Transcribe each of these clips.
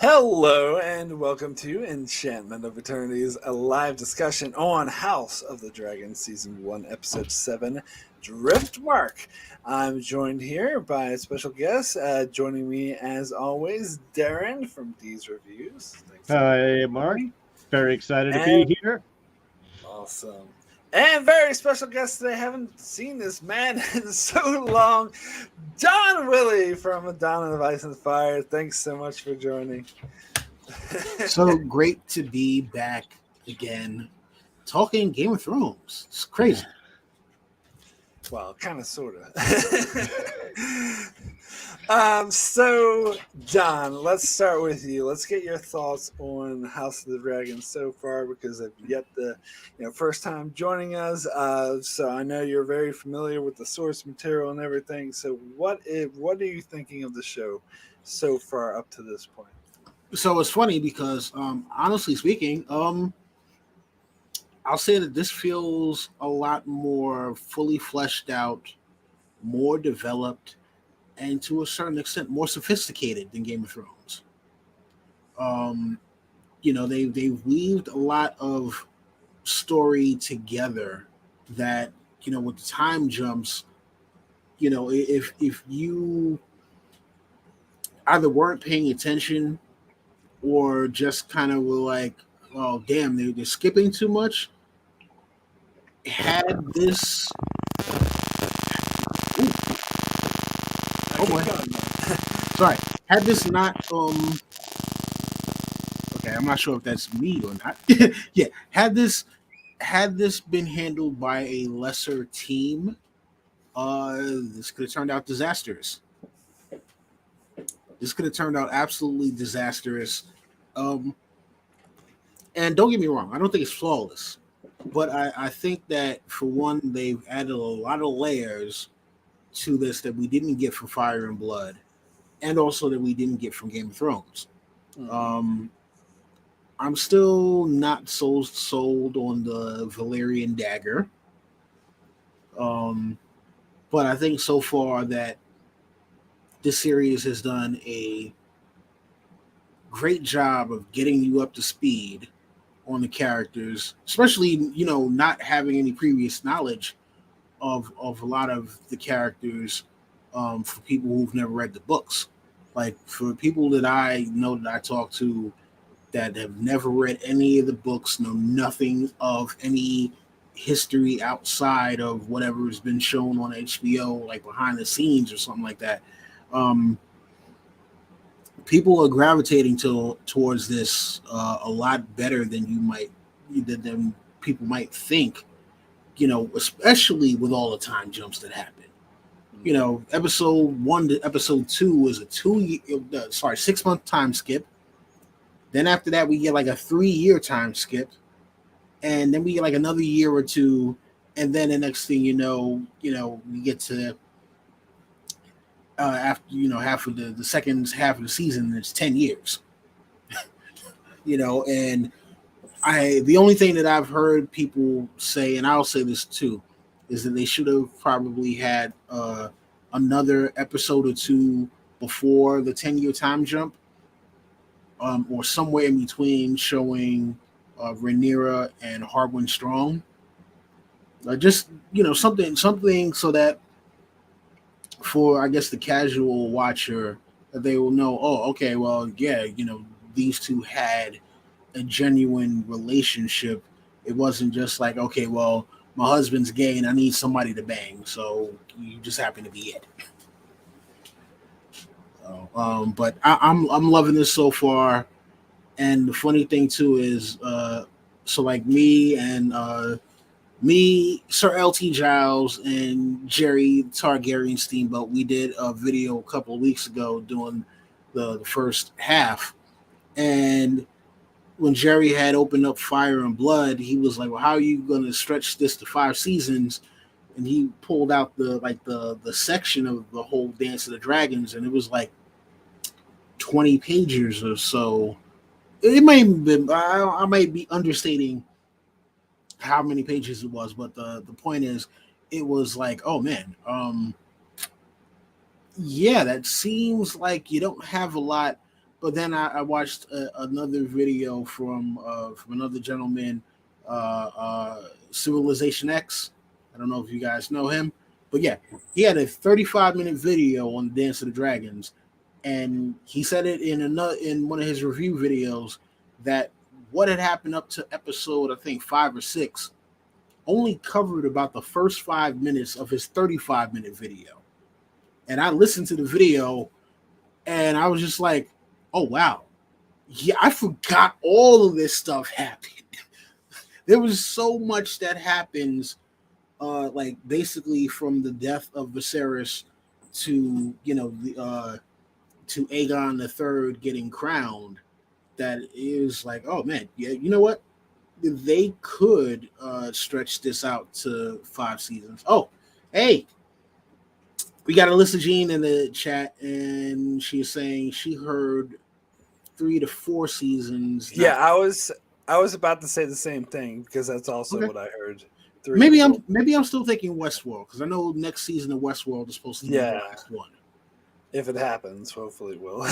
Hello and welcome to Enchantment of Eternity's a live discussion on House of the Dragon Season 1, Episode 7, Driftmark. I'm joined here by a special guest. Joining me as always, Darrin from D's Reviews. Thanks so much Hi, for Mark. joining. Very excited to be And here. awesome. And very special guest today. Haven't seen this man in so long. Don Willie from Dawn of Ice and Fire. Thanks so much for joining. So great to be back again talking Game of Thrones. It's crazy. Well, kind of, sort of. So, Don, let's start with you. Let's get your thoughts on House of the Dragon so far, because I've yet the first time joining us. So I know you're very familiar with the source material and everything. So what are you thinking of the show so far up to this point? So it's funny because, honestly speaking, I'll say that this feels a lot more fully fleshed out, more developed, and to a certain extent more sophisticated than Game of Thrones. They've weaved a lot of story together that, with the time jumps, if you either weren't paying attention or just kind of were like, oh damn, they're skipping too much. Had this ooh, oh boy. Sorry. Had this not okay, I'm not sure if that's me or not. Yeah, had this been handled by a lesser team, this could have turned out disastrous. This could have turned out absolutely disastrous. And don't get me wrong, I don't think it's flawless. But I think that, for one, they've added a lot of layers to this that we didn't get from Fire and Blood, and also that we didn't get from Game of Thrones. Mm-hmm. I'm still not so sold on the Valyrian dagger. But I think so far that this series has done a great job of getting you up to speed on the characters, especially, not having any previous knowledge of a lot of the characters, for people who've never read the books. Like, for people that I know that I talk to that have never read any of the books, know nothing of any history outside of whatever has been shown on HBO, like behind the scenes or something like that. People are gravitating towards this a lot better than than people might think. Especially with all the time jumps that happen. Episode 1 to episode 2 was a 6-month time skip. Then after that, we get like a 3-year time skip, and then we get like another year or two, and then the next thing we get to after half of the second half of the season, it's 10 years. And the only thing that I've heard people say, and I'll say this too, is that they should have probably had another episode or two before the 10-year time jump, or somewhere in between, showing Rhaenyra and Harwin Strong. Just something so that, for, I guess, the casual watcher, that they will know, oh, okay, well, yeah, these two had a genuine relationship. It wasn't just like, okay, well, my husband's gay and I need somebody to bang, so you just happen to be it. But I'm loving this so far, and the funny thing too is, so like me, Sir LT Giles, and Jerry Targaryen Steamboat, we did a video a couple of weeks ago doing the first half, and when Jerry had opened up Fire and Blood, he was like, well, how are you going to stretch this to 5 seasons? And he pulled out the section of the whole Dance of the Dragons, and it was like 20 pages or so. It may have been, I might be understating how many pages it was, but the point is, it was like, oh man, yeah, that seems like you don't have a lot But then I watched another video from another gentleman, Civilization X. I don't know if you guys know him, but yeah, he had a 35-minute video on Dance of the Dragons, and he said it in one of his review videos that what had happened up to episode, I think, 5 or 6 only covered about the first 5 minutes of his 35-minute video. And I listened to the video and I was just like, oh wow, yeah, I forgot all of this stuff happened. There was so much that happens, like basically from the death of Viserys to to Aegon the Third getting crowned. That is like, oh man, yeah, you know what? They could stretch this out to 5 seasons. Oh, hey, we got Alyssa Jean in the chat, and she's saying she heard 3 to 4 seasons. Yeah, I was about to say the same thing because that's also Okay. what I heard. Maybe I'm still thinking Westworld because I know next season of Westworld is supposed to be the last one. If it happens, hopefully it will.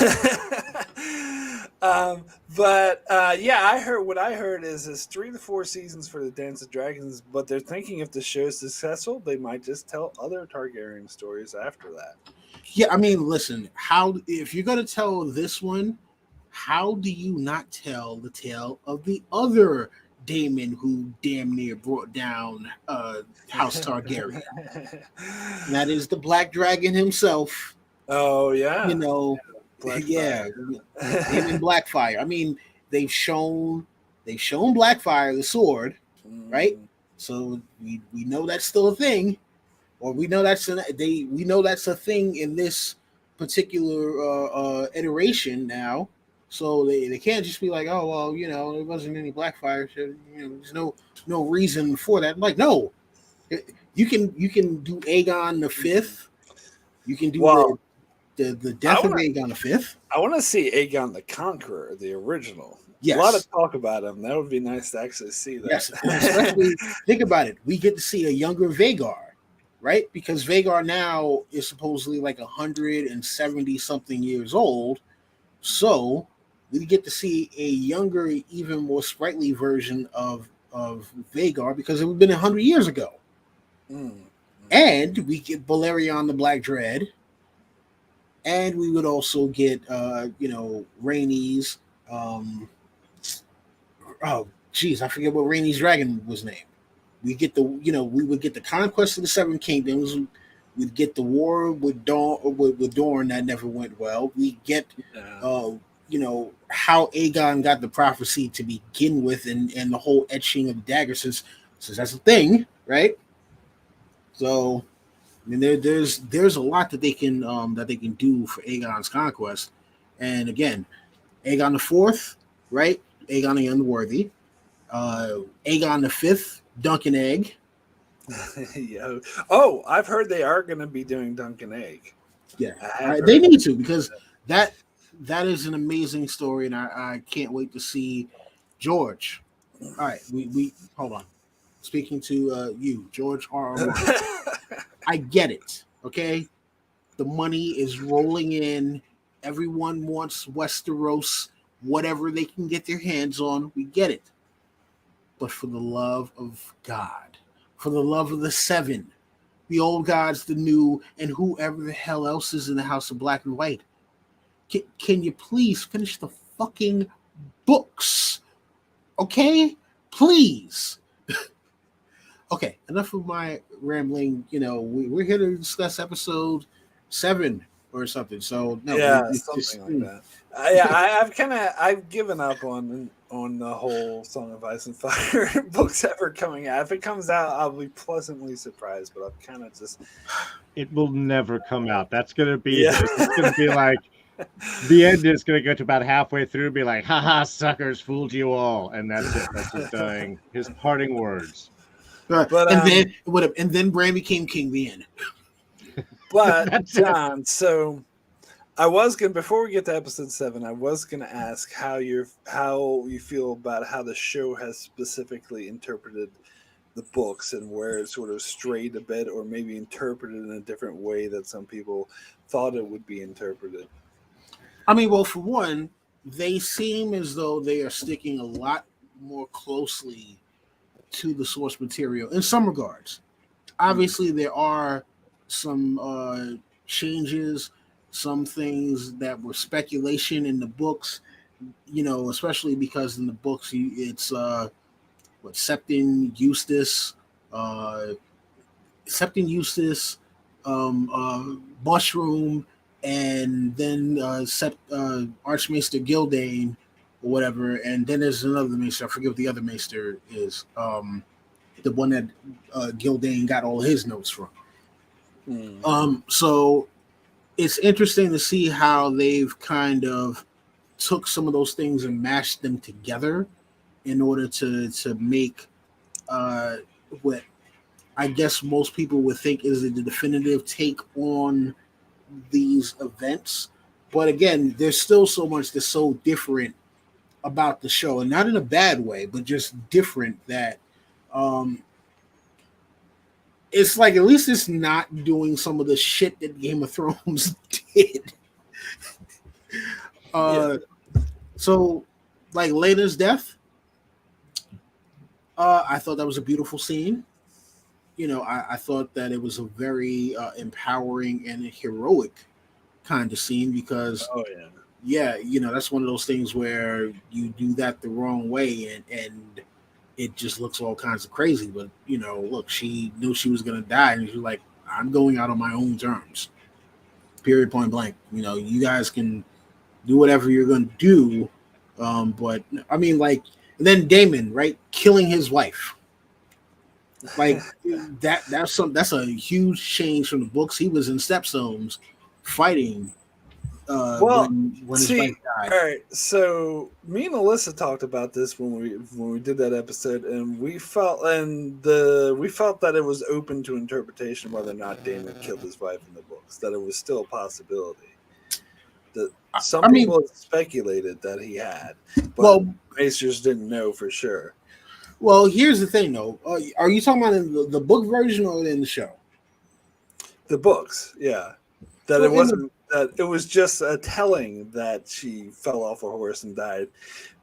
Yeah, I heard what I heard is 3 to 4 seasons for the Dance of Dragons, but they're thinking if the show is successful, they might just tell other Targaryen stories after that. Yeah, I mean, listen, if you're gonna tell this one, how do you not tell the tale of the other Daemon who damn near brought down House Targaryen? And that is the Black Dragon himself. Oh yeah, You know, Blackfire. Daemon Blackfire. I mean, they've shown Blackfire the sword, right? So we know that's still a thing, or we know that's a thing in this particular iteration now. So they can't just be like, oh well, there wasn't any Blackfire. So, there's no reason for that. Like, no, you can do Aegon the Fifth. You can do the death of Aegon the Fifth. I want to see Aegon the Conqueror, the original. Yes. A lot of talk about him. That would be nice to actually see that. Yes, especially think about it. We get to see a younger Vhagar, right? Because Vhagar now is supposedly like 170 something years old. So we get to see a younger, even more sprightly version of Vhagar because it would have been 100 years ago. And we get Balerion the Black Dread. And we would also get, Rhaenys. Oh, geez, I forget what Rhaenys dragon was named. We get we would get the conquest of the Seven Kingdoms. We'd get the war with Dorne that never went well. We get, how Aegon got the prophecy to begin with, and the whole etching of dagger since that's a thing, right? So, I mean, there's a lot that they can do for Aegon's conquest, and again, Aegon the Fourth, right? Aegon the Unworthy, Aegon the Fifth, Duncan Egg. Yeah. Oh, I've heard they are going to be doing Duncan Egg. Yeah, they need to because that is an amazing story, and I can't wait to see George. All right, we hold on. Speaking to you, George R. I get it. Okay, the money is rolling in. Everyone wants Westeros, whatever they can get their hands on. We get it. But for the love of God, for the love of the Seven, the old gods, the new, and whoever the hell else is in the House of Black and White, can you please finish the fucking books? Okay? Please. Okay, enough of my rambling. We're here to discuss episode 7 or something. So no, something like that. I've given up on the whole Song of Ice and Fire books ever coming out. If it comes out, I'll be pleasantly surprised. But I've kind of just. It will never come out. That's gonna be. Yeah. It's gonna be like. The end is going to go to about halfway through and be like, haha, suckers, fooled you all. And that's it. That's his dying, his parting words. But, and then Bran became king, the end. But, John, so I was going to, before we get to episode 7, I was going to ask how you feel about how the show has specifically interpreted the books and where it sort of strayed a bit or maybe interpreted in a different way that some people thought it would be interpreted. I mean, well, for one, they seem as though they are sticking a lot more closely to the source material in some regards. Obviously, there are some changes, some things that were speculation in the books. Especially because in the books it's what uh, Septon Eustace, Mushroom, and then Archmaester Gildane or whatever. And then there's another maester. I forget what the other maester is. The one that Gildane got all his notes from. So it's interesting to see how they've kind of took some of those things and mashed them together in order to make what I guess most people would think is the definitive take on these events. But again, there's still so much that's so different about the show, and not in a bad way, but just different that it's like at least it's not doing some of the shit that Game of Thrones did. So like Laena's death, I thought that was a beautiful scene. I thought that it was a very empowering and heroic kind of scene because, that's one of those things where you do that the wrong way and it just looks all kinds of crazy. But, look, she knew she was going to die and she's like, I'm going out on my own terms, period, point blank. You guys can do whatever you're going to do. But, I mean, like, then Daemon, right, killing his wife. Like that's a huge change from the books. He was in Stepstones fighting when his wife died. All right, so me and Alyssa talked about this when we did that episode, and we felt that it was open to interpretation whether or not Daemon killed his wife in the books, that it was still a possibility. That some people speculated that he had, but Maesters didn't know for sure. Well, here's the thing, though. Are you talking about in the book version or in the show? The books, yeah. That it wasn't. That it was just a telling that she fell off a horse and died,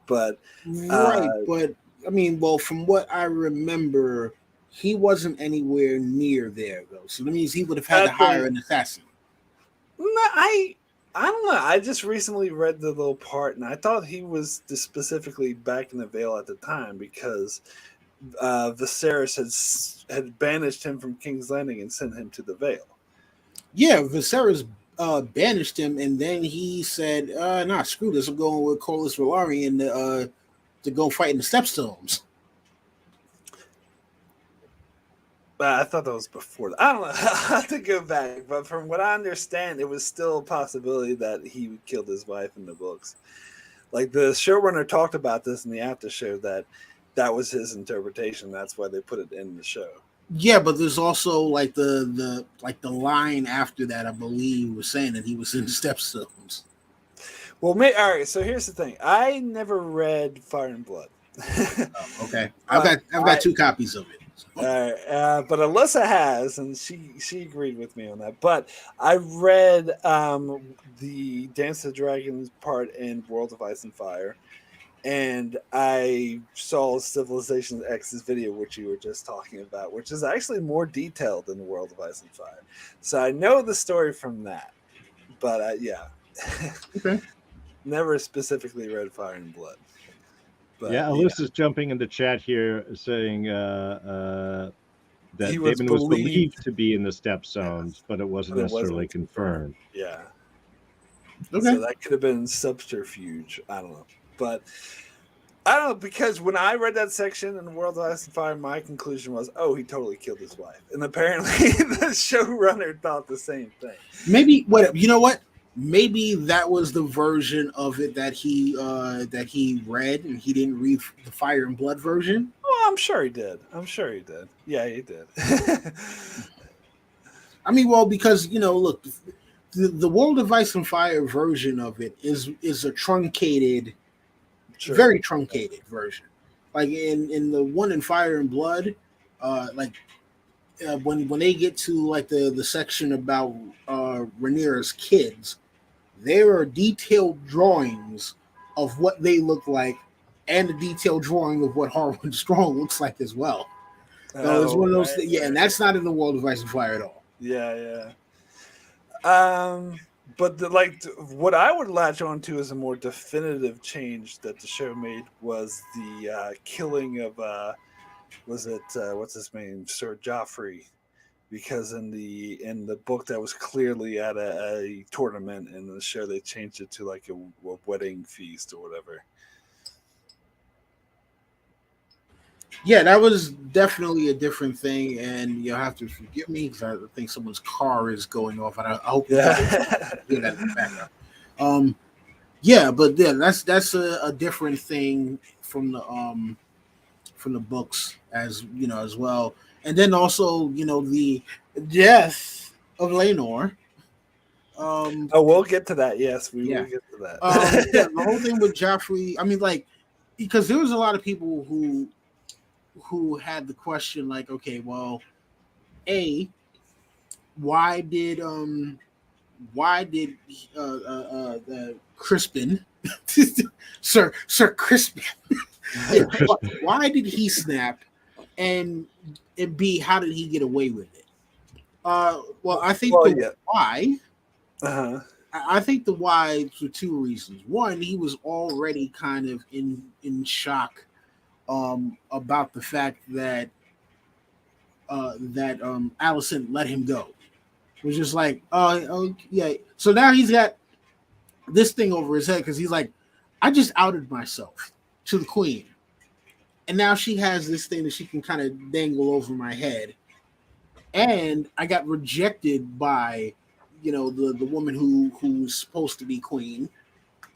but right. But I mean, well, from what I remember, he wasn't anywhere near there, though. So that means he would have had to hire an assassin. No, I don't know. I just recently read the little part, and I thought he was specifically back in the Vale at the time because Viserys had banished him from King's Landing and sent him to the Vale. Yeah, Viserys banished him, and then he said, "Nah, screw this. I'm going with Corlys Velaryon to go fight in the Stepstones." I thought that was before that. I don't know. I have to go back, but from what I understand, it was still a possibility that he killed his wife in the books. Like the showrunner talked about this in the after show that was his interpretation. That's why they put it in the show. Yeah, but there's also like the line after that, I believe, was saying that he was in Stepstones. Well, all right. So here's the thing. I never read Fire and Blood. Okay, I've got 2 copies of it. But Alyssa has, and she agreed with me on that. But I read the Dance of the Dragons part in World of Ice and Fire, and I saw Civilization X's video, which you were just talking about, which is actually more detailed than the World of Ice and Fire. So I know the story from that, but yeah, okay. Never specifically read Fire and Blood. But, Alyssa's jumping in the chat here saying that Daemon was believed to be in the Stepstones, but it wasn't necessarily confirmed. Yeah. Okay. So that could have been subterfuge. I don't know. But I don't know, because when I read that section in the World of Ice and Fire, my conclusion was, he totally killed his wife. And apparently the showrunner thought the same thing. Maybe, you know what? Maybe that was the version of it that he read, and he didn't read the Fire and Blood version. Oh, I'm sure he did. Yeah, he did. I mean, well, because look, the World of Ice and Fire version of it is a truncated, very truncated version. Like in the one in Fire and Blood, when they get to like the section about Rhaenyra's kids. There are detailed drawings of what they look like and the detailed drawing of what Harwin Strong looks like as well. So it's one of those things, and that's not in the world of Ice and Fire at all. Yeah. But what I would latch on to as a more definitive change that the show made was the killing of what's his name, Sir Joffrey, because in the book that was clearly at a tournament, and in the show they changed it to like a wedding feast or whatever. Yeah, that was definitely a different thing, and you'll have to forgive me because I think someone's car is going off, and I hope you guys hear that in the background. Yeah, but yeah, that's a different thing from the books as as well, and then also the death of Laenor. We'll get to that. Yes, we will get to that. Yeah, the whole thing with Joffrey. I mean, like, because there was a lot of people who had the question, like, okay, well, why did Crispin, Sir Crispin, why did he snap, and B, how did he get away with it? Well, I think why. Uh-huh. I think the why for two reasons. One, he was already kind of in shock about the fact that Alicent let him go. It was just like, oh yeah. So now he's got this thing over his head because he's like, I just outed myself to the queen, and now she has this thing that she can kind of dangle over my head, and I got rejected by the woman who's supposed to be queen,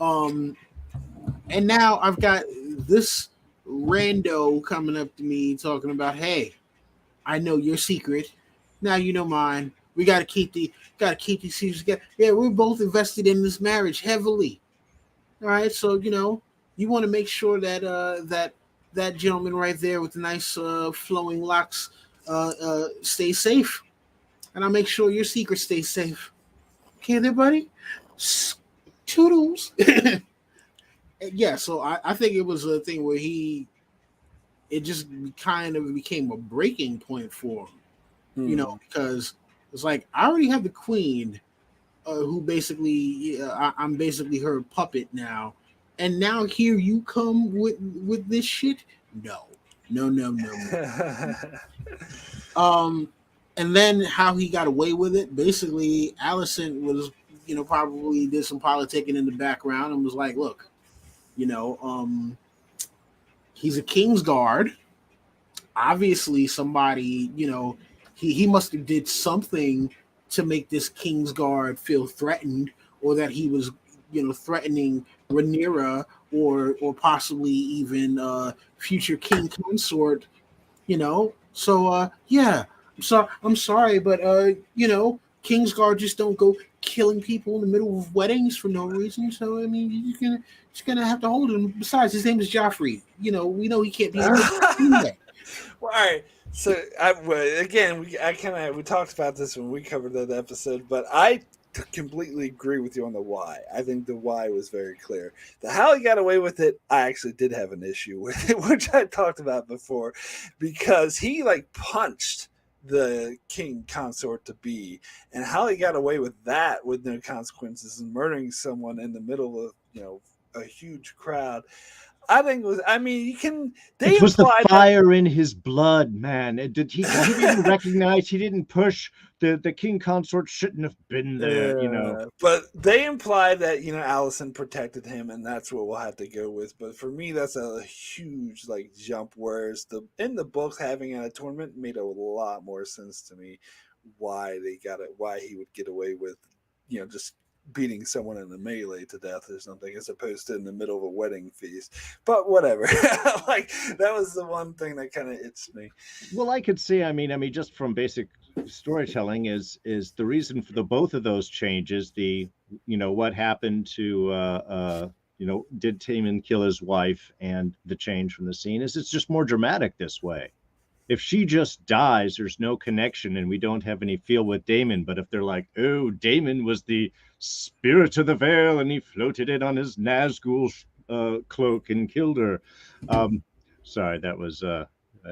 and now I've got this rando coming up to me talking about, hey, I know your secret, now you know mine. We gotta keep these secrets. Yeah, we're both invested in this marriage heavily. All right, so you want to make sure that that gentleman right there with the nice flowing locks stays safe, and I'll make sure your secret stays safe. Okay, there, buddy. Toodles. Yeah, so I think it was a thing where it just kind of became a breaking point for him, because it's like, I already have the queen, who basically, I'm basically her puppet now, and now here you come with this shit. No. And then how he got away with it, basically, Alicent was, probably did some politicking in the background and was like, look, he's a King's Guard. Obviously, somebody, he must have did something to make this King's Guard feel threatened, or that he was, threatening Rhaenyra or possibly even future king consort, So yeah, I'm sorry, but Kingsguard just don't go killing people in the middle of weddings for no reason. So I mean, you're just gonna have to hold him. Besides, his name is Joffrey. We know he can't be. Well, all right. So we talked about this when we covered that episode, but I completely agree with you on the why. I think the why was very clear. The how he got away with it, I actually did have an issue with it, which I talked about before, because he punched the king consort to be, and how he got away with that with no consequences and murdering someone in the middle of a huge crowd. I think it was. I mean, it was the fire in his blood, man. He didn't recognize. He didn't push. The king consort shouldn't have been there. But they implied that Alicent protected him, and that's what we'll have to go with. But for me, that's a huge jump. Whereas in the books, having a tournament made a lot more sense to me. Why he would get away with just beating someone in a melee to death or something, as opposed to in the middle of a wedding feast. But whatever. That was the one thing that kind of itched me. Well, I could see. I mean, just from basic storytelling is the reason for both of those changes. What happened to did Daemon kill his wife, and the change from the scene is it's just more dramatic this way. If she just dies, there's no connection, and we don't have any feel with Daemon. But if they're like, oh, Daemon was the spirit of the Vale, and he floated in on his Nazgul cloak and killed her. Sorry, that was I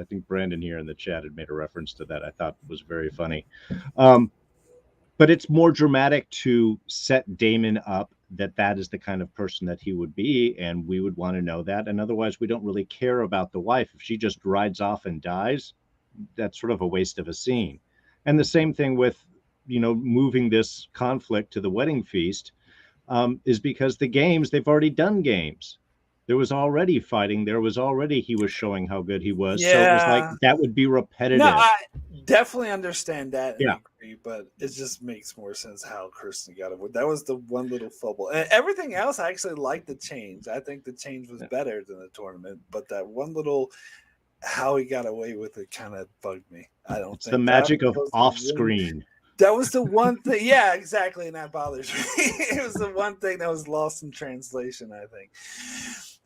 think Brandon here in the chat had made a reference to that. I thought was very funny. But it's more dramatic to set Daemon up that is the kind of person that he would be, and we would want to know that. And otherwise, we don't really care about the wife. If she just rides off and dies, that's sort of a waste of a scene. And the same thing with, moving this conflict to the wedding feast, is because the games, they've already done games. There was already fighting. He was showing how good he was. So it was like, Yeah. that would be repetitive. No, I definitely understand that and Yeah. agree, but it just makes more sense how Kristen got it. That was the one little fumble. And everything else, I actually liked the change. I think the change was better than the tournament, but that one little how he got away with it kind of bugged me. I don't think the magic of off-screen. That was the one thing. Yeah, exactly, and that bothers me. It was the one thing that was lost in translation, I think.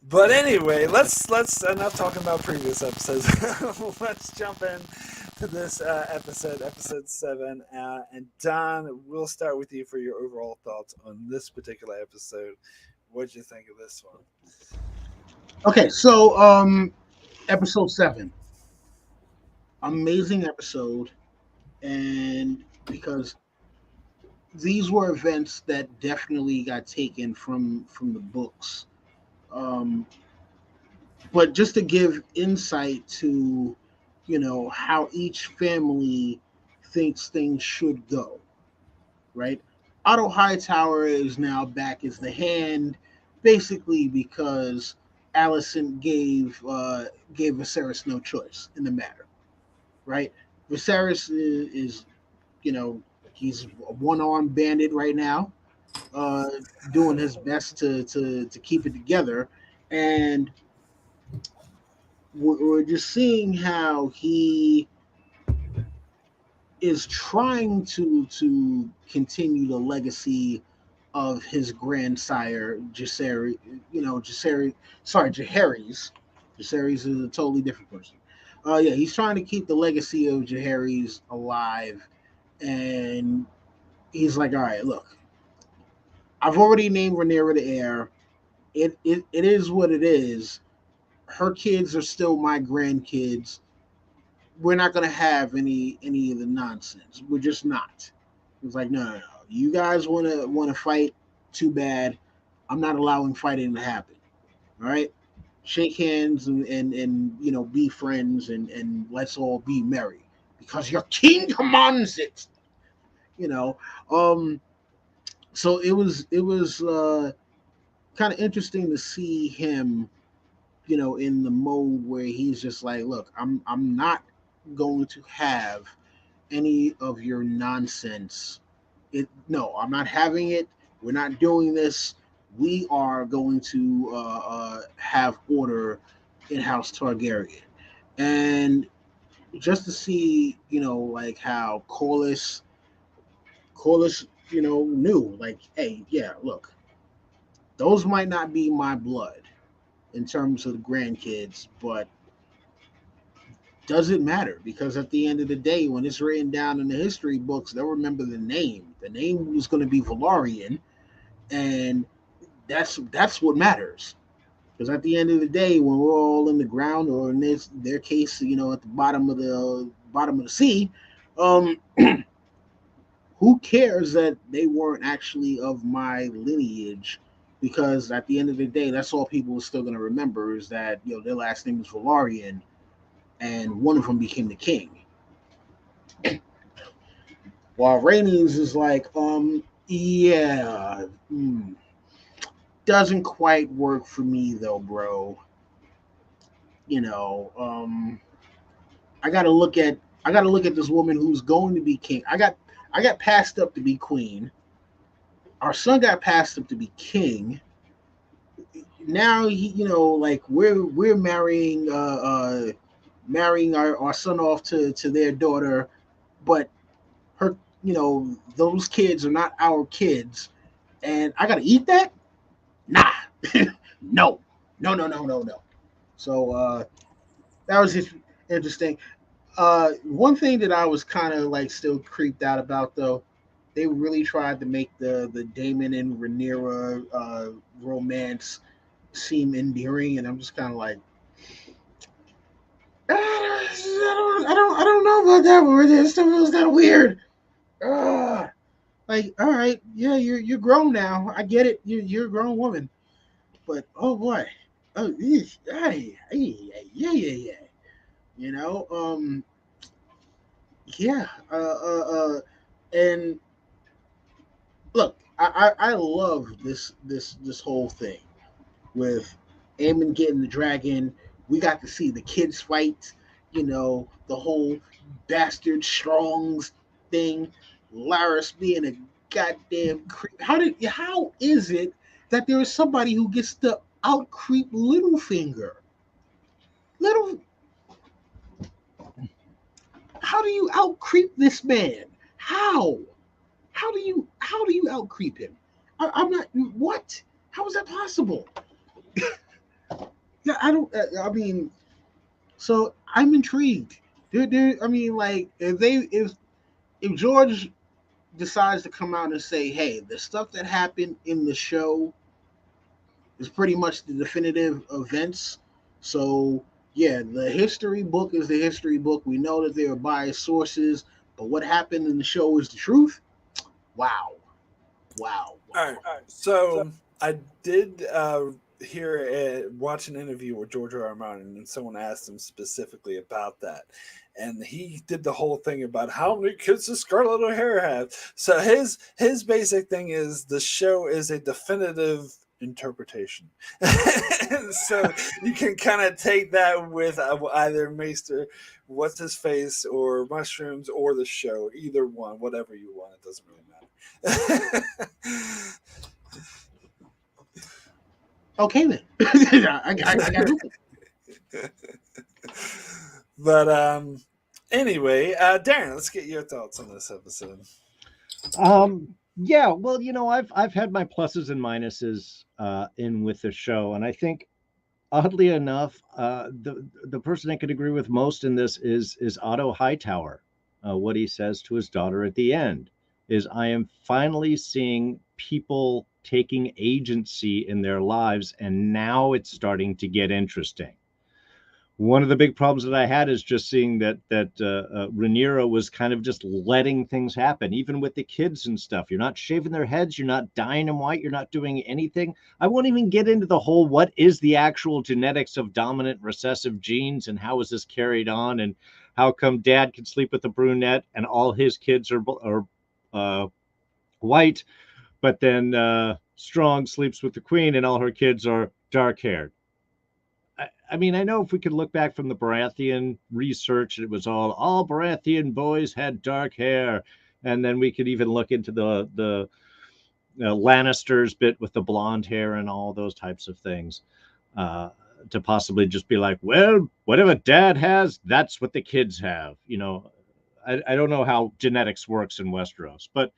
But anyway, let's enough talking about previous episodes. Let's jump in to this episode 7. And Don, we'll start with you for your overall thoughts on this particular episode. What'd you think of this one? Okay, so episode 7, amazing episode, and because these were events that definitely got taken from the books. But just to give insight to, how each family thinks things should go, right? Otto Hightower is now back as the hand, basically because Alicent gave Viserys no choice in the matter, right? Viserys is he's a one-armed bandit right now, doing his best to keep it together, and we're just seeing how he is trying to continue the legacy of his grandsire Jaehaerys. Jaehaerys is a totally different person. He's trying to keep the legacy of Jaehaerys alive, and he's like, all right, look, I've already named Rhaenyra the heir. It is what it is. Her kids are still my grandkids. We're not gonna have any of the nonsense. We're just not. It's like, no. You guys wanna fight? Too bad. I'm not allowing fighting to happen. All right. Shake hands and be friends and let's all be merry because your king commands it. So it was kind of interesting to see him, in the mode where he's just like, look, I'm not going to have any of your nonsense. No, I'm not having it. We're not doing this. We are going to have order in House Targaryen, and just to see, like how Corlys, knew, like, hey, yeah, look, those might not be my blood in terms of the grandkids, but does it matter? Because at the end of the day, when it's written down in the history books, they'll remember the name. The name was going to be Velaryon, and that's what matters. Because at the end of the day, when we're all in the ground, or in their case, at the bottom of the sea, who cares that they weren't actually of my lineage? Because at the end of the day, that's all people are still going to remember is that their last name is Velaryon, and one of them became the king. While Rhaenys is like, doesn't quite work for me though, bro. I gotta look at this woman who's going to be king. I got passed up to be queen. Our son got passed up to be king. Now we're marrying our son off to their daughter, but her those kids are not our kids, and I gotta eat that? Nah. No. So that was just interesting. One thing that I was kind of like still creeped out about though, they really tried to make the Daemon and Rhaenyra romance seem endearing, and I'm just kind of like, I don't know about that one. This stuff was kind of weird. Like, all right, yeah, you're grown now. I get it. You're a grown woman, but oh boy, oh yeah. You know, yeah, and look, I love this whole thing with Aemond getting the dragon. We got to see the kids fight. You know, the whole bastard Strongs thing. Larys being a goddamn creep. How is it that there is somebody who gets to out creep Littlefinger? Little, how do you out creep this man? How? How do you out creep him? I'm not. What? How is that possible? Yeah, I don't. I mean, so I'm intrigued. I mean, like, if George decides to come out and say, "Hey, the stuff that happened in the show is pretty much the definitive events," so yeah, the history book is the history book. We know that there are biased sources, but what happened in the show is the truth. Wow, wow, All wow. right. So I did watch an interview with George R. R. Martin, and someone asked him specifically about that, and he did the whole thing about how many kids does Scarlett O'Hara have. So his basic thing is the show is a definitive interpretation. So you can kind of take that with either Maester, what's his face, or mushrooms, or the show. Either one, whatever you want, it doesn't really matter. Okay then. I got nothing. But anyway, Darren, let's get your thoughts on this episode. Yeah, well, I've had my pluses and minuses in with the show, and I think oddly enough, the person I could agree with most in this is Otto Hightower. What he says to his daughter at the end is, "I am finally seeing people taking agency in their lives, and now it's starting to get interesting." One of the big problems that I had is just seeing that Rhaenyra was kind of just letting things happen, even with the kids and stuff. You're not shaving their heads, you're not dyeing them white, you're not doing anything. I won't even get into the whole what is the actual genetics of dominant recessive genes and how is this carried on, and how come dad can sleep with a brunette and all his kids are white, but then Strong sleeps with the queen and all her kids are dark haired. I mean, I know if we could look back from the Baratheon research, it was all Baratheon boys had dark hair, and then we could even look into the Lannisters bit with the blonde hair and all those types of things, to possibly just be like, well, whatever dad has, that's what the kids have. I don't know how genetics works in Westeros, but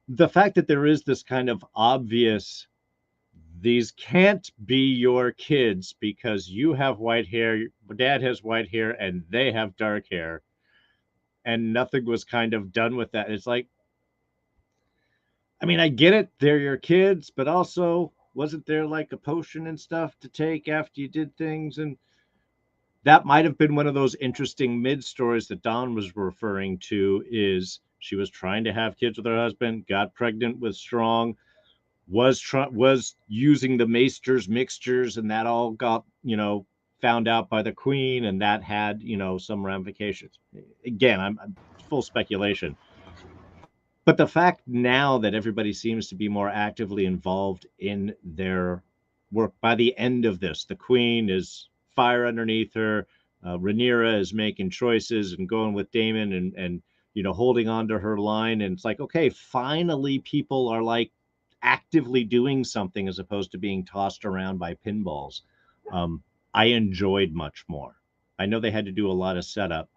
the fact that there is this kind of obvious, these can't be your kids because you have white hair, dad has white hair, and they have dark hair, and nothing was kind of done with that. It's like, I mean, I get it, they're your kids, but also, wasn't there like a potion and stuff to take after you did things? And that might have been one of those interesting mid stories that Don was referring to, is she was trying to have kids with her husband, got pregnant with Strong, was using the Maester's mixtures, and that all got found out by the queen, and that had some ramifications. Again, I'm full speculation, but the fact now that everybody seems to be more actively involved in their work, by the end of this, the queen is fire underneath her, Rhaenyra is making choices and going with Daemon, and holding on to her line, and it's like, okay, finally people are like actively doing something as opposed to being tossed around by pinballs. I enjoyed much more. I know they had to do a lot of setup,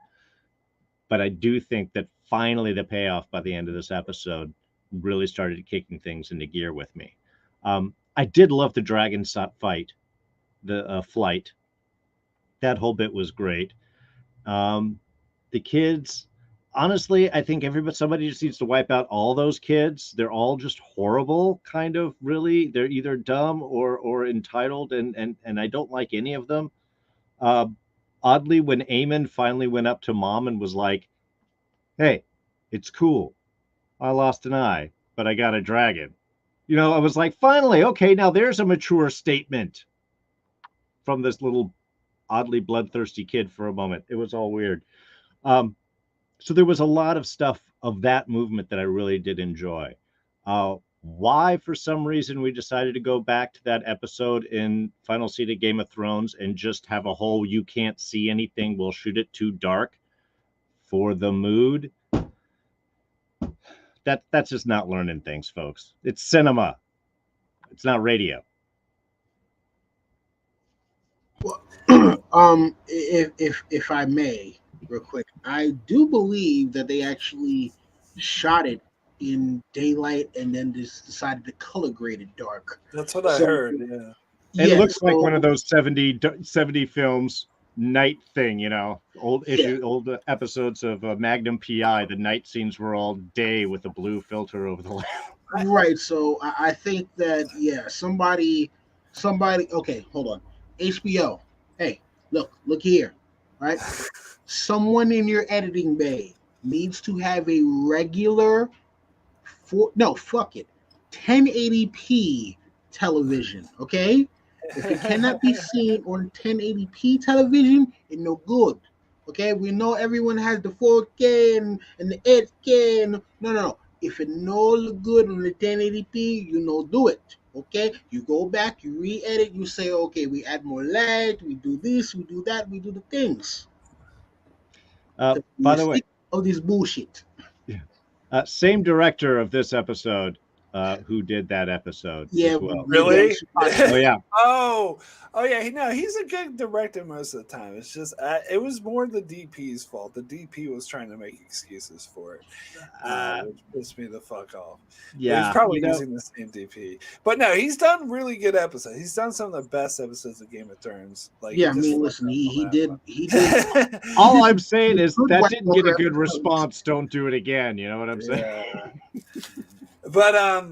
but I do think that finally the payoff by the end of this episode really started kicking things into gear with me. I did love the dragon fight, the flight. That whole bit was great. The kids, honestly, I think somebody just needs to wipe out all those kids. They're all just horrible, kind of. Really, they're either dumb or entitled, and I don't like any of them. Uh, Oddly, when Aemond finally went up to Mom and was like, "Hey, it's cool. I lost an eye, but I got a dragon." I was like, finally, okay, now there's a mature statement from this little oddly bloodthirsty kid for a moment. It was all weird. Um, so there was a lot of stuff of that movement that I really did enjoy. Why, for some reason, we decided to go back to that episode in Final Season of Game of Thrones and just have a whole "you can't see anything, we'll shoot it too dark" for the mood. That's just not learning things, folks. It's cinema. It's not radio. Well, if I may, real quick, I do believe that they actually shot it in daylight and then just decided to color grade it dark. That's what I heard. Yeah. It looks like one of those 70 films night thing, old episodes of Magnum PI. The night scenes were all day with a blue filter over the lamp. Right. So I think that somebody. Okay, hold on. HBO. Hey, look here. Right. Someone in your editing bay needs to have a regular 1080p television. Okay. If it cannot be seen on 1080p television, it's no good. Okay, we know everyone has the 4K and the 8K. No. If it no look good on the 1080p, do it. Okay, you go back, you re-edit, you say, okay, we add more light, we do this, we do that, we do the things. By the way, all this bullshit. Same director of this episode. Who did that episode? Yeah, as well. Really? Oh yeah. Oh yeah. No, he's a good director most of the time. It's just it was more the DP's fault. The DP was trying to make excuses for it, which pissed me the fuck off. Yeah, he's probably using the same DP. But no, he's done really good episodes. He's done some of the best episodes of Game of Thrones. Like, yeah, I mean, listen, he did. All I'm saying is that didn't get a good response. Don't do it again. You know what I'm saying? Yeah. But I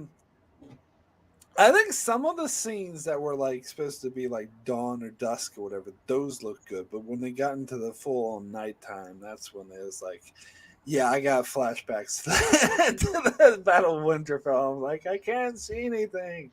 think some of the scenes that were like supposed to be like dawn or dusk or whatever, those look good. But when they got into the full on nighttime, that's when it was like, yeah, I got flashbacks to the Battle of Winterfell. I'm like, I can't see anything.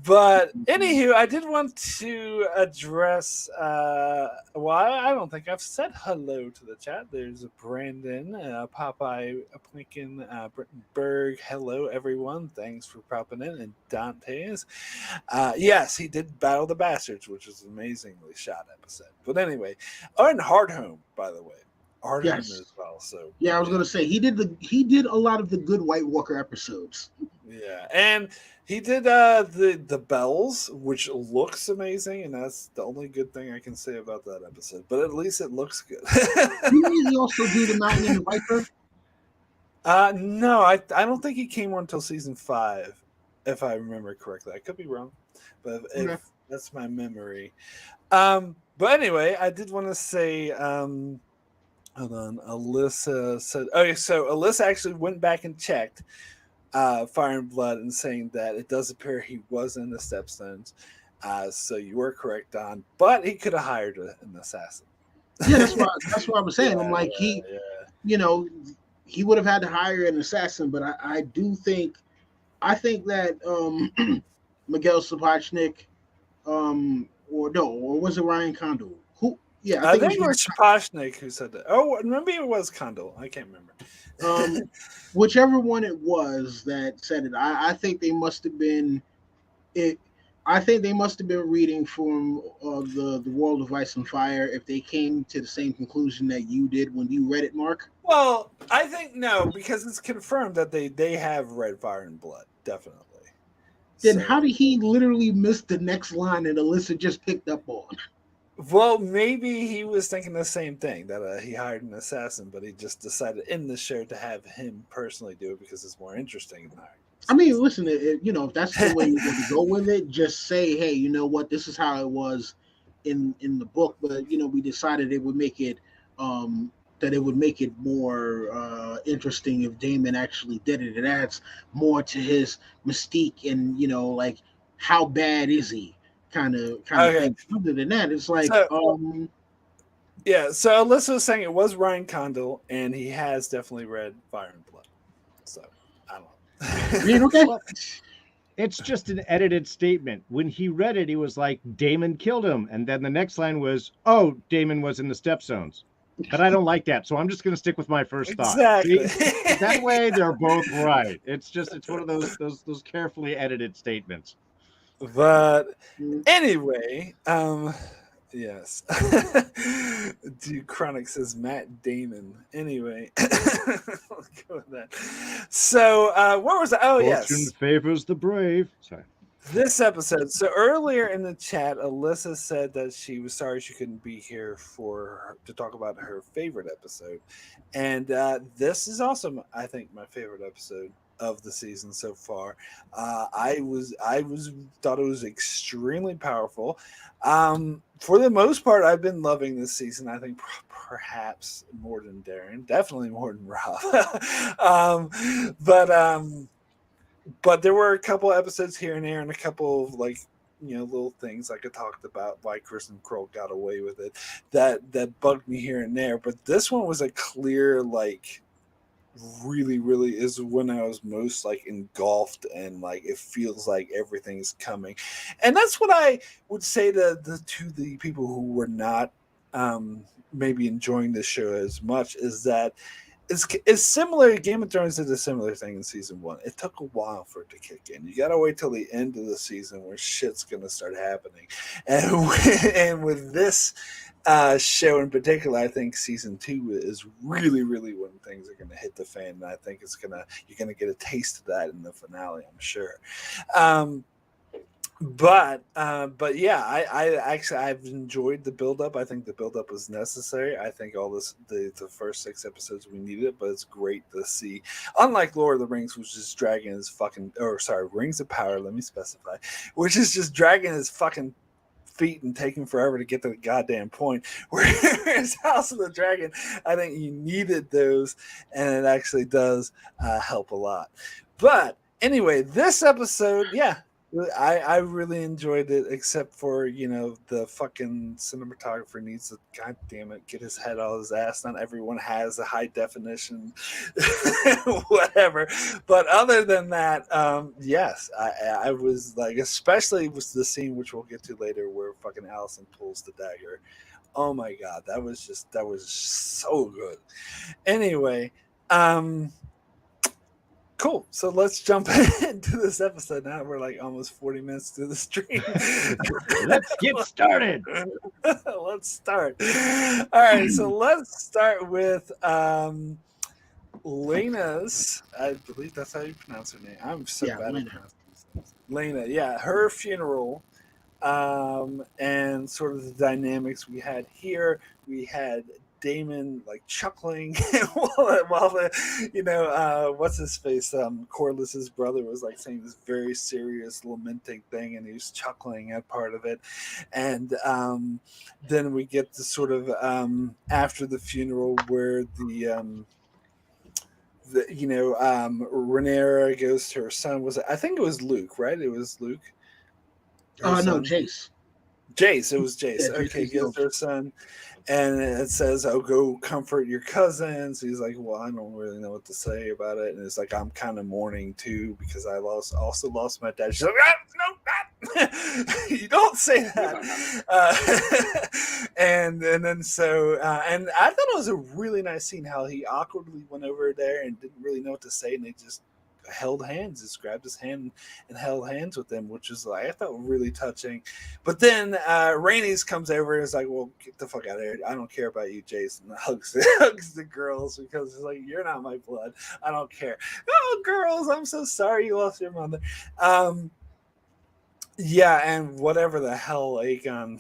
But anywho, I did want to address. I don't think I've said hello to the chat. There's Brandon, Popeye, Plinkin, Britton Berg. Hello, everyone. Thanks for popping in. And Dante's. Yes, he did Battle of the Bastards, which was an amazingly shot episode. But anyway, and Hardhome, by the way. Hardhome as well. So yeah, I was gonna say he did a lot of the good White Walker episodes. Yeah, and he did the bells, which looks amazing, and that's the only good thing I can say about that episode. But at least it looks good. Didn't he also do the Mountain and the Viper? No, I don't think he came on until season 5, if I remember correctly. I could be wrong, but if that's my memory. But anyway, I did want to say. Hold on, Alyssa said. Okay, so Alyssa actually went back and checked. Fire and Blood and saying that it does appear he was in the Stepstones. So you were correct, Don. But he could have hired an assassin. Yeah, that's what I was saying. I'm like, he would have had to hire an assassin. But I think that Miguel Sapochnik, or was it Ryan Condal? Yeah, I think it was Sapochnik who said that. Oh, maybe it was Condal. I can't remember. Whichever one it was that said it, I think they must have been I think they must have been reading from the World of Ice and Fire if they came to the same conclusion that you did when you read it, Mark. Well, I think no, because it's confirmed that they have read Fire and Blood, definitely. Then how did he literally miss the next line that Alyssa just picked up on? Well, maybe he was thinking the same thing, that he hired an assassin, but he just decided in the show to have him personally do it because it's more interesting than hiring. I mean, listen, if that's the way you want to go with it, just say, hey, you know what, this is how it was in the book, but we decided it would make it that it would make it more interesting if Damon actually did it. It adds more to his mystique, and like how bad is he, kind of Okay. thing. Other than that, it's like So yeah, so Alyssa was saying it was Ryan Condal, and he has definitely read Fire and Blood. So I don't know. okay. Well, it's just an edited statement. When he read it, he was like, Daemon killed him. And then the next line was, oh, Daemon was in the Stepstones. But I don't like that. So I'm just going to stick with my first thought. Exactly. See? That way they're both right. It's one of those carefully edited statements. But anyway, yes. Dude, Chronic says Matt Damon. Anyway, let's go with that. So, what was it? Oh, Fortune yes. favors the brave. Sorry. This episode. So earlier in the chat, Alyssa said that she was sorry she couldn't be here to talk about her favorite episode, and this is also, I think, my favorite episode of the season so far. I thought it was extremely powerful. For the most part, I've been loving this season. I think perhaps more than Darrin, definitely more than Rob. But there were a couple episodes here and there, and a couple of little things like I talked about why Kristen Kroll got away with it that bugged me here and there. But this one was a clear really is when I was most engulfed, and it feels like everything's coming. And that's what I would say to the people who were not maybe enjoying this show as much, is that it's similar. Game of Thrones did a similar thing in season 1. It took a while for it to kick in. You gotta wait till the end of the season where shit's gonna start happening. And with this show in particular, I think season 2 is really when things are gonna hit the fan. And I think you're gonna get a taste of that in the finale, I'm sure. But yeah, I've enjoyed the build up. I think the build up was necessary. I think all the first 6 episodes we needed it, but it's great to see. Unlike Lord of the Rings, which is dragging his Rings of Power. Let me specify, which is just dragging his fucking feet and taking forever to get to the goddamn point. Whereas House of the Dragon, I think you needed those, and it actually does help a lot. But anyway, this episode, yeah. I really enjoyed it, except for the fucking cinematographer needs to, god damn it, get his head out of his ass. Not everyone has a high definition whatever, but other than that, yes, I was especially with the scene which we'll get to later where fucking Alicent pulls the dagger. Oh my god, that was so good. Anyway, cool. So let's jump into this episode now. We're almost 40 minutes through the stream. Let's get started. Let's start. All right. So let's start with Lena's. I believe that's how you pronounce her name. I'm so bad at pronouncing this. Lena. Yeah. Her funeral. And sort of the dynamics we had here. We had Daemon chuckling while the what's his face Corliss's brother was saying this very serious lamenting thing, and he was chuckling at part of it. And then we get the sort of after the funeral where Rhaenyra goes to her son. I think it was Luke, right? It was Luke. No, Jace. It was Jace. Yeah, okay, gives her son, and it says, "Oh, go comfort your cousins." He's like, "Well, I don't really know what to say about it," and it's like, "I'm kind of mourning too because I also lost my dad." She's like, "No, you don't say that." And then so, and I thought it was a really nice scene how he awkwardly went over there and didn't really know what to say, and they just held hands, just grabbed his hand and held hands with him, which was I thought really touching. But then Rhaenys comes over and is like, "Well, get the fuck out of here. I don't care about you, Jason." Hugs the girls because it's like, "You're not my blood. I don't care." "Oh, girls, I'm so sorry you lost your mother." Yeah, and whatever the hell Aegon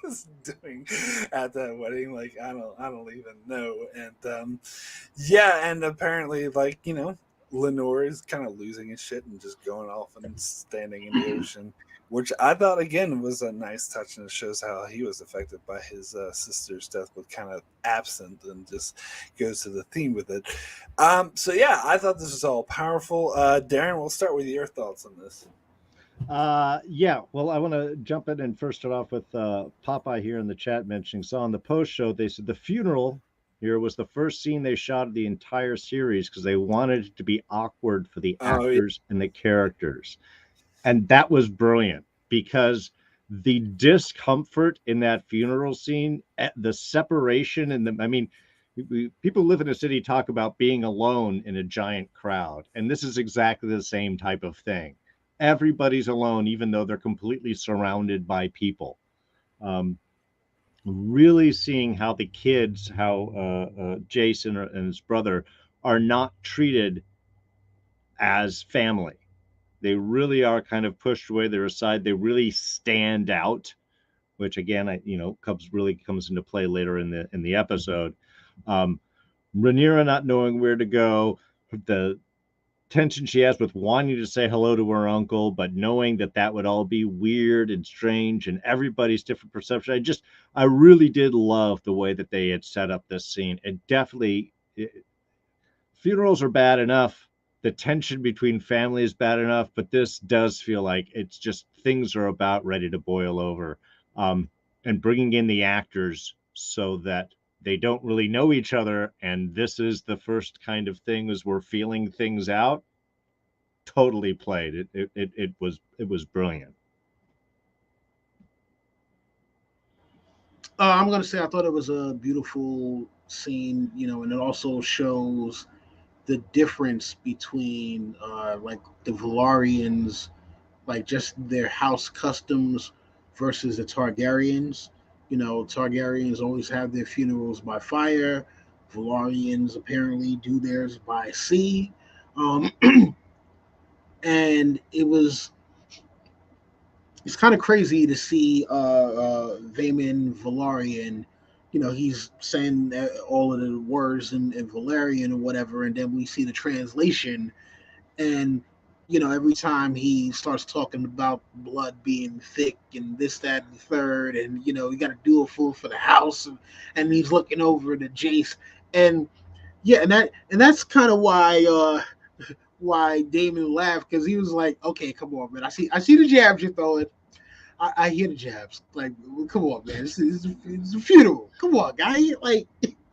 was doing at that wedding, I don't even know. And yeah, and apparently Lenore is kind of losing his shit and just going off and standing in the ocean, which I thought again was a nice touch, and it shows how he was affected by his sister's death, but kind of absent, and just goes to the theme with it. So yeah, I thought this was all powerful. Darren, we'll start with your thoughts on this. Yeah, well, I want to jump in and first start off with Popeye here in the chat mentioning. So on the post show, they said the funeral here was the first scene they shot of the entire series because they wanted it to be awkward for the actors and the characters. And that was brilliant because the discomfort in that funeral scene, the separation, and I mean, people who live in a city talk about being alone in a giant crowd. And this is exactly the same type of thing. Everybody's alone, even though they're completely surrounded by people. Really seeing how the kids, how Jason and his brother are not treated as family. They really are kind of pushed away. They're aside. They really stand out, which again, comes into play later in the episode. Rhaenyra not knowing where to go, the tension she has with wanting to say hello to her uncle, but knowing that would all be weird and strange and everybody's different perception. I really did love the way that they had set up this scene. Funerals are bad enough. The tension between family is bad enough, but this does feel like it's just things are about ready to boil over. And bringing in the actors so that they don't really know each other, and this is the first kind of thing as we're feeling things out. Totally played. It was brilliant. I'm gonna say I thought it was a beautiful scene, and it also shows the difference between like the Valarians, like just their house customs versus the Targaryens. Targaryens always have their funerals by fire. Valarians apparently do theirs by sea. Um, and it's kind of crazy to see Vaemon Valarian. He's saying all of the words in Valerian or whatever, and then we see the translation, and every time he starts talking about blood being thick and this, that, and the third, and you got to do a fool for the house, and he's looking over to Jace, and yeah, and that's kind of why Damon laughed, because he was like, okay, come on, man, I see the jabs you're throwing. I hear the jabs. Like, come on, man. It's a funeral. Come on, guy. Like,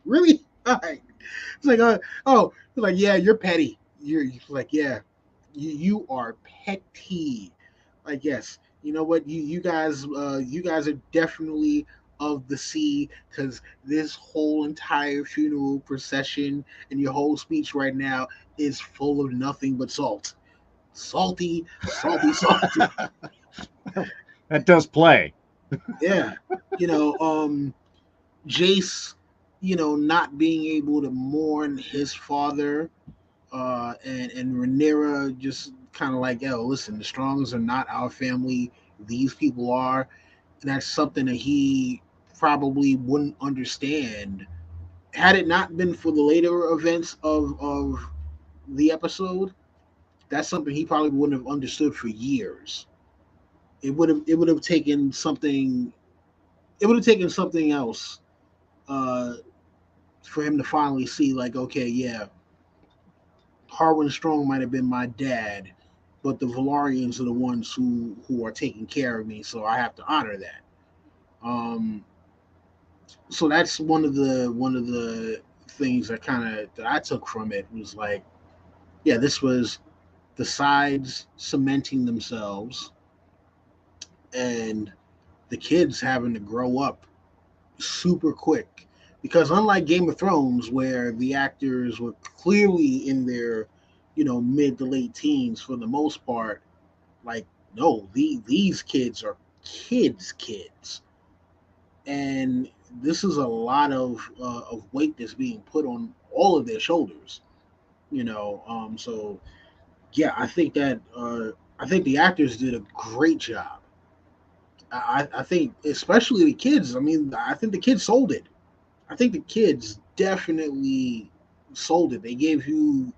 really? All right. It's like, it's like, yeah, you're petty. You're like, yeah, you are petty. Like, yes, you know what? You guys are definitely of the sea, because this whole entire funeral procession and your whole speech right now is full of nothing but salt. Salty, salty, salty. That does play. Yeah. Jace, not being able to mourn his father, and Rhaenyra just kind of like, yo, listen, the Strongs are not our family. These people are. And that's something that he probably wouldn't understand had it not been for the later events of the episode. That's something he probably wouldn't have understood for years. It would have taken something. It would have taken something else uh, for him to finally see, like, okay, yeah, Harwin Strong might have been my dad, but the Valarians are the ones who are taking care of me, so I have to honor that. Um, so that's one of the things that I took from it, was like, yeah, this was the sides cementing themselves, and the kids having to grow up super quick, because unlike Game of Thrones, where the actors were clearly in their mid to late teens for the most part, like, no, these kids are kids, and this is a lot of weight that's being put on all of their shoulders. So yeah, I think the actors did a great job. I think, especially the kids. I mean, I think the kids sold it. I think the kids definitely sold it. They gave you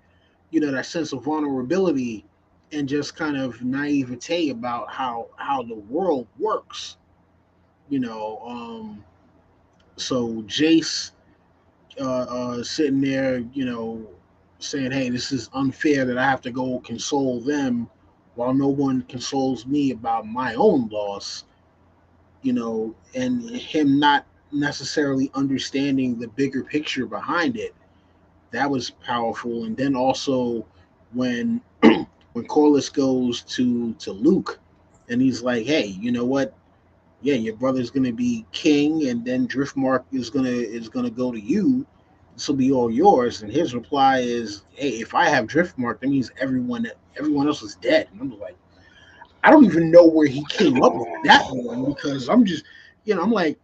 that sense of vulnerability and just kind of naivete about how the world works. You know, so Jace sitting there, saying, "Hey, this is unfair that I have to go console them, while no one consoles me about my own loss." And him not necessarily understanding the bigger picture behind it. That was powerful. And then also when when Corlys goes to Luke, and he's like, "Hey, you know what? Yeah, your brother's gonna be king, and then Driftmark is gonna go to you. This will be all yours." And his reply is, "Hey, if I have Driftmark, that means everyone else is dead." And I'm like, I don't even know where he came up with that one, because I'm just, I'm like,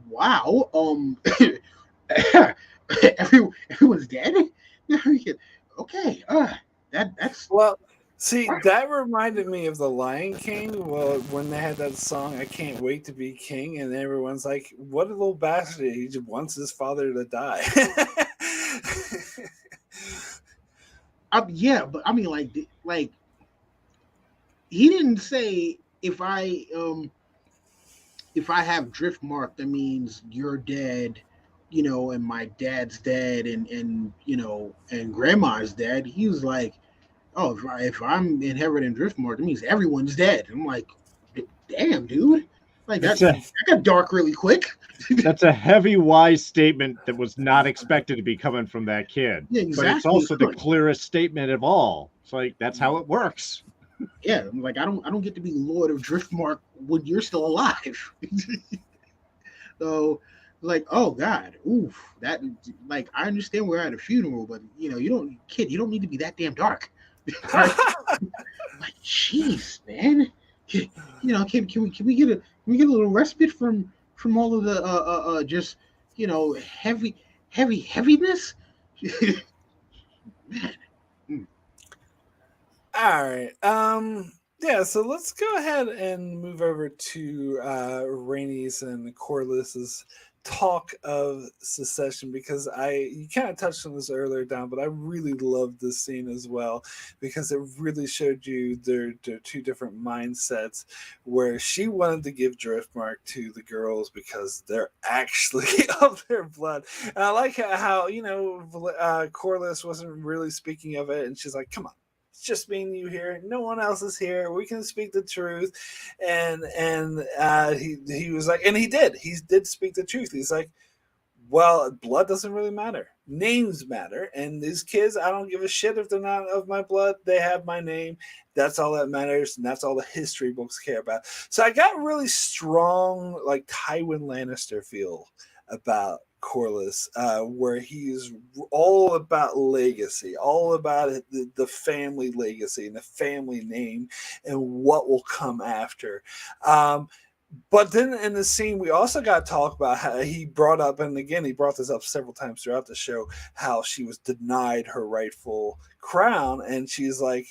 wow, everyone's dead. Okay, that's Well, see, that reminded me of the Lion King. Well, when they had that song, "I Can't Wait to Be King," and everyone's like, "What a little bastard! He just wants his father to die." yeah, but I mean, like he didn't say, if I have Driftmark, that means you're dead, and my dad's dead, and grandma's dead. He was like, "Oh, if I'm inheriting Driftmark, that means everyone's dead." I'm like, "Damn, dude, like that, It's a that got dark really quick." that's a heavy, wise statement that was not expected to be coming from that kid. Yeah, But it's exactly. also the clearest statement of all. It's like that's how it works. Yeah, I'm like, I don't get to be Lord of Driftmark when you're still alive. So, like, oh God, oof, that, like, I understand we're at a funeral, but you don't need to be that damn dark. Right? Like, jeez, man. Can we get a little respite from all of the just heaviness? Man. Mm. All right. Yeah, so let's go ahead and move over to Rainey's and Corliss's talk of secession, because you kind of touched on this earlier, Don, but I really loved this scene as well, because it really showed you their two different mindsets, where she wanted to give Driftmark to the girls because they're actually of their blood. And I like how Corliss wasn't really speaking of it, and she's like, "Come on, it's just me and you here. No one else is here. We can speak the truth." And he was like, and he did. He did speak the truth. He's like, "Well, blood doesn't really matter. Names matter. And these kids, I don't give a shit if they're not of my blood. They have my name. That's all that matters, and that's all the history books care about." So I got really strong, like Tywin Lannister feel about Corlys, where he's all about legacy, all about the family legacy and the family name and what will come after. But then in the scene, we also got to talk about how he brought up, and again, he brought this up several times throughout the show, how she was denied her rightful crown. And she's like,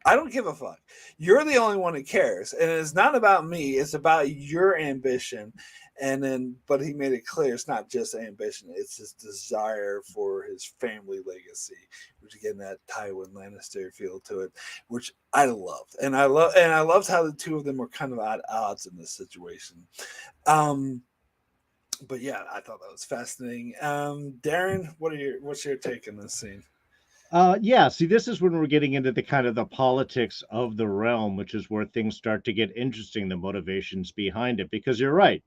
"I don't give a fuck. You're the only one who cares. And it's not about me, it's about your ambition." And then, but he made it clear it's not just ambition, it's his desire for his family legacy, which again, that Tywin Lannister feel to it, which I loved. And I loved how the two of them were kind of at odds in this situation. Um, but yeah, I thought that was fascinating. Darren, what's your take on this scene? Yeah, see, this is when we're getting into the kind of the politics of the realm, which is where things start to get interesting, the motivations behind it. Because you're right,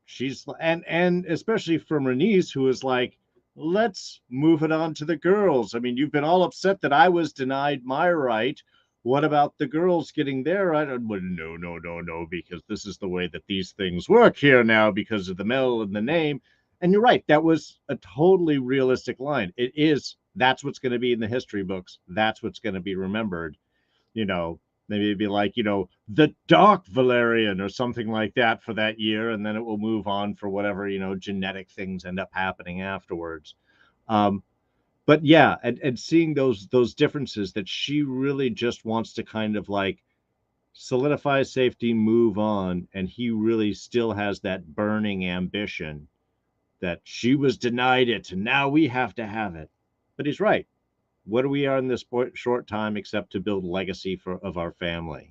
she's and especially from Rhaenys, who is like, let's move it on to the girls. I mean, you've been all upset that I was denied my right. What about the girls getting their right? Well, no, no, no, no, because this is the way that these things work here now because of the mill and the name. And you're right, that was a totally realistic line. It is. That's what's going to be in the history books. That's what's going to be remembered. You know, maybe it'd be like, the Dark Valerian or something like that for that year, and then it will move on for whatever, genetic things end up happening afterwards. Um, but yeah, and seeing those differences, that she really just wants to kind of like solidify safety, move on, and he really still has that burning ambition that she was denied it and now we have to have it. But he's right. what do we are in this short time except to build legacy of our family,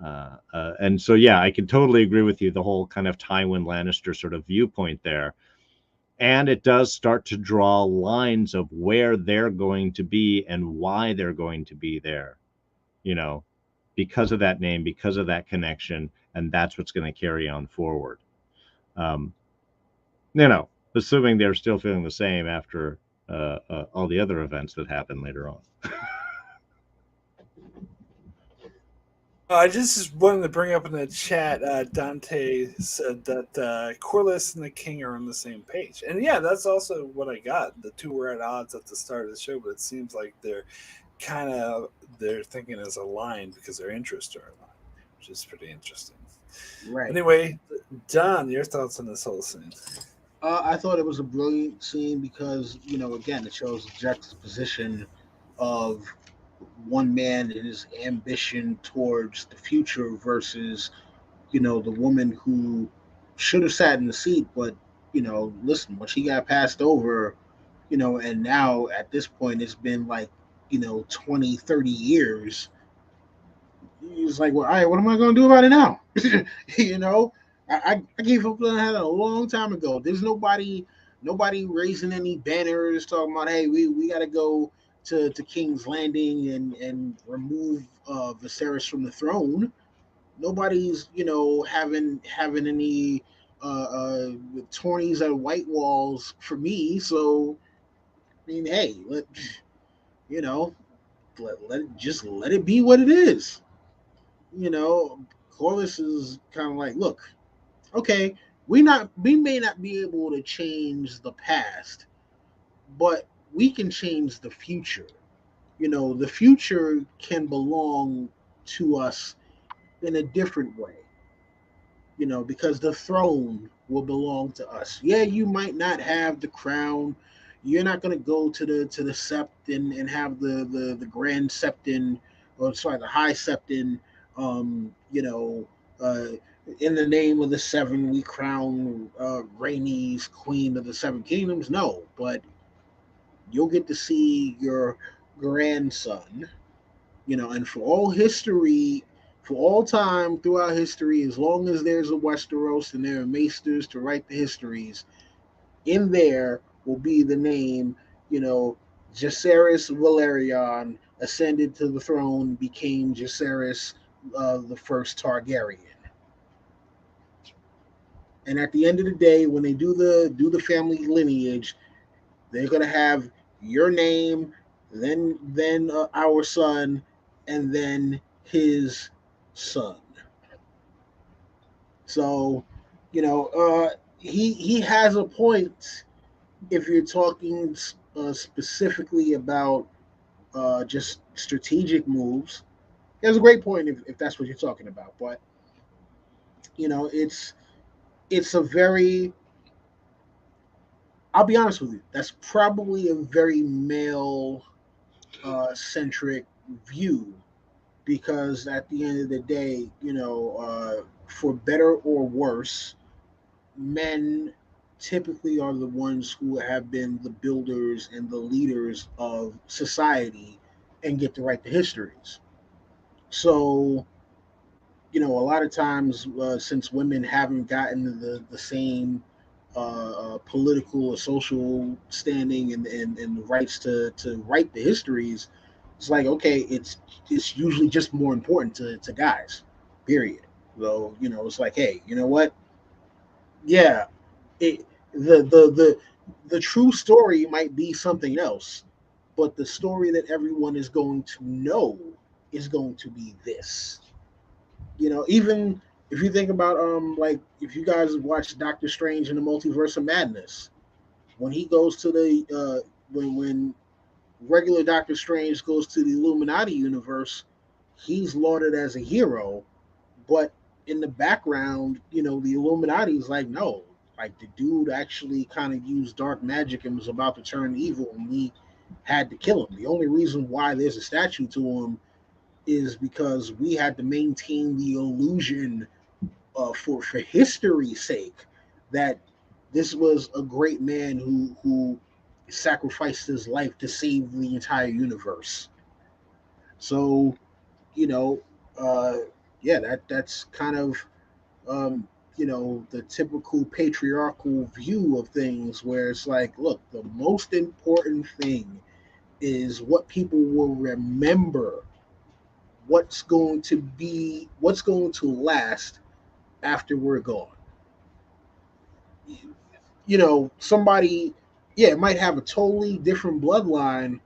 and so yeah, I can totally agree with you, the whole kind of Tywin Lannister sort of viewpoint there. And it does start to draw lines of where they're going to be and why they're going to be there, because of that name, because of that connection, and that's what's going to carry on forward. um, Assuming they're still feeling the same after all the other events that happen later on. I just wanted to bring up in the chat, Dante said that Corlys and the King are on the same page. And yeah, that's also what I got. The two were at odds at the start of the show, but it seems like their thinking is aligned because their interests are aligned, which is pretty interesting. Right. Anyway, John, your thoughts on this whole scene? I thought it was a brilliant scene because, again, it shows the juxtaposition of one man and his ambition towards the future versus, the woman who should have sat in the seat, but, listen, when she got passed over, and now at this point it's been like, 20, 30 years. He's like, well, all right, what am I going to do about it now? I gave up on that a long time ago. There's nobody raising any banners talking about, hey, we got to go to King's Landing and remove Viserys from the throne. Nobody's having any tourneys at White Walls for me. So I mean, hey, let it be what it is. Corlys is kind of like, look, okay, we may not be able to change the past, but we can change the future. The future can belong to us in a different way. Because the throne will belong to us. Yeah, you might not have the crown. You're not going to go to the sept and have the grand septon, or sorry, the high septon. Um, you know, uh, in the name of the seven, we crown Rhaenys queen of the seven kingdoms. No, but you'll get to see your grandson. And for all history, for all time throughout history, as long as there's a Westeros and there are maesters to write the histories, in there will be the name, Jacaerys Valerion ascended to the throne, became Jacaerys the first Targaryen. And at the end of the day, when they do the family lineage, they're gonna have your name, then our son, and then his son. So, he has a point if you're talking specifically about just strategic moves. He has a great point if that's what you're talking about. But it's a very, I'll be honest with you, that's probably a very male centric view, because at the end of the day, for better or worse, men typically are the ones who have been the builders and the leaders of society and get to write the histories. So, a lot of times, since women haven't gotten the same political or social standing and the rights to write the histories, it's like, okay, it's usually just more important to guys, period. So, it's like, hey, you know what? Yeah, it, the true story might be something else, but the story that everyone is going to know is going to be this. Even if you think about like, if you guys watch Doctor Strange in the Multiverse of Madness, when he goes to the when regular Doctor Strange goes to the Illuminati universe, he's lauded as a hero, but in the background, the Illuminati is like, no, like, the dude actually kind of used dark magic and was about to turn evil, and we had to kill him. The only reason why there's a statue to him is because we had to maintain the illusion for history's sake that this was a great man who sacrificed his life to save the entire universe. So, you know, uh, yeah, that's kind of the typical patriarchal view of things, where it's like, look, the most important thing is what people will remember, what's going to last after we're gone. Somebody, yeah, might have a totally different bloodline,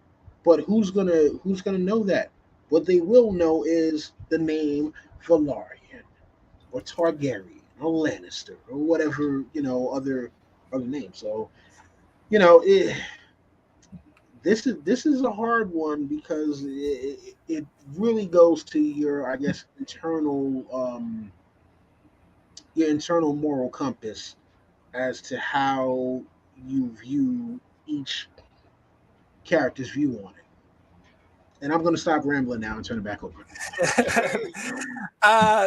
but who's gonna know that? What they will know is the name Valarian or Targaryen or Lannister or whatever, other names. So, you know, it, this is a hard one because it really goes to your, I guess, internal moral compass as to how you view each character's view on it. And I'm going to stop rambling now and turn it back over.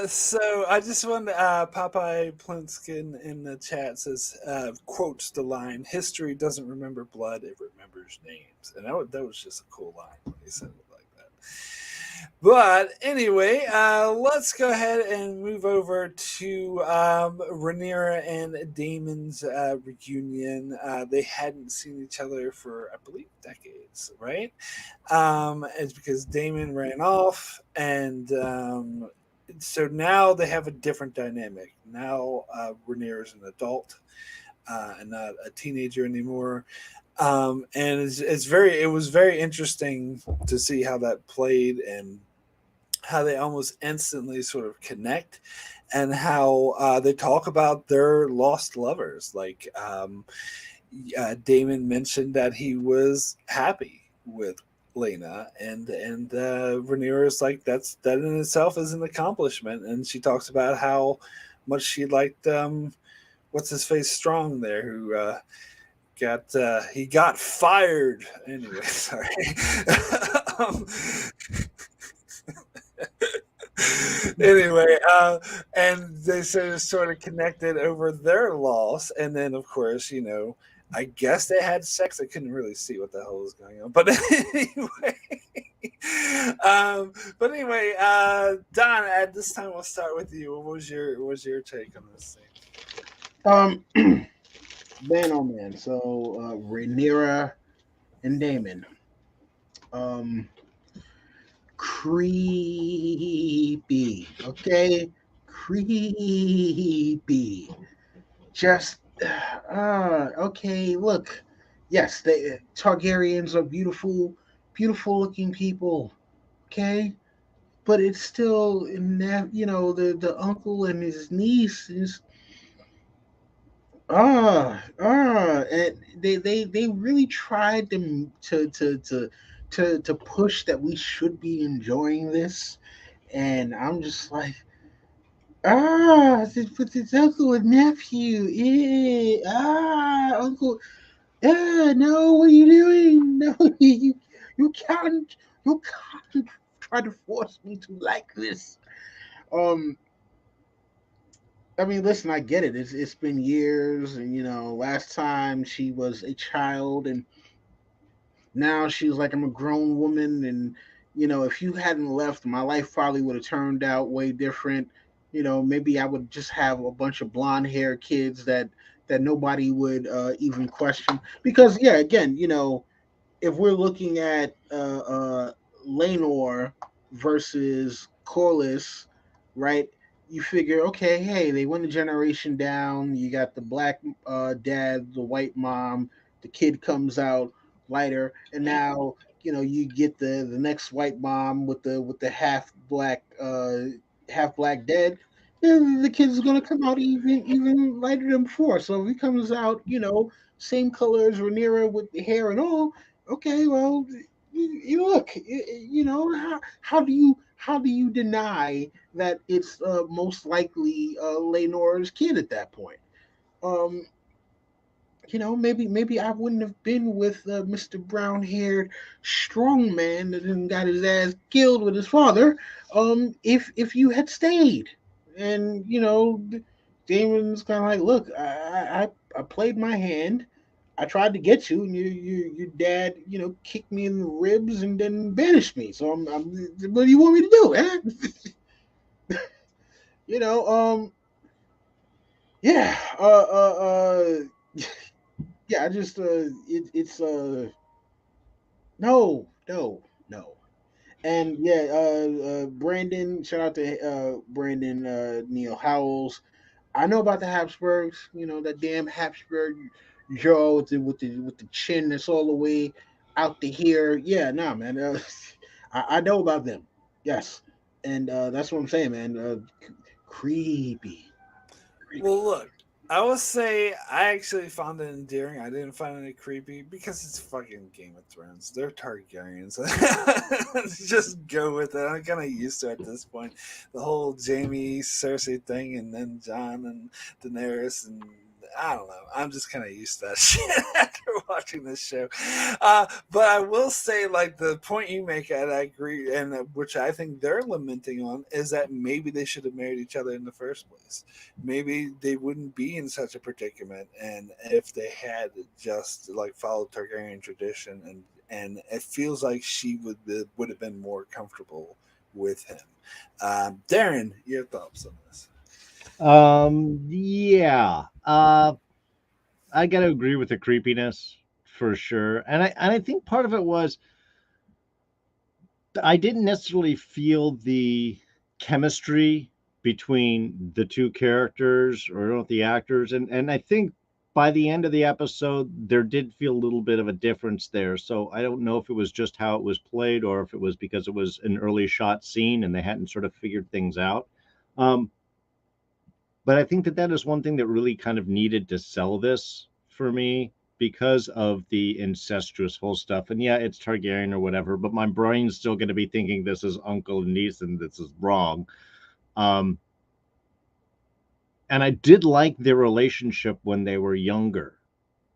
So I just want Popeye Plinskin in the chat says, quotes the line, "History doesn't remember blood, it remembers names," and that was just a cool line when he said it like that. But anyway, let's go ahead and move over to Rhaenyra and Daemon's reunion. They hadn't seen each other for, I believe, decades, right? It's because Daemon ran off, and so now they have a different dynamic. Now Rhaenyra is an adult and not a teenager anymore. And it was very interesting to see how that played and how they almost instantly sort of connect, and how they talk about their lost lovers. Like Daemon mentioned that he was happy with Lena, and Rhaenyra is like, that in itself is an accomplishment. And she talks about how much she liked what's his face Strong there, who he got fired anyway. Sorry. um, anyway, and they sort of connected over their loss, and then of course, I guess they had sex. I couldn't really see what the hell was going on, but anyway. But anyway, Don, at this time we'll start with you. What was your take on this thing? Man, oh man. So Rhaenyra and Daemon. Creepy. Okay? Creepy. Just okay, look. Yes, the Targaryens are beautiful, beautiful looking people. Okay? But it's still, the uncle and his niece is and they really tried to push that we should be enjoying this, and I'm just like, it's uncle and nephew, uncle, no, what are you doing? No, you can't, you can't try to force me to like this. I mean, listen, I get it. It's been years, and last time she was a child, and now she's like, I'm a grown woman, and if you hadn't left, my life probably would have turned out way different. Maybe I would just have a bunch of blonde hair kids that nobody would even question. Because yeah, again, if we're looking at Laenor versus Corlys, right? You figure, okay, hey, they went a generation down. You got the black dad, the white mom. The kid comes out lighter, and now you get the next white mom with the half black dad. And the kid's gonna come out even lighter than before. So if he comes out, same color as Rhaenyra with the hair and all, okay, well, you look, how do you deny that it's most likely Laenor's kid at that point? Um, maybe I wouldn't have been with Mr. Brown haired strong man that then got his ass killed with his father. If you had stayed, and Damon's kind of like, look, I played my hand. I tried to get you, and your dad, kicked me in the ribs and then banished me. So what do you want me to do, man? you know, um, yeah, yeah. I just, it's no, no, no. And yeah, Brandon, shout out to Brandon Neil Howells. I know about the Habsburgs. That damn Habsburg Joe with the chin that's all the way out to here. Yeah, nah, man. I know about them. Yes, and that's what I'm saying, man. Creepy, creepy. Well, look, I will say I actually found it endearing. I didn't find it creepy because it's fucking Game of Thrones. They're Targaryens. Just go with it. I'm kind of used to it at this point. The whole Jamie Cersei thing, and then Jon and Daenerys, and I don't know. I'm just kind of used to that shit after watching this show. But I will say, like the point you make, and I agree, and which I think they're lamenting on, is that maybe they should have married each other in the first place. Maybe they wouldn't be in such a predicament, and if they had just like followed Targaryen tradition, and it feels like she would have been more comfortable with him. Darren, your thoughts on this? Yeah. I got to agree with the creepiness for sure. And I think part of it was I didn't necessarily feel the chemistry between the two characters or the actors. And I think by the end of the episode, there did feel a little bit of a difference there. So I don't know if it was just how it was played or if it was because it was an early shot scene and they hadn't sort of figured things out. Um, but I think that is one thing that really kind of needed to sell this for me because of the incestuous whole stuff. And yeah, it's Targaryen or whatever, but my brain's still going to be thinking this is uncle and niece and this is wrong. Um, and I did like their relationship when they were younger.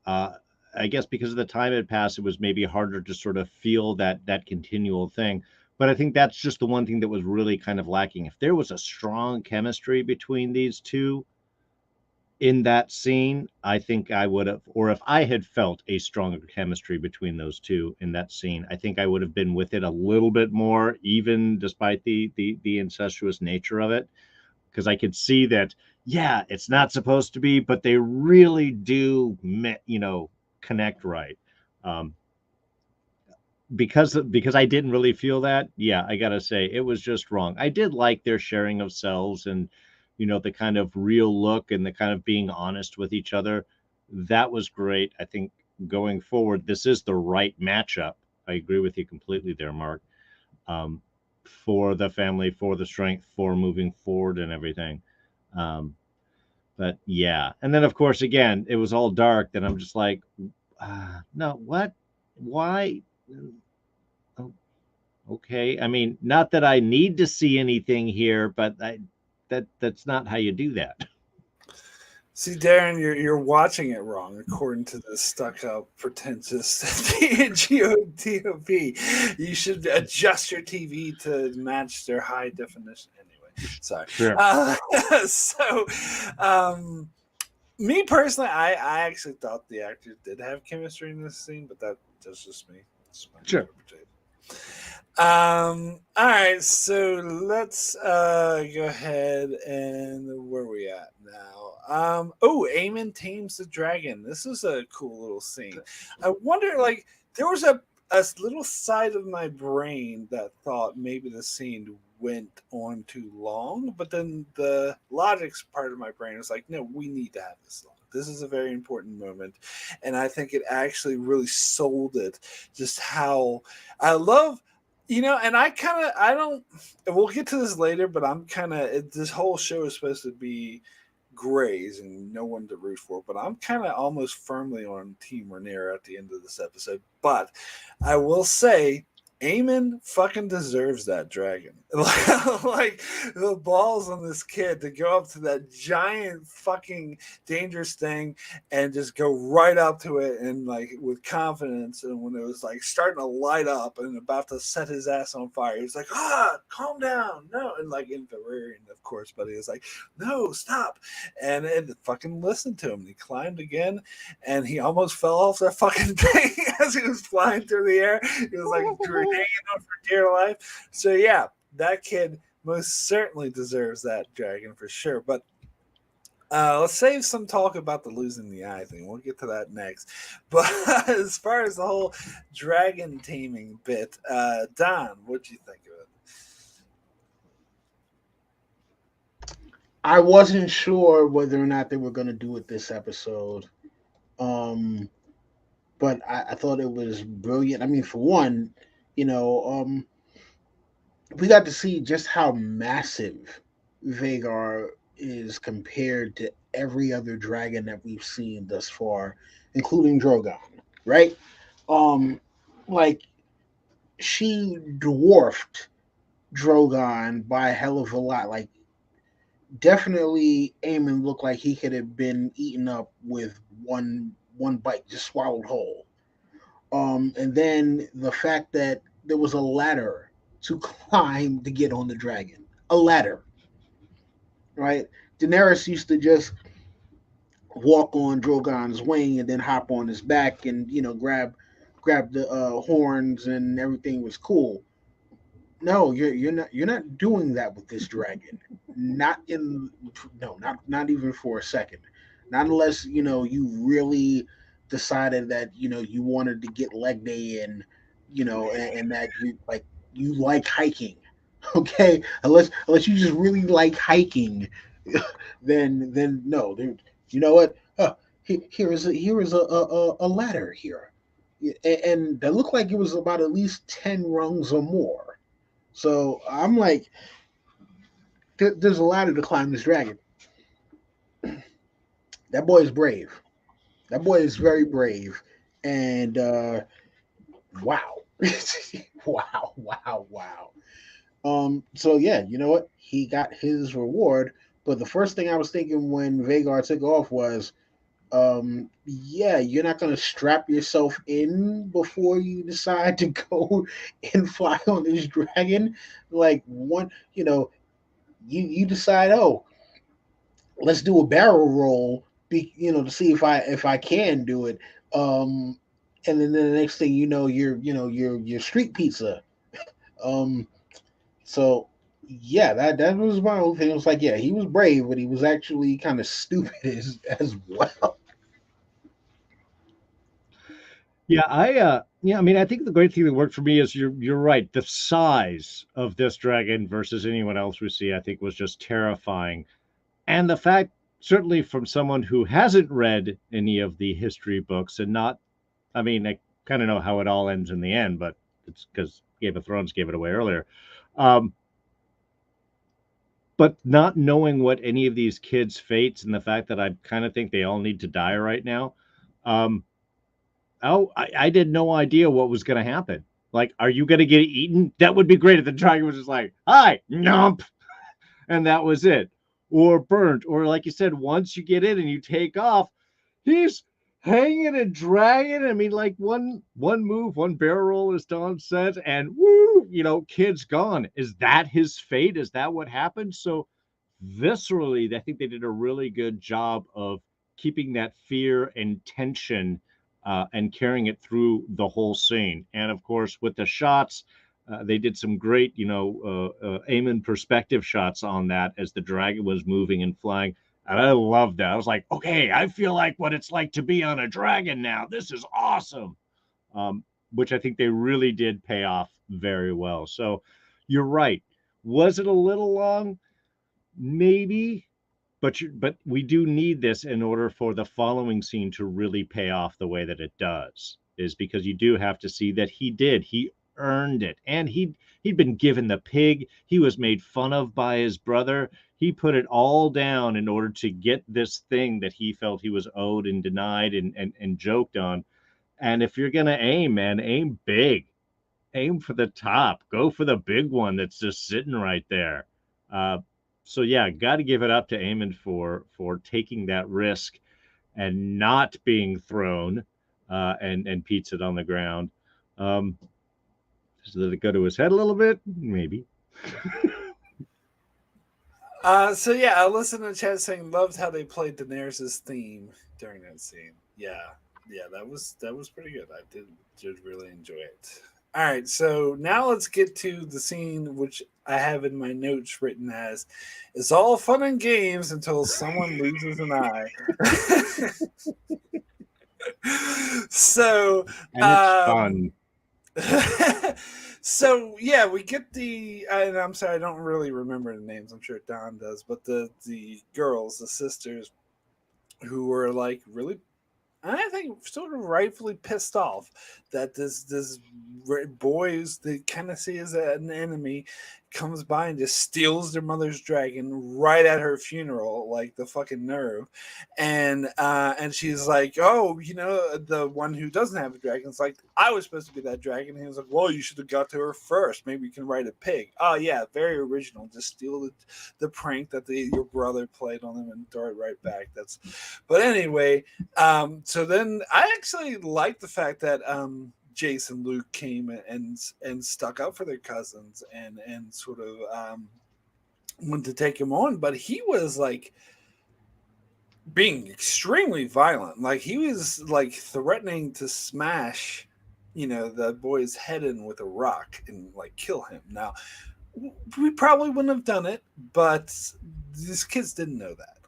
Uh, I guess because of the time had passed, it was maybe harder to sort of feel that continual thing. But I think that's just the one thing that was really kind of lacking. If there was a strong chemistry between these two, in that scene, I think I would have, or if I had felt a stronger chemistry between those two in that scene, I think I would have been with it a little bit more, even despite the incestuous nature of it, because I could see that, yeah, it's not supposed to be, but they really do, connect right. Um, because I didn't really feel that, yeah, I gotta say it was just wrong. I did like their sharing of selves and the kind of real look and the kind of being honest with each other. That was great. I think going forward, this is the right matchup. I agree with you completely there, Mark. Um, for the family, for the strength, for moving forward and everything. Um, but yeah, and then of course again, it was all dark. Then I'm just like, no, what? Why? Oh, okay. I mean, not that I need to see anything here, but that's not how you do that. See, Darren, you're watching it wrong according to the stuck up, pretentious GOP. You should adjust your TV to match their high definition. Anyway, sorry. Sure. So, um, me personally, I actually thought the actors did have chemistry in this scene, but that's just me. That's my Sure. interpretation. All right, so let's go ahead and where are we at now? Aemond tames the dragon. This is a cool little scene. I wonder, like, there was a little side of my brain that thought maybe the scene went on too long, but then the logics part of my brain was like, no, we need to have this long. This is a very important moment, and I think it actually really sold it. Just how I love, and I don't, we'll get to this later, but I'm this whole show is supposed to be grays and no one to root for, but I'm kind of almost firmly on Team Rhaenyra at the end of this episode. But I will say Aemond fucking deserves that dragon. Like the balls on this kid to go up to that giant fucking dangerous thing and just go right up to it and like with confidence. And when it was like starting to light up and about to set his ass on fire, he's like, calm down, no. And like in Valyrian, of course, but he was like, no, stop. And it fucking listened to him. He climbed again, and he almost fell off that fucking thing as he was flying through the air. He was like hanging on for dear life. So yeah, that kid most certainly deserves that dragon for sure. But let's save some talk about the losing the eye thing. We'll get to that next. But as far as the whole dragon taming bit, Don, what'd you think of it? I wasn't sure whether or not they were going to do it this episode. But I thought it was brilliant. I mean, for one, we got to see just how massive Vhagar is compared to every other dragon that we've seen thus far, including Drogon, right? Like she dwarfed Drogon by a hell of a lot. Like definitely Aemond looked like he could have been eaten up with one bite, just swallowed whole. And then the fact that there was a ladder to climb to get on the dragon, a ladder, right? Daenerys used to just walk on Drogon's wing and then hop on his back and grab the horns and everything was cool. No, you're not doing that with this dragon. Not in no, not even for a second. Not unless you really decided that you wanted to get leg day in, and that you like hiking. Okay, unless you just really like hiking, then no. You know what? Here is a ladder here, and that looked like it was about at least 10 rungs or more. So I'm like, there's a ladder to climb this dragon. That boy is brave. That boy is very brave. And wow. wow. So yeah, you know what? He got his reward. But the first thing I was thinking when Vhagar took off was, yeah, you're not gonna strap yourself in before you decide to go and fly on this dragon. Like one, you decide, oh, let's do a barrel roll, to see if I can do it. And then the next thing you know, you're street pizza. Um, so yeah, that was my whole thing. It was like, yeah, he was brave, but he was actually kind of stupid as well. Yeah, I mean, I think the great thing that worked for me is you're right. The size of this dragon versus anyone else we see, I think, was just terrifying. And the fact, certainly from someone who hasn't read any of the history books and not, I mean, I kind of know how it all ends in the end, but it's because Game of Thrones gave it away earlier. But not knowing what any of these kids' fates and the fact that I kind of think they all need to die right now. I did no idea what was going to happen. Like, are you going to get eaten? That would be great if the dragon was just like, hi, nump. And that was it. Or burnt. Or like you said, once you get in and you take off, he's hanging and dragging. I mean, like one move, one barrel roll, as Don says, and woo, kid's gone. Is that his fate? Is that what happened? So viscerally, I think they did a really good job of keeping that fear and tension and carrying it through the whole scene. And of course, with the shots, they did some great, Aemond perspective shots on that as the dragon was moving and flying. And I loved that. I was like, okay, I feel like what it's like to be on a dragon now. This is awesome. Which I think they really did pay off very well. So you're right. Was it a little long? Maybe. But we do need this in order for the following scene to really pay off the way that it does, is because you do have to see that he earned it. And he'd been given the pig. He was made fun of by his brother. He put it all down in order to get this thing that he felt he was owed and denied and joked on. And if you're going to aim, man, aim big. aim for the top. Go for the big one that's just sitting right there. So yeah, got to give it up to Aemond for taking that risk and not being thrown and pizza on the ground. Did it go to his head a little bit? Maybe. So yeah, I listened to chat saying loved how they played Daenerys' theme during that scene. Yeah, that was pretty good. I did really enjoy it. All right, so now let's get to the scene which I have in my notes written as "It's all fun and games until someone loses an eye." So and it's fun. So yeah, we get and I'm sorry, I don't really remember the names. I'm sure Don does, but the girls, the sisters, who were like really, I think, sort of rightfully pissed off that this boy they kind of see as an enemy comes by and just steals their mother's dragon right at her funeral, like the fucking nerve. And she's like, oh, the one who doesn't have a dragon's like, I was supposed to be that dragon. And he was like, well, you should have got to her first. Maybe you can ride a pig. Oh yeah, very original. Just steal the prank that your brother played on him and throw it right back. But anyway, so then I actually like the fact that Jace and Luke came and stuck up for their cousins and sort of went to take him on, but he was like being extremely violent. Like he was like threatening to smash, the boy's head in with a rock and like kill him. Now, we probably wouldn't have done it, but these kids didn't know that.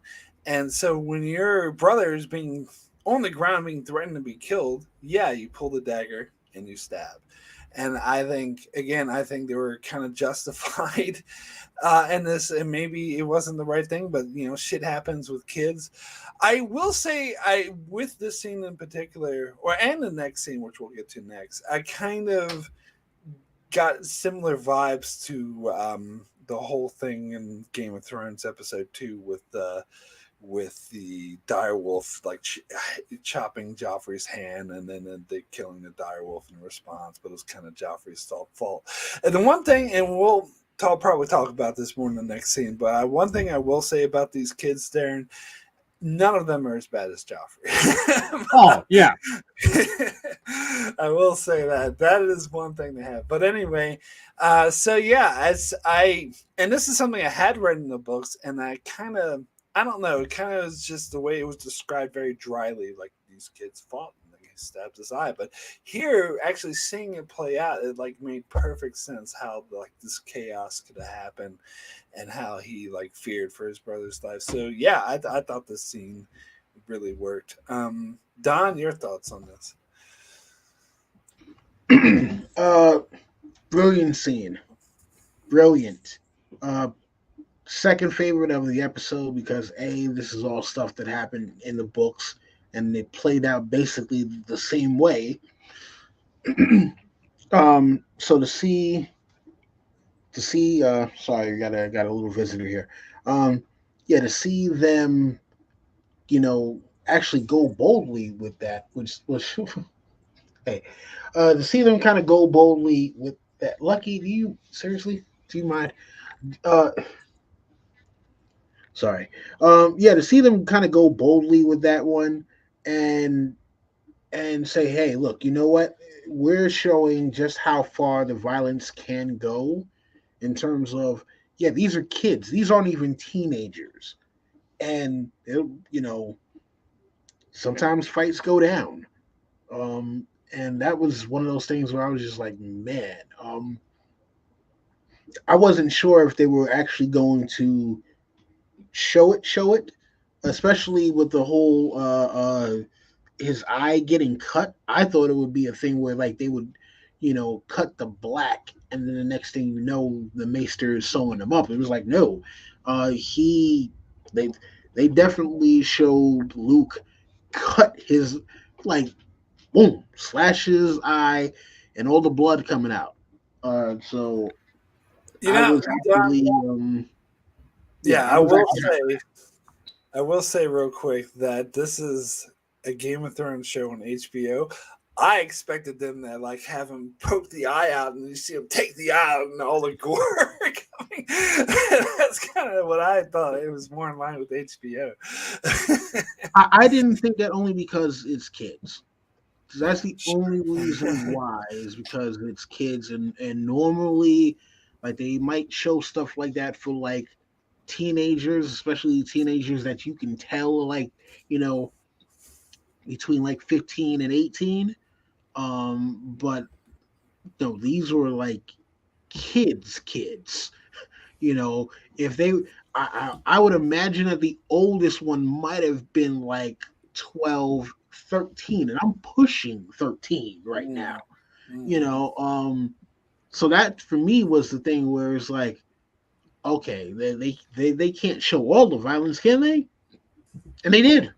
And so when your brother is being on the ground being threatened to be killed, yeah, you pull the dagger and you stab. And I think they were kind of justified in this, and maybe it wasn't the right thing, but shit happens with kids. I will say, with this scene in particular, and the next scene, which we'll get to next, I kind of got similar vibes to the whole thing in Game of Thrones episode 2 with the direwolf like chopping Joffrey's hand and then they killing the direwolf in response, but it was kind of Joffrey's fault. And the one thing, and we'll probably talk about this more in the next scene, but one thing I will say about these kids, Darren, none of them are as bad as Joffrey. Oh yeah. I will say that is one thing they have. But anyway, so yeah, and this is something I had read in the books, and I don't know. It kind of was just the way it was described very dryly, like these kids fought and he stabbed his eye. But here, actually seeing it play out, it like made perfect sense how like this chaos could have happened and how he like feared for his brother's life. So yeah, I thought this scene really worked. Don, your thoughts on this? Brilliant scene. Brilliant. Second favorite of the episode because this is all stuff that happened in the books and they played out basically the same way. So to see sorry, got a little visitor here. To see them, actually go boldly with that, which was hey, to see them kind of go boldly with that. Lucky, do you mind? Sorry. To see them kind of go boldly with that one and say, hey, look, you know what? We're showing just how far the violence can go in terms of, these are kids. These aren't even teenagers. And, sometimes fights go down. And that was one of those things where I was just like, man, I wasn't sure if they were actually going to show it, especially with the whole his eye getting cut. I thought it would be a thing where like they would, cut the black, and then the next thing you know, the maester is sewing him up. It was like, no, they definitely showed Luke cut his, like, boom, slash his eye, and all the blood coming out. So I was actually I will say real quick that this is a Game of Thrones show on HBO. I expected them to like have him poke the eye out, and you see him take the eye out, and all the gore coming. That's kind of what I thought. It was more in line with HBO. I didn't think that only because it's kids. That's the only reason why is because it's kids, and normally, like they might show stuff like that for like teenagers, especially teenagers that you can tell, like you know, between like 15 and 18. But no, these were like kids. You know, if they, I would imagine that the oldest one might have been like 12, 13, and I'm pushing 13 right now. You know, so that for me was the thing where it's like, okay, they can't show all the violence, can they? And they did.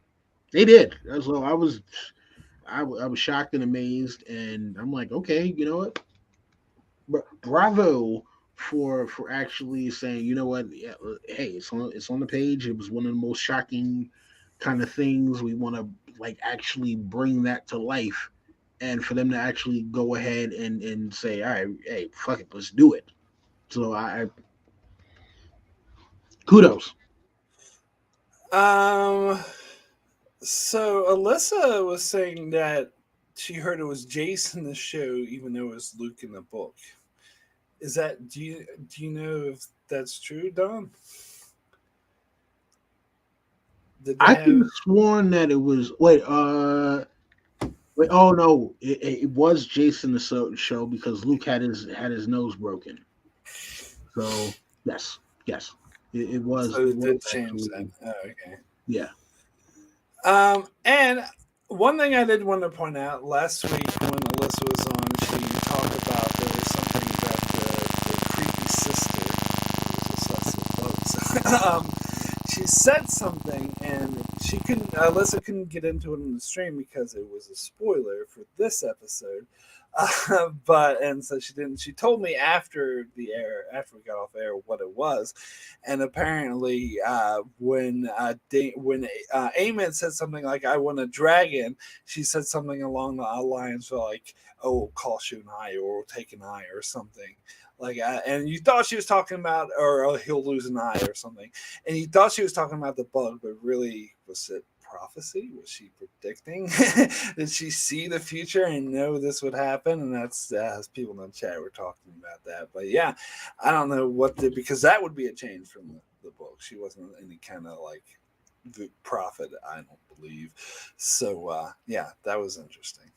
So I was shocked and amazed, and I'm like, okay, you know what? Bravo for actually saying, you know what? Yeah, hey, it's on the page. It was one of the most shocking kind of things. We want to like actually bring that to life, and for them to actually go ahead and say, all right, hey, fuck it, let's do it. So I kudos. So Alyssa was saying that she heard it was Jace in the show, even though it was Luke in the book. Is that do you know if that's true, Don? Did they I have? could have sworn that it was wait, oh no, it was Jason the show because Luke had his nose broken. So yes, So it it was did change that. actually Oh, okay. yeah. And one thing I did want to point out last week when Alyssa was on, she talked about there was something that the creepy sister, she said something, and Alyssa couldn't get into it in the stream because it was a spoiler for this episode. And so she didn't. She told me after after we got off air, what it was, and apparently, when Aemond said something like "I want a dragon," she said something along the lines of like, "Oh, we'll cost you an eye, or we'll take an eye, or something." Like, and you thought she was talking about, or oh, he'll lose an eye, or something, and you thought she was talking about the bug, but really, was it prophecy? Was she predicting? Did she see the future and know this would happen? And that's as people in the chat were talking about that. But yeah, I don't know because that would be a change from the book. She wasn't any kind of like the prophet, I don't believe. So yeah, that was interesting.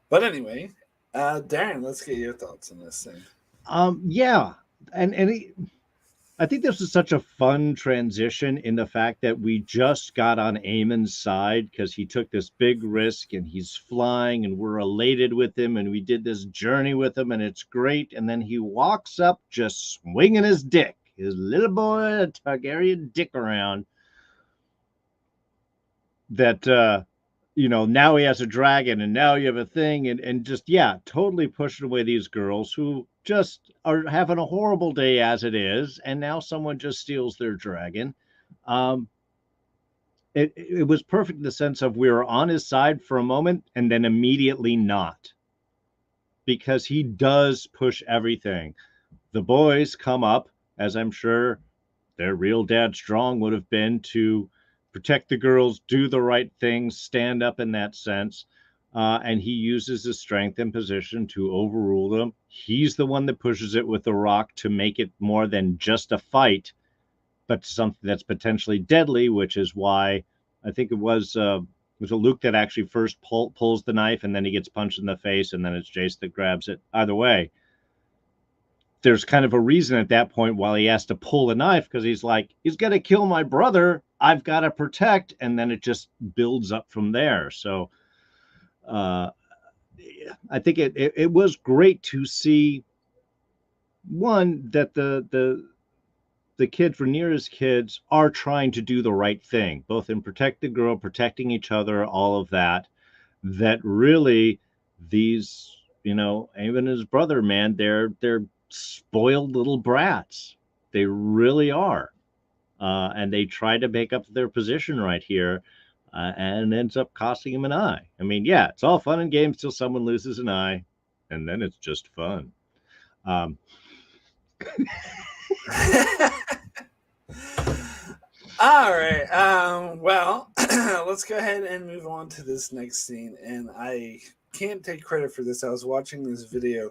But anyway, Darren, let's get your thoughts on this thing. Yeah, and I think this was such a fun transition in the fact that we just got on Aemond's side because he took this big risk and he's flying and we're elated with him and we did this journey with him and it's great. And then he walks up just swinging his dick, his little boy Targaryen dick around. That now he has a dragon and now you have a thing and just totally pushing away these girls who just are having a horrible day as it is, and now someone just steals their dragon. It was perfect in the sense of we were on his side for a moment and then immediately not, because he does push everything. The boys come up, as I'm sure their real dad Strong would have been, to protect the girls, do the right things, stand up in that sense. And he uses his strength and position to overrule them. He's the one that pushes it with the rock to make it more than just a fight, but something that's potentially deadly, which is why I think it was Luke that actually first pulls the knife, and then he gets punched in the face, and then it's Jace that grabs it. Either way, there's kind of a reason at that point why he has to pull the knife, because he's like, he's going to kill my brother. I've got to protect. And then it just builds up from there. So I think it was great to see, one, that the kids, Rhaenyra's kids, are trying to do the right thing, both in protect the girl, protecting each other, all of that, that really these, Aemond and his brother, man, they're spoiled little brats. They really are. And they try to make up their position right here. and ends up costing him an eye. I mean, yeah, it's all fun and games till someone loses an eye, and then it's just fun. All right. Well, let's go ahead and move on to this next scene. And I can't take credit for this. I was watching this video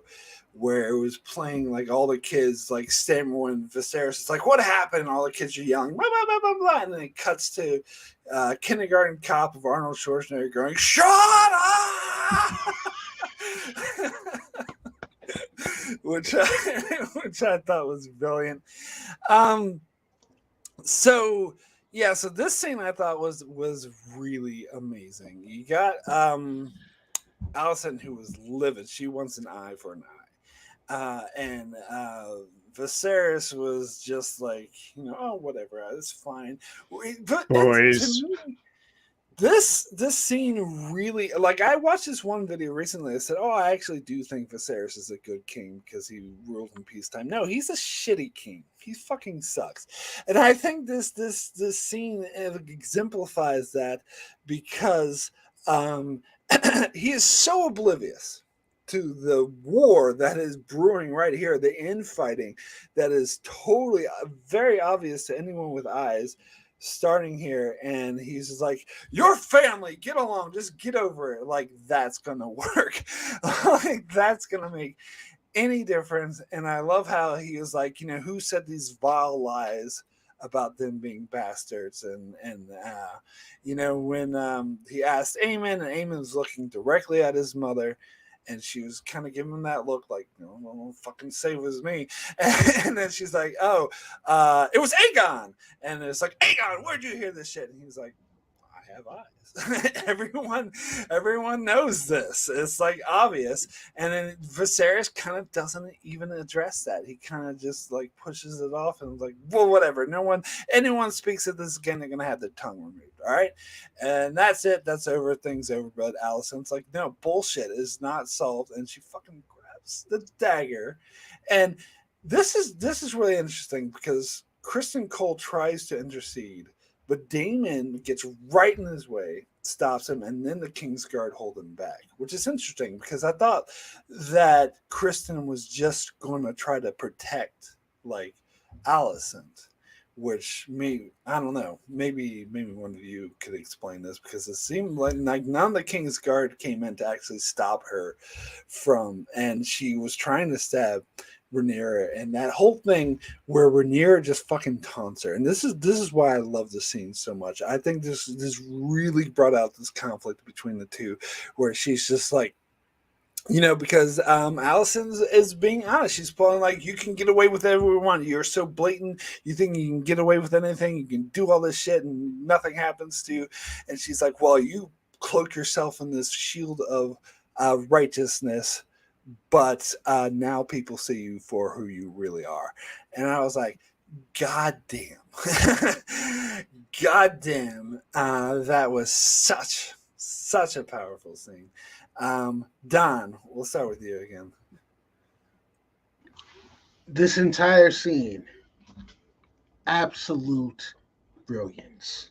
where it was playing like all the kids like stand when Viserys is like, "What happened?" And all the kids are yelling, blah, blah, blah, blah, blah. And then it cuts to kindergarten cop of Arnold Schwarzenegger going, "Shut up!" which I thought was brilliant. So this scene I thought was really amazing. You got Alicent, who was livid. She wants an eye for an eye. And Viserys was just like, oh, whatever, it's fine. But boys, to me, this scene really, like, I watched this one video recently. I said, oh, I actually do think Viserys is a good king because he ruled in peacetime. No, he's a shitty king. He fucking sucks. And I think this scene exemplifies that because he is so oblivious to the war that is brewing right here, the infighting that is totally very obvious to anyone with eyes starting here. And he's just like, your family, get along, just get over it. Like, that's gonna work. Like, that's gonna make any difference. And I love how he was like, who said these vile lies about them being bastards? And when he asked Aemond, and Aemond was looking directly at his mother, and she was kind of giving him that look like, no, fucking say it was me. And then she's like, oh, it was Aegon. And it's like, Aegon, where'd you hear this shit? And he's like, I have eyes. everyone knows this. It's like obvious. And then Viserys kind of doesn't even address that. He kind of just like pushes it off and like, well, whatever. Anyone speaks of this again, they're gonna have their tongue removed. All right. And that's it. That's over. Things over. But Alicent's like, no, bullshit is not solved. And she fucking grabs the dagger. And this is really interesting because Kristen Cole tries to intercede, but Daemon gets right in his way, stops him, and then the Kingsguard hold him back, which is interesting because I thought that Kristen was just going to try to protect like Alicent, which I don't know, maybe one of you could explain this because it seemed like none of the Kingsguard came in to actually stop her from, and she was trying to stab Rhaenyra, and that whole thing where Rhaenyra just fucking taunts her. And this is why I love the scene so much. I think this really brought out this conflict between the two, where she's just like, because Alicent is being honest. She's pulling like, you can get away with whatever we want. You're so blatant. You think you can get away with anything. You can do all this shit and nothing happens to you. And she's like, well, you cloak yourself in this shield of righteousness, but now people see you for who you really are. And I was like, God damn. God damn. That was such a powerful scene. Don, we'll start with you again. This entire scene, absolute brilliance.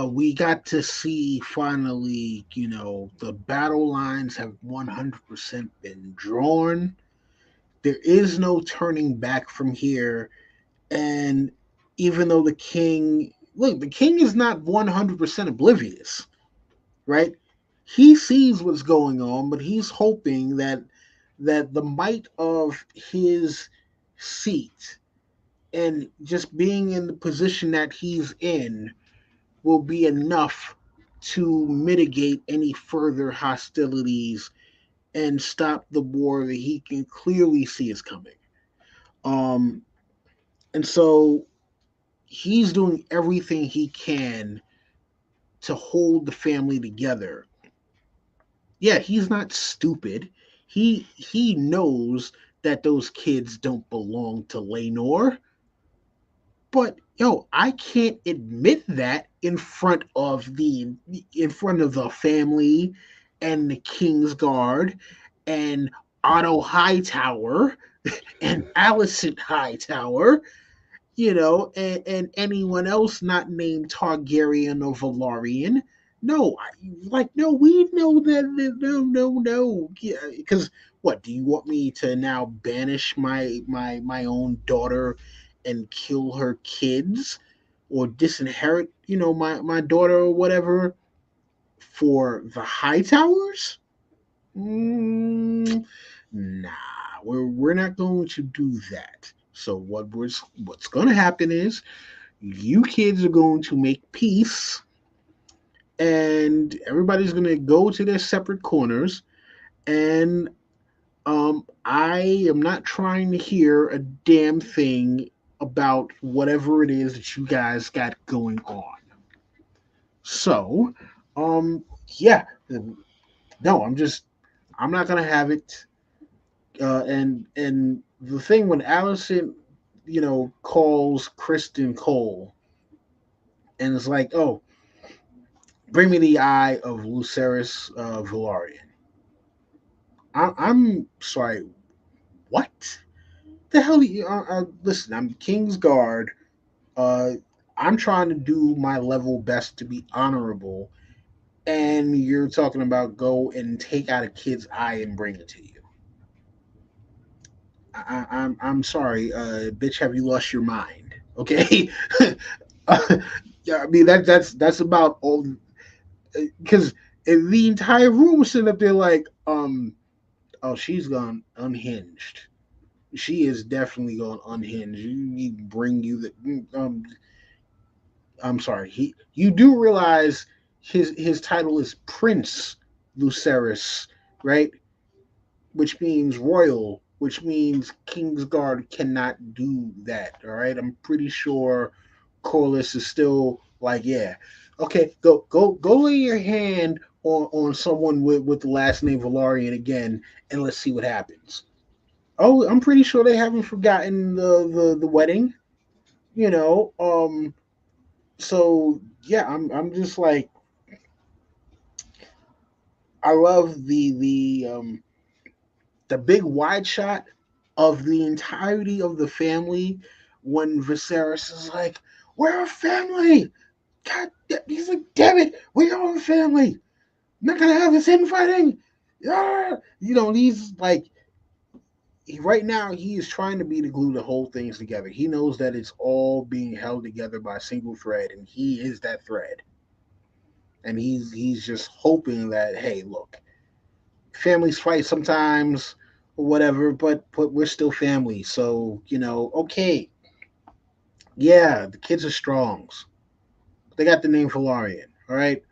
We got to see finally, the battle lines have 100% been drawn. There is no turning back from here. And even though the king is not 100% oblivious, right? He sees what's going on, but he's hoping that the might of his seat and just being in the position that he's in will be enough to mitigate any further hostilities and stop the war that he can clearly see is coming. And so he's doing everything he can to hold the family together. Yeah, he's not stupid. He knows that those kids don't belong to Laenor. But I can't admit that in front of the family and the Kingsguard and Otto Hightower and Alicent Hightower and anyone else not named Targaryen or Valerian. No, no, we know that. No, no, no. Yeah, because what do you want me to now banish my own daughter and kill her kids, or disinherit, my daughter or whatever for the High Towers? Mm, nah, we're not going to do that. So what's going to happen is you kids are going to make peace, and everybody's going to go to their separate corners. And I am not trying to hear a damn thing about whatever it is that you guys got going on. So, yeah, no, I'm not gonna have it. And the thing when Allison, calls Kristen Cole and it's like, oh, bring me the eye of Lucerys Velaryon. I'm sorry, what the hell? Listen, I'm King's Guard. Uh, I'm trying to do my level best to be honorable, and you're talking about go and take out a kid's eye and bring it to you. I'm sorry, bitch. Have you lost your mind? Okay. Yeah, I mean that's about all. Because the entire room was sitting up there like, oh, she's gone unhinged. She is definitely gone unhinged. You bring you the I'm sorry. You do realize his title is Prince Lucerys, right? Which means royal, which means Kingsguard cannot do that. All right. I'm pretty sure Corliss is still like, yeah. Okay, go lay your hand on someone with the last name Valarian again, and let's see what happens. Oh, I'm pretty sure they haven't forgotten the wedding, you know. So yeah, I'm just like, I love the big wide shot of the entirety of the family when Viserys is like, "We're a family." God, he's like, "Damn it, we are a family. I'm not gonna have this infighting." Yeah, he's like, right now he is trying to be the glue to hold things together. He knows that it's all being held together by a single thread, and he is that thread. And he's just hoping that, hey, look, families fight sometimes or whatever, but we're still family. So, okay, yeah, the kids are strongs. They got the name Valarian, all right?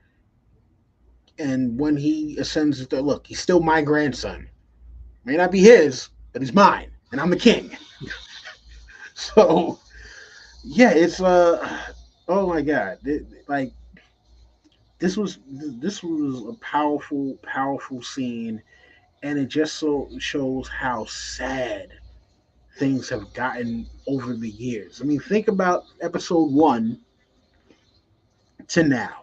And when he ascends, look, he's still my grandson. May not be his, but he's mine, and I'm the king. So, yeah, it's oh my god, like this was a powerful scene, and it just so shows how sad things have gotten over the years. I mean, think about episode 1 to now.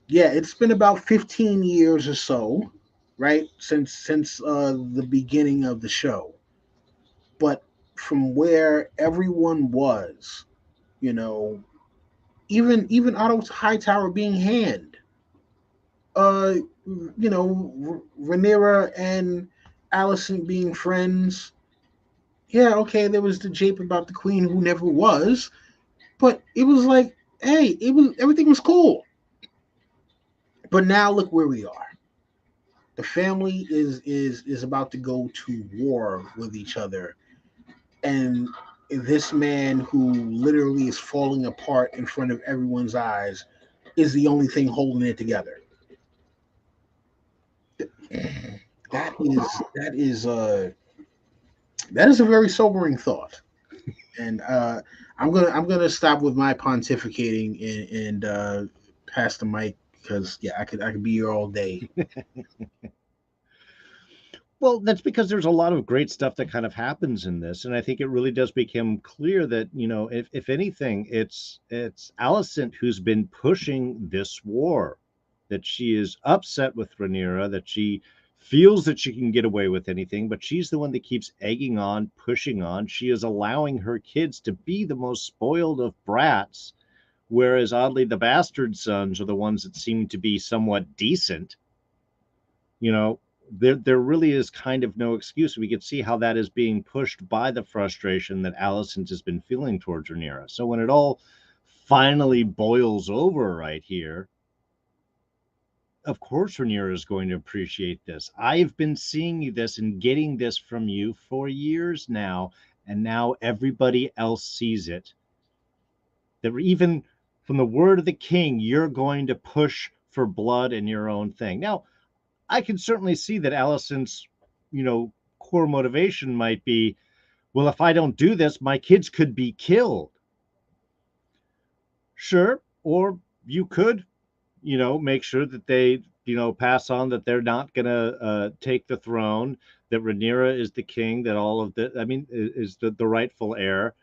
Yeah, it's been about 15 years or so, right? Since the beginning of the show. But from where everyone was, you know, even Otto Hightower being hand, uh, Rhaenyra and Alicent being friends. Yeah, okay, there was the jape about the queen who never was, but it was like, hey, everything was cool. But now look where we are. The family is about to go to war with each other, and this man who literally is falling apart in front of everyone's eyes is the only thing holding it together. That is a very sobering thought. And I'm gonna stop with my pontificating and pass the mic, because yeah, I could be here all day. Well, that's because there's a lot of great stuff that kind of happens in this, and I think it really does become clear that, if anything, it's Alicent who's been pushing this war, that she is upset with Rhaenyra, that she feels that she can get away with anything, but she's the one that keeps egging on, pushing on. She is allowing her kids to be the most spoiled of brats, whereas oddly the bastard sons are the ones that seem to be somewhat decent. You know, there really is kind of no excuse. We could see how that is being pushed by the frustration that Alicent has been feeling towards Rhaenyra. So when it all finally boils over right here, of course Rhaenyra is going to appreciate this. I've been seeing this and getting this from you for years now, and now everybody else sees it. That even from the word of the king, you're going to push for blood in your own thing. Now, I can certainly see that Alicent's, core motivation might be, well, if I don't do this, my kids could be killed. Sure, or you could make sure that they, pass on that they're not going to take the throne, that Rhaenyra is the king, that all of is the rightful heir.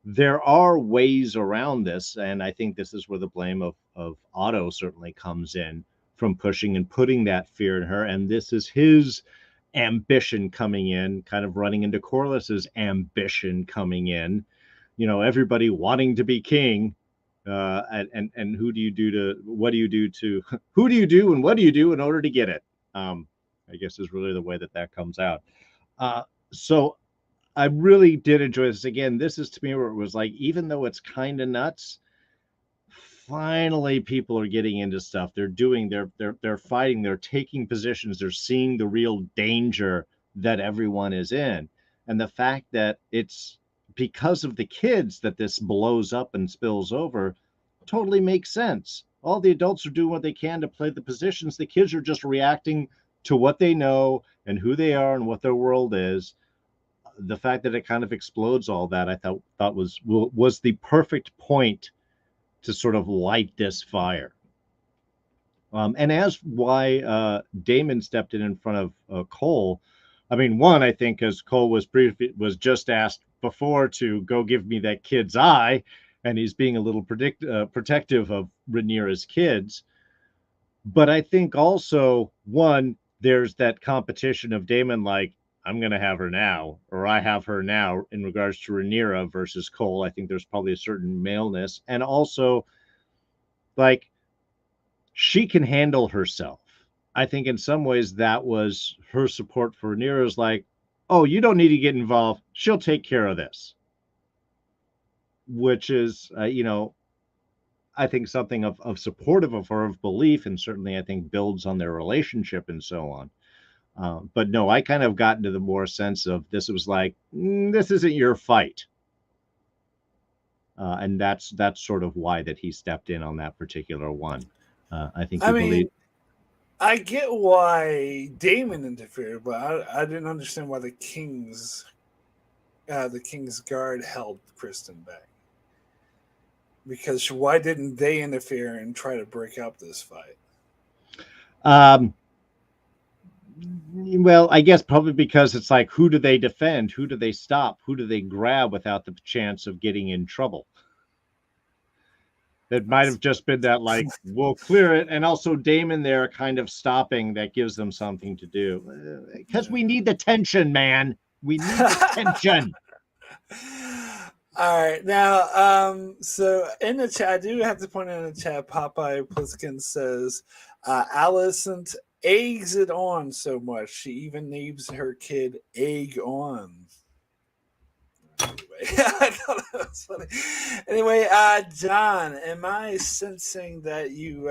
There are ways around this, and I think this is where the blame of Otto certainly comes in, from pushing and putting that fear in her. And this is his ambition coming in, kind of running into Corlys's ambition coming in. Everybody wanting to be king. And who do you do to what do you do to who do you do and what do you do in order to get it? I guess is really the way that comes out. So I really did enjoy this. Again, this is to me where it was like, even though it's kind of nuts, finally people are getting into stuff. They're doing, they're fighting, they're taking positions, they're seeing the real danger that everyone is in. And the fact that it's because of the kids that this blows up and spills over totally makes sense. All the adults are doing what they can to play the positions. The kids are just reacting to what they know and who they are and what their world is. The fact that it kind of explodes all that, I thought was the perfect point to sort of light this fire. And as why Daemon stepped in front of Cole, I mean, one, I think, as Cole was just asked before to go give me that kid's eye, and he's being a little protective of Rhaenyra's kids. But I think also, one, there's that competition of Daemon, like, I'm going to have her now, or I have her now, in regards to Rhaenyra versus Cole. I think there's probably a certain maleness. And also, like, she can handle herself. I think in some ways that was her support for Rhaenyra, is like, oh, you don't need to get involved. She'll take care of this. Which is, I think something of supportive of her, of belief, and certainly I think builds on their relationship and so on. But no, I kind of got into the more sense of this was like, this isn't your fight. And that's sort of why that he stepped in on that particular one. I think I get why Daemon interfered, but I didn't understand why the King's Guard held Kristen back. Because why didn't they interfere and try to break up this fight? Well, I guess probably because it's like, who do they defend? Who do they stop? Who do they grab without the chance of getting in trouble? It might have just been that, like, we'll clear it. And also Daemon there kind of stopping, that gives them something to do. Because we need the tension, man. We need the tension. All right. Now, so in the chat, I do have to point out in the chat, Popeye Pliskin says, Alicent eggs it on so much. She even names her kid Egg On. Anyway, I thought that was funny. Anyway, John, am I sensing that you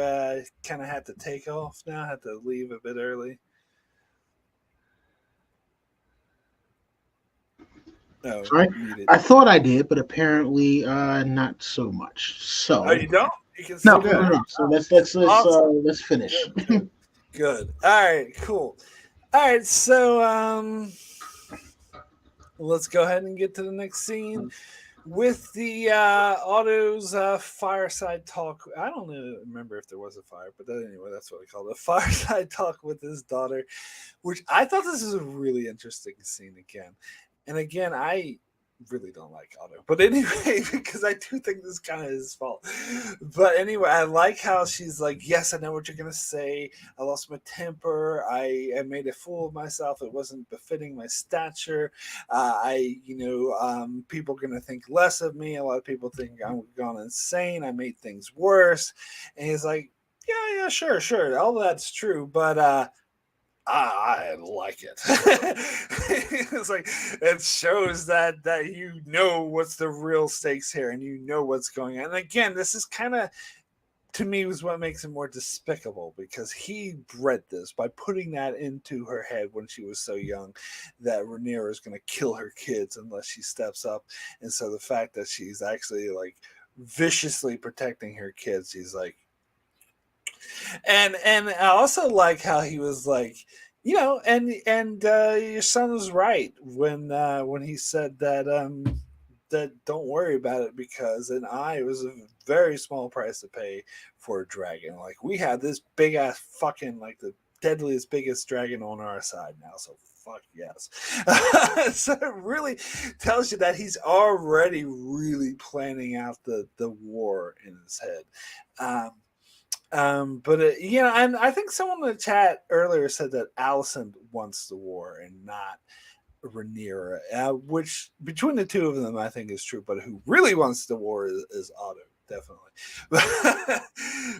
kind of had to take off now? Had to leave a bit early? No, sorry. I thought I did, but apparently not so much. So you don't? You can no. So let's finish. Good. All right. Cool. All right. So let's go ahead and get to the next scene with the Otto's fireside talk. I don't remember if there was a fire, but anyway, that's what I call it. A fireside talk with his daughter, which I thought this was a really interesting scene again. And again, I really don't like Otto. But anyway, because I do think this is kind of his fault. But anyway, I like how she's like, yes, I know what you're going to say. I lost my temper. I made a fool of myself. It wasn't befitting my stature. People are going to think less of me. A lot of people think I'm gone insane. I made things worse. And he's like, yeah, sure. All that's true. But, I like it. It's like it shows that you know what's the real stakes here, and you know what's going on. And again, this is kind of, to me, was what makes it more despicable, because he bred this by putting that into her head when she was so young, that Rhaenyra is going to kill her kids unless she steps up. And so the fact that she's actually like viciously protecting her kids, he's like, and I also like how he was like, and your son was right when he said that don't worry about it, because an eye was a very small price to pay for a dragon. Like, we have this big ass fucking, like, the deadliest, biggest dragon on our side now, so fuck yes. So it really tells you that he's already really planning out the war in his head. And I think someone in the chat earlier said that Alicent wants the war and not Rhaenyra, which between the two of them I think is true. But who really wants the war is Otto, definitely.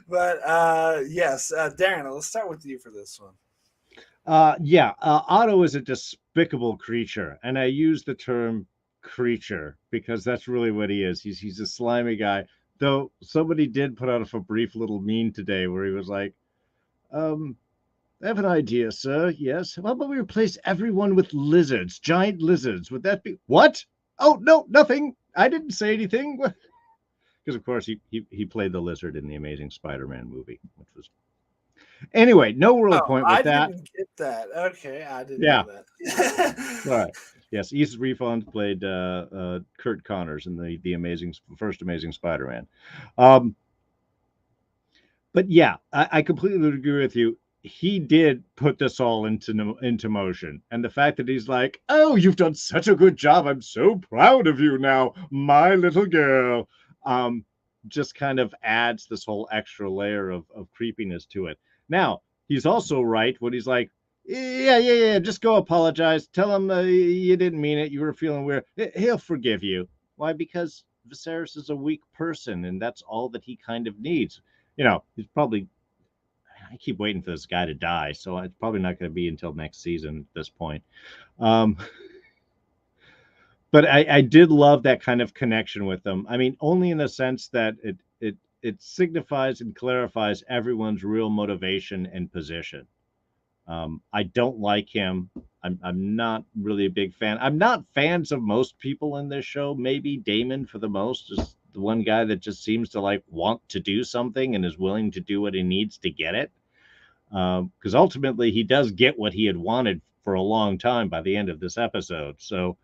But yes, Darrin, let's start with you for this one. Otto is a despicable creature, and I use the term creature because that's really what he is. He's a slimy guy. Though somebody did put out a brief little meme today where he was like, I have an idea, sir. Yes. How about we replace everyone with lizards, giant lizards? Would that be what? Oh, no, nothing. I didn't say anything. Because, of course, he played the lizard in the Amazing Spider-Man movie, which was... Anyway, no real point with that. I didn't get that. Okay, I didn't know that. All right. Yes, East Refund played Kurt Connors in the first Amazing Spider-Man. But yeah, I completely agree with you. He did put this all into motion, and the fact that he's like, "Oh, you've done such a good job. I'm so proud of you now, my little girl," just kind of adds this whole extra layer of creepiness to it. Now, he's also right when he's like, yeah, just go apologize. Tell him you didn't mean it. You were feeling weird. He'll forgive you. Why? Because Viserys is a weak person, and that's all that he kind of needs. He's probably... I keep waiting for this guy to die, so it's probably not going to be until next season at this point. But I did love that kind of connection with them. I mean, only in the sense that it signifies and clarifies everyone's real motivation and position. I don't like him. I'm not really a big fan. I'm not fans of most people in this show. Maybe Daemon for the most, just the one guy that just seems to like want to do something and is willing to do what he needs to get it. Because ultimately he does get what he had wanted for a long time by the end of this episode. So,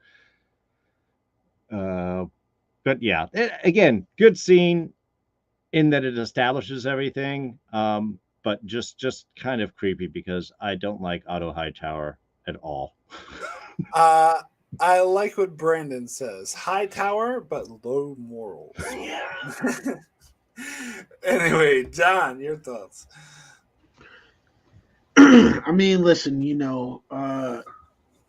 but yeah, again, good scene in that it establishes everything. But just kind of creepy because I don't like Otto Hightower at all. I like what Brandon says. High tower, but low morals. Anyway, John, your thoughts. I mean, listen,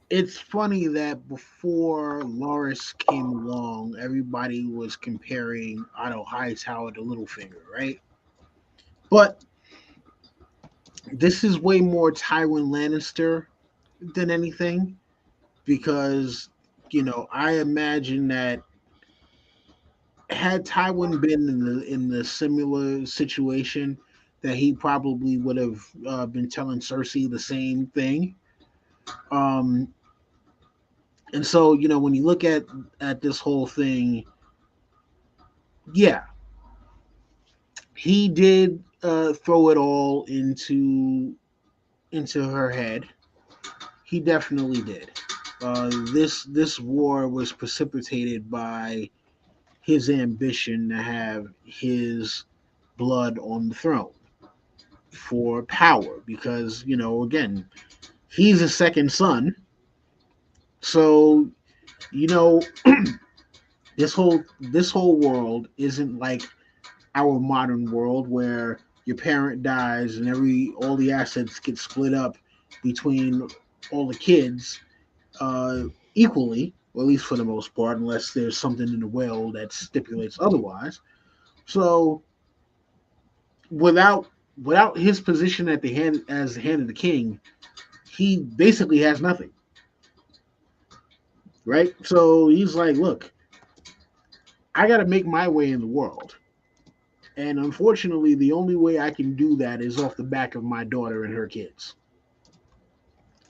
it's funny that before Larys came along, everybody was comparing Otto Hightower to Littlefinger, right? But this is way more Tywin Lannister than anything, because I imagine that had Tywin been in the similar situation, that he probably would have been telling Cersei the same thing. And so when you look at this whole thing, yeah, he did throw it all into her head. He definitely did. This war was precipitated by his ambition to have his blood on the throne for power, because again, he's a second son, so You know, this whole world isn't like our modern world where your parent dies and all the assets get split up between all the kids uh, equally, or at least for the most part, unless there's something in the will that stipulates otherwise. So without without his position at the hand as the hand of the king, he basically has nothing, right? So he's like, look, I got to make my way in the world. And unfortunately, the only way I can do that is off the back of my daughter and her kids.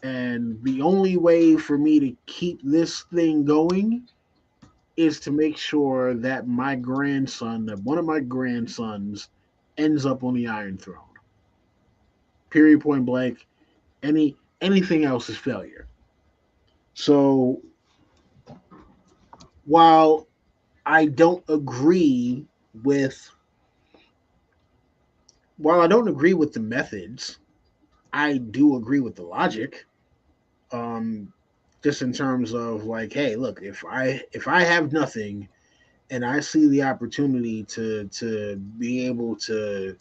And the only way for me to keep this thing going is to make sure that one of my grandsons, ends up on the Iron Throne. Period, point blank. Anything else is failure. So while I don't agree with while I don't agree with the methods, I do agree with the logic. Um, just in terms of like, hey, look, if I have nothing and I see the opportunity to be able to,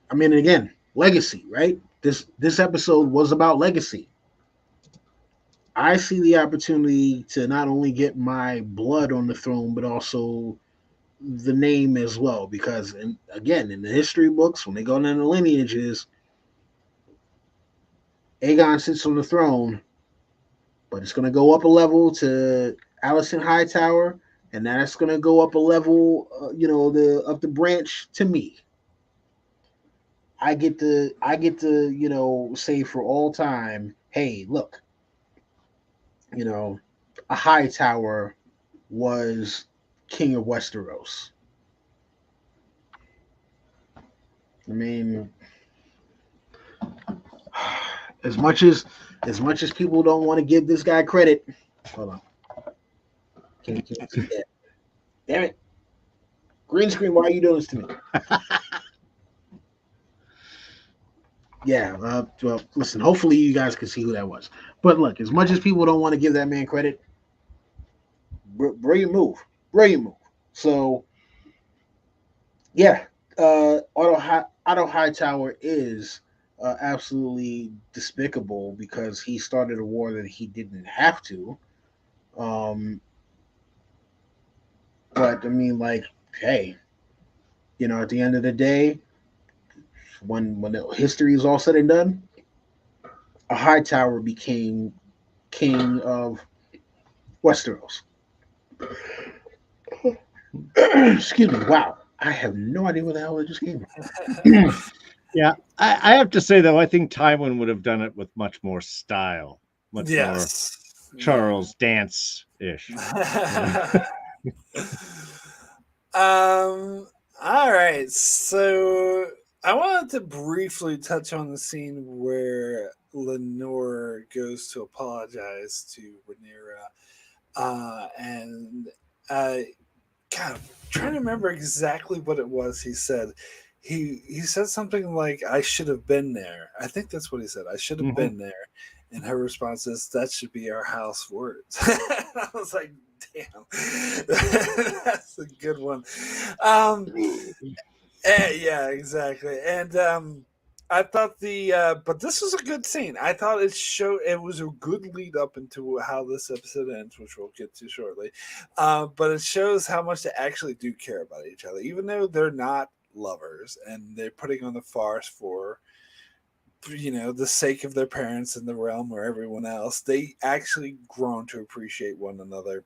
I mean, again, legacy, right? This episode was about legacy. I see the opportunity to not only get my blood on the throne, but also the name as well. Because, again, in the history books, when they go down the lineages, Aegon sits on the throne, but it's going to go up a level to Alicent Hightower, and that's going to go up a level, up the branch to me. I get to say for all time, hey, look, a Hightower was king of Westeros. I mean, as much as people don't want to give this guy credit, hold on, can't see that. Damn it, green screen! Why are you doing this to me? Yeah, well, listen. Hopefully, you guys can see who that was. But look, as much as people don't want to give that man credit, brilliant move, brilliant move. So, yeah, Otto Hightower is absolutely despicable because he started a war that he didn't have to. Um, but I mean, like, hey, at the end of the day, when the history is all said and done, a Hightower became king of Westeros. Excuse me. Wow, I have no idea where the hell it just came from. Yeah, I have to say though, I think Tywin would have done it with much more style, much more Charles Dance ish. All right, so I wanted to briefly touch on the scene where Laenor goes to apologize to Rhaenyra, and God, I'm trying to remember exactly what it was he said. He said something like, "I should have been there." I think that's what he said. I should have been there. And her response is, "That should be our house words." I was like, "Damn, that's a good one." Yeah, exactly. And I thought but this was a good scene. I thought it was a good lead up into how this episode ends, which we'll get to shortly. But it shows how much they actually do care about each other, even though they're not lovers and they're putting on the farce for the sake of their parents and the realm or everyone else. They actually grown to appreciate one another.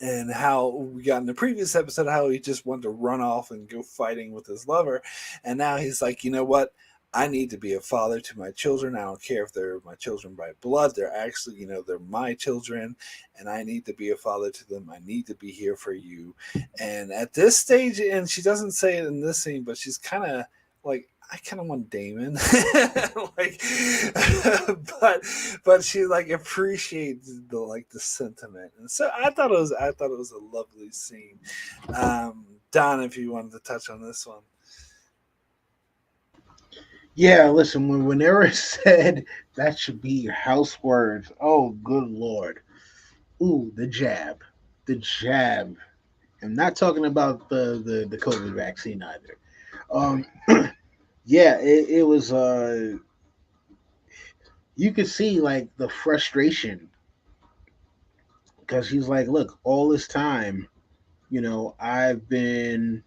And how we got in the previous episode, how he just wanted to run off and go fighting with his lover. And now he's like, you know what? I need to be a father to my children. I don't care if they're my children by blood. They're actually, they're my children. And I need to be a father to them. I need to be here for you. And at this stage, and she doesn't say it in this scene, but she's kind of like, I kind of want Daemon, like, but she like appreciates the sentiment, and so I thought it was a lovely scene. Don, if you wanted to touch on this one. Yeah, listen, when Rhaenyra said that should be your house words, oh good lord. Ooh, the jab. I'm not talking about the COVID vaccine either. Um, yeah, it was. You could see like the frustration because he's like, look, all this time, I've been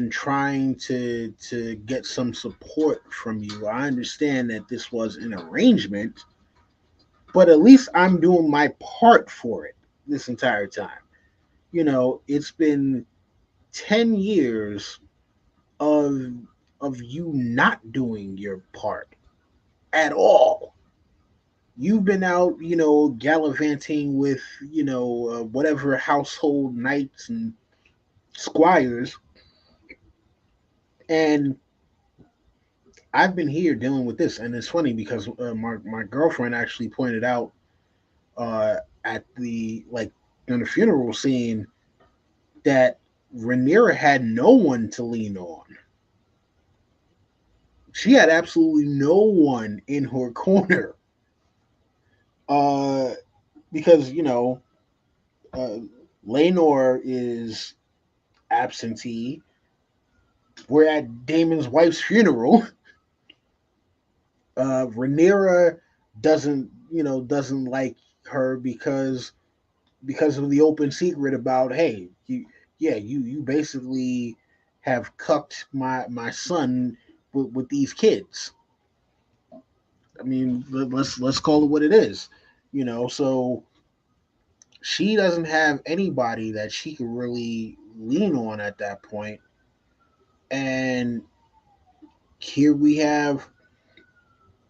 trying to get some support from you. I understand that this was an arrangement, but at least I'm doing my part for it this entire time. It's been 10 years of you not doing your part at all. You've been out, gallivanting with, whatever household knights and squires, and I've been here dealing with this. And it's funny because my girlfriend actually pointed out at the like in the funeral scene that Rhaenyra had no one to lean on. She had absolutely no one in her corner. Uh, because uh, Laenor is absentee. We're at Daemon's wife's funeral. Rhaenyra doesn't like her because of the open secret about, hey, you basically have cucked my son with these kids. I mean, let's call it what it is. So she doesn't have anybody that she could really lean on at that point. And here we have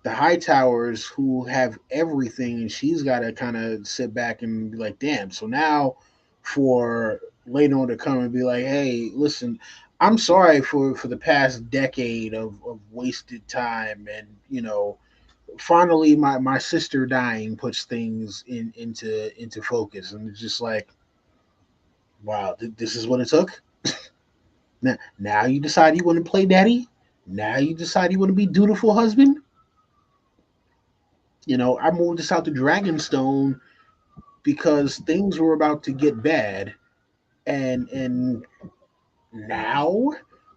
the high towers who have everything, and she's got to kind of sit back and be like, damn. So now for Laenor to come and be like, hey, listen, I'm sorry for the past decade of wasted time, and finally my sister dying puts things into focus, and it's just like, wow, this is what it took. Now you decide you want to play daddy. Now you decide you want to be dutiful husband. I moved this out to Dragonstone because things were about to get bad, and now,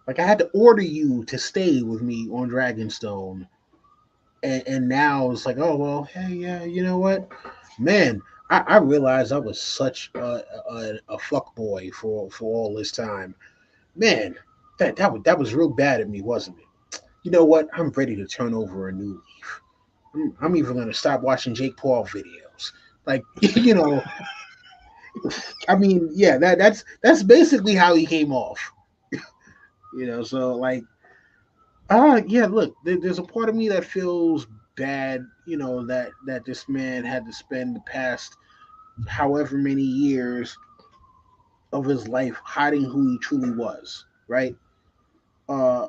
like, I had to order you to stay with me on Dragonstone, and now it's like, oh well, hey, yeah, you know what, man, I realized I was such a fuck boy for all this time, man. That was real bad of me, wasn't it? You know what? I'm ready to turn over a new leaf. I'm even gonna stop watching Jake Paul videos. Like, I mean, yeah, that's basically how he came off. So like, yeah, look, there's a part of me that feels bad, that this man had to spend the past however many years of his life hiding who he truly was, right? Uh,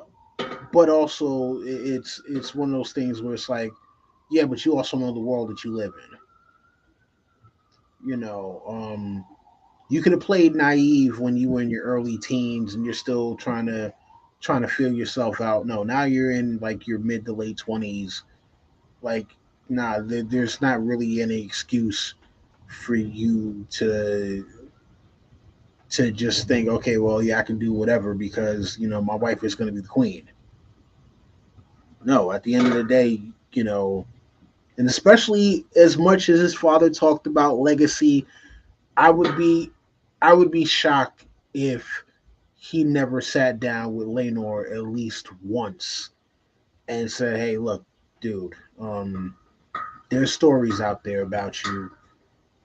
but also it's one of those things where it's like, yeah, but you also know the world that you live in. You know, you could have played naive when you were in your early teens and you're still trying to feel yourself out. No, now you're in like your mid to late 20s. Like, nah, there's not really any excuse for you to just think, okay, well, yeah, I can do whatever because my wife is going to be the queen. No, at the end of the day, and especially as much as his father talked about legacy, I would be I would be shocked if he never sat down with Laenor at least once and said, "Hey, look, dude, there's stories out there about you.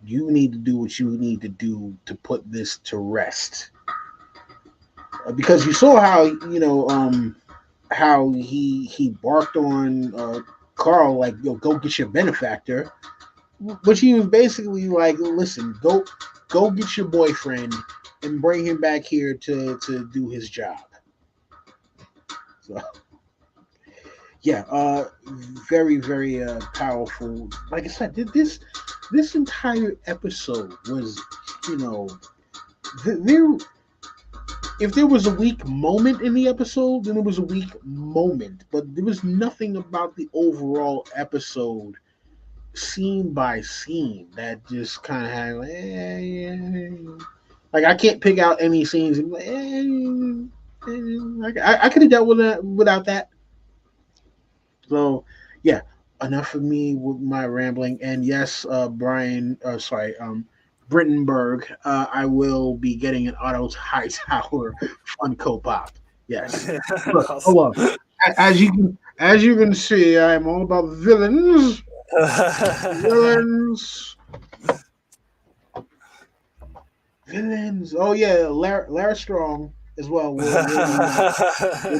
You need to do what you need to do to put this to rest." Because you saw how he barked on Carl, like, "Yo, go get your benefactor," but he was basically like, "Listen, go get your boyfriend and bring him back here to do his job." So yeah, very very powerful. Like I said, this entire episode was, there. If there was a weak moment in the episode, then it was a weak moment. But there was nothing about the overall episode scene by scene that just kind of had like I can't pick out any scenes. I could have dealt with that without that. So yeah, enough of me with my rambling. And yes, Brian, Brittenberg, I will be getting an Otto Hightower Funko Pop. Yes, but Awesome. hold on. As you can see, I'm all about villains. Villains. Villains. Oh yeah, Larys Strong as well will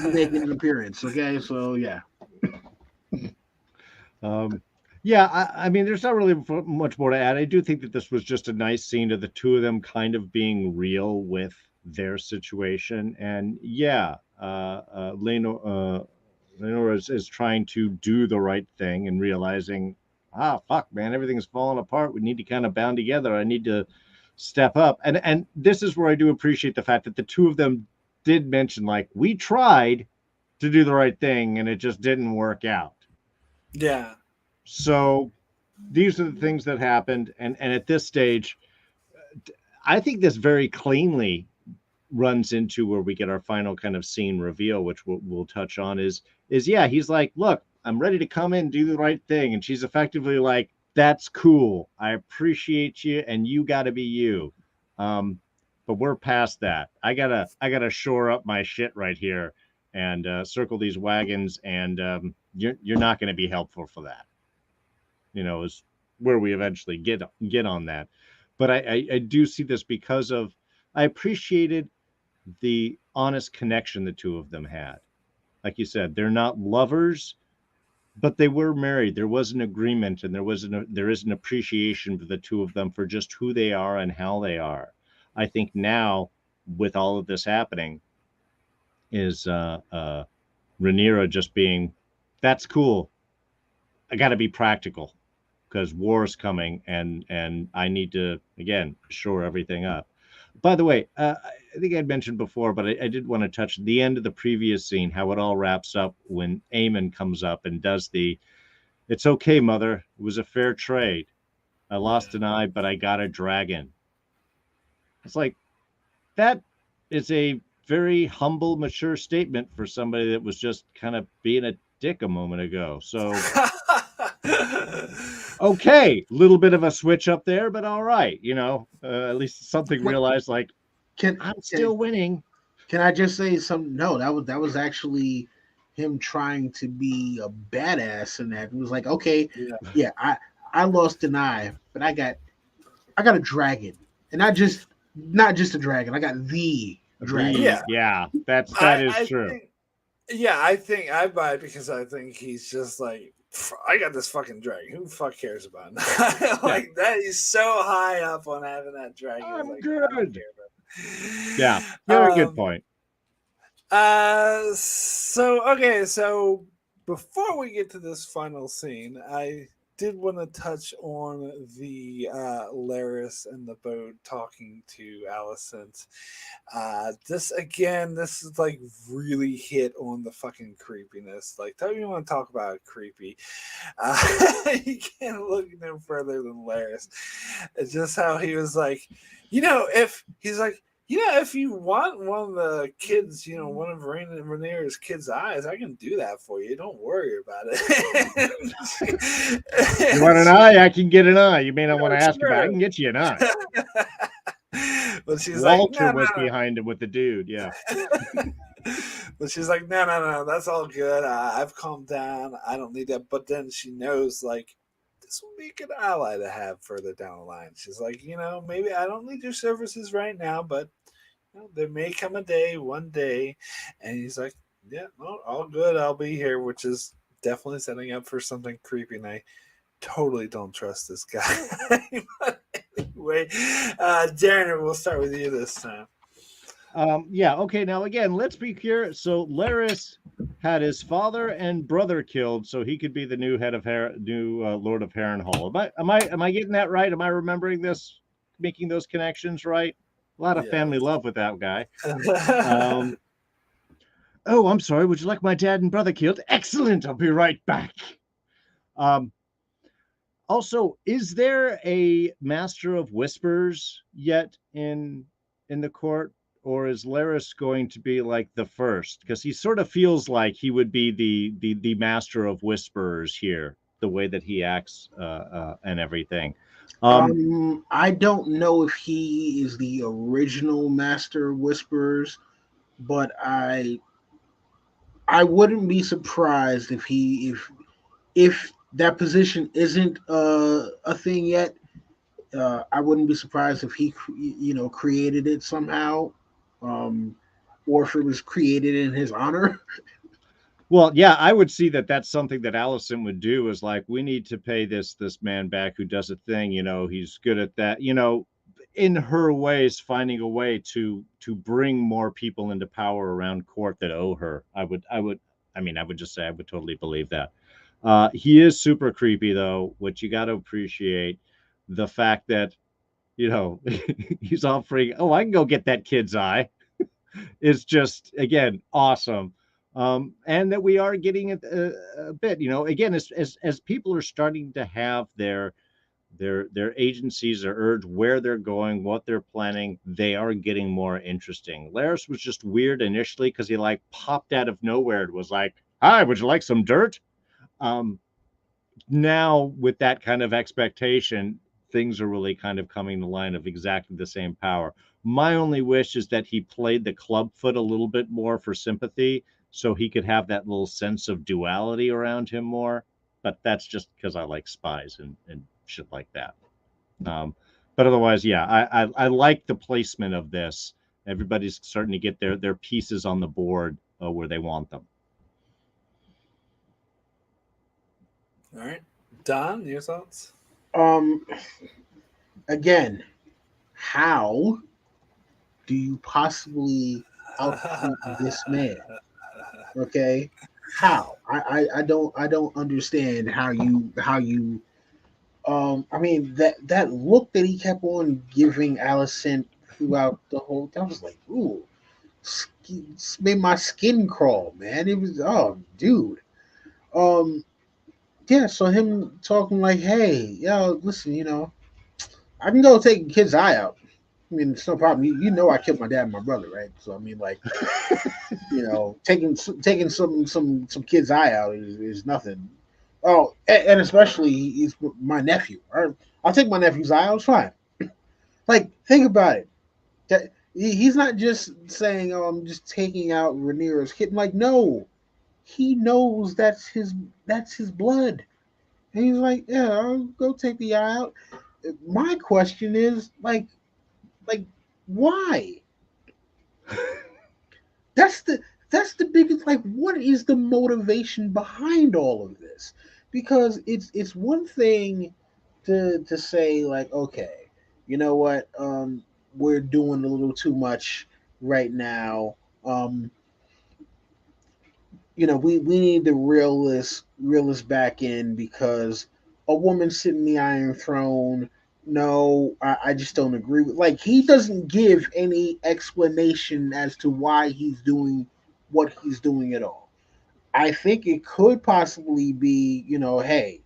be making an appearance. Okay, so yeah. Yeah, I mean, there's not really much more to add. I do think that this was just a nice scene of the two of them kind of being real with their situation. And yeah, Laenor is trying to do the right thing and realizing, fuck, man, everything's falling apart. We need to kind of bound together. I need to step up. And this is where I do appreciate the fact that the two of them did mention, like, we tried to do the right thing and it just didn't work out. Yeah. So these are the things that happened. And at this stage, I think this very cleanly runs into where we get our final kind of scene reveal, which we'll touch on is yeah, he's like, look, I'm ready to come in and do the right thing. And she's effectively like, that's cool. I appreciate you. And you got to be you. But we're past that. I gotta shore up my shit right here and circle these wagons. And you're not going to be helpful for that. Is where we eventually get on that. But I do see this because of, I appreciated the honest connection the two of them had. Like you said, they're not lovers, but they were married. There was an agreement, and there is an appreciation for the two of them for just who they are and how they are. I think now, with all of this happening, is Rhaenyra just being, that's cool. I got to be practical because war is coming, and I need to, again, shore everything up. By the way, I think I'd mentioned before, but I did want to touch the end of the previous scene, how it all wraps up when Aemond comes up and does it's okay, mother. It was a fair trade. I lost an eye, but I got a dragon. It's like, that is a very humble, mature statement for somebody that was just kind of being a dick a moment ago. So, okay, little bit of a switch up there, but all right, at least something realized, like, I'm still winning. Can I just say something? No, that was actually him trying to be a badass, and that it was like, okay, yeah, I lost an eye, but I got a dragon, and not just a dragon. I got the dragon. Yeah, that is true. I think I buy it because I think he's just like, I got this fucking dragon. Who the fuck cares about it? Like that. He's so high up on having that dragon. I'm like, good. Yeah, very good point. So before we get to this final scene, I did want to touch on the Larys and the boat talking to Alicent. This is like really hit on the fucking creepiness. Like, don't you want to talk about creepy? You can't look no further than Larys. It's just how he was like, if you want one of the kids, one of Rhaenyra's kids' eyes, I can do that for you. Don't worry about it. You want an eye? I can get an eye. You may not want to ask about it. I can get you an eye. But she's Walter like, was behind him with the dude, yeah. But she's like, no, that's all good. I've calmed down. I don't need that. But then she knows, like, this will be a good ally to have further down the line. She's like, maybe I don't need your services right now, but there may come one day. And he's like, yeah, no, all good. I'll be here, which is definitely setting up for something creepy. And I totally don't trust this guy. But anyway, Darrin, we'll start with you this time. Okay. Now, again, let's be clear. So Larys had his father and brother killed, so he could be the new head of Lord of Harrenhal. Am I getting that right? Am I remembering this, making those connections right? A lot of family love with that guy. Oh, I'm sorry. Would you like my dad and brother killed? Excellent. I'll be right back. Also, is there a Master of Whispers yet in the court, or is Larys going to be like the first? Because he sort of feels like he would be the Master of Whisperers here, the way that he acts and everything. I don't know if he is the original Master of Whisperers, but I wouldn't be surprised if if that position isn't a thing yet. I wouldn't be surprised if he created it somehow, um, or if it was created in his honor. Well, yeah, I would see that that's something that Alicent would do, is like, we need to pay this man back who does a thing, he's good at that, in her ways, finding a way to bring more people into power around court that owe her. I would just say I would totally believe that. He is super creepy though, which you got to appreciate the fact that, he's offering, oh, I can go get that kid's eye. Is just, again, awesome. And that we are getting a bit, again, as people are starting to have their agencies or urge where they're going, what they're planning, they are getting more interesting. Larys was just weird initially because he like popped out of nowhere and was like, "Hi, would you like some dirt?" Now with that kind of expectation, things are really kind of coming to line of exactly the same power. My only wish is that he played the clubfoot a little bit more for sympathy, so he could have that little sense of duality around him more. But that's just because I like spies and shit like that. But otherwise, yeah, I like the placement of this. Everybody's starting to get their pieces on the board where they want them. All right, Don, your thoughts? Um, Again, how do you possibly outkeep this man? Okay, how? I don't understand how you. I mean that look that he kept on giving Alicent throughout the whole. That was like, ooh, made my skin crawl, man. It was, oh, dude. Um, yeah. So him talking like, hey, yo, listen, I can go take a kid's eye out. I mean, it's no problem. You know, I killed my dad and my brother, right? So I mean, like, taking some kid's eye out is nothing. Oh, and especially he's my nephew. I'll take my nephew's eye out. It's fine. Like, think about it. That he's not just saying, "Oh, I'm just taking out Rhaenyra's kid." Like, no, he knows that's his blood, and he's like, "Yeah, I'll go take the eye out." My question is, like, why? That's the biggest, like, what is the motivation behind all of this? Because it's one thing to say, like, okay, you know what, we're doing a little too much right now. We need the realist back in because a woman sitting in the Iron Throne. No, I just don't agree with. Like, he doesn't give any explanation as to why he's doing what he's doing at all. I think it could possibly be, hey,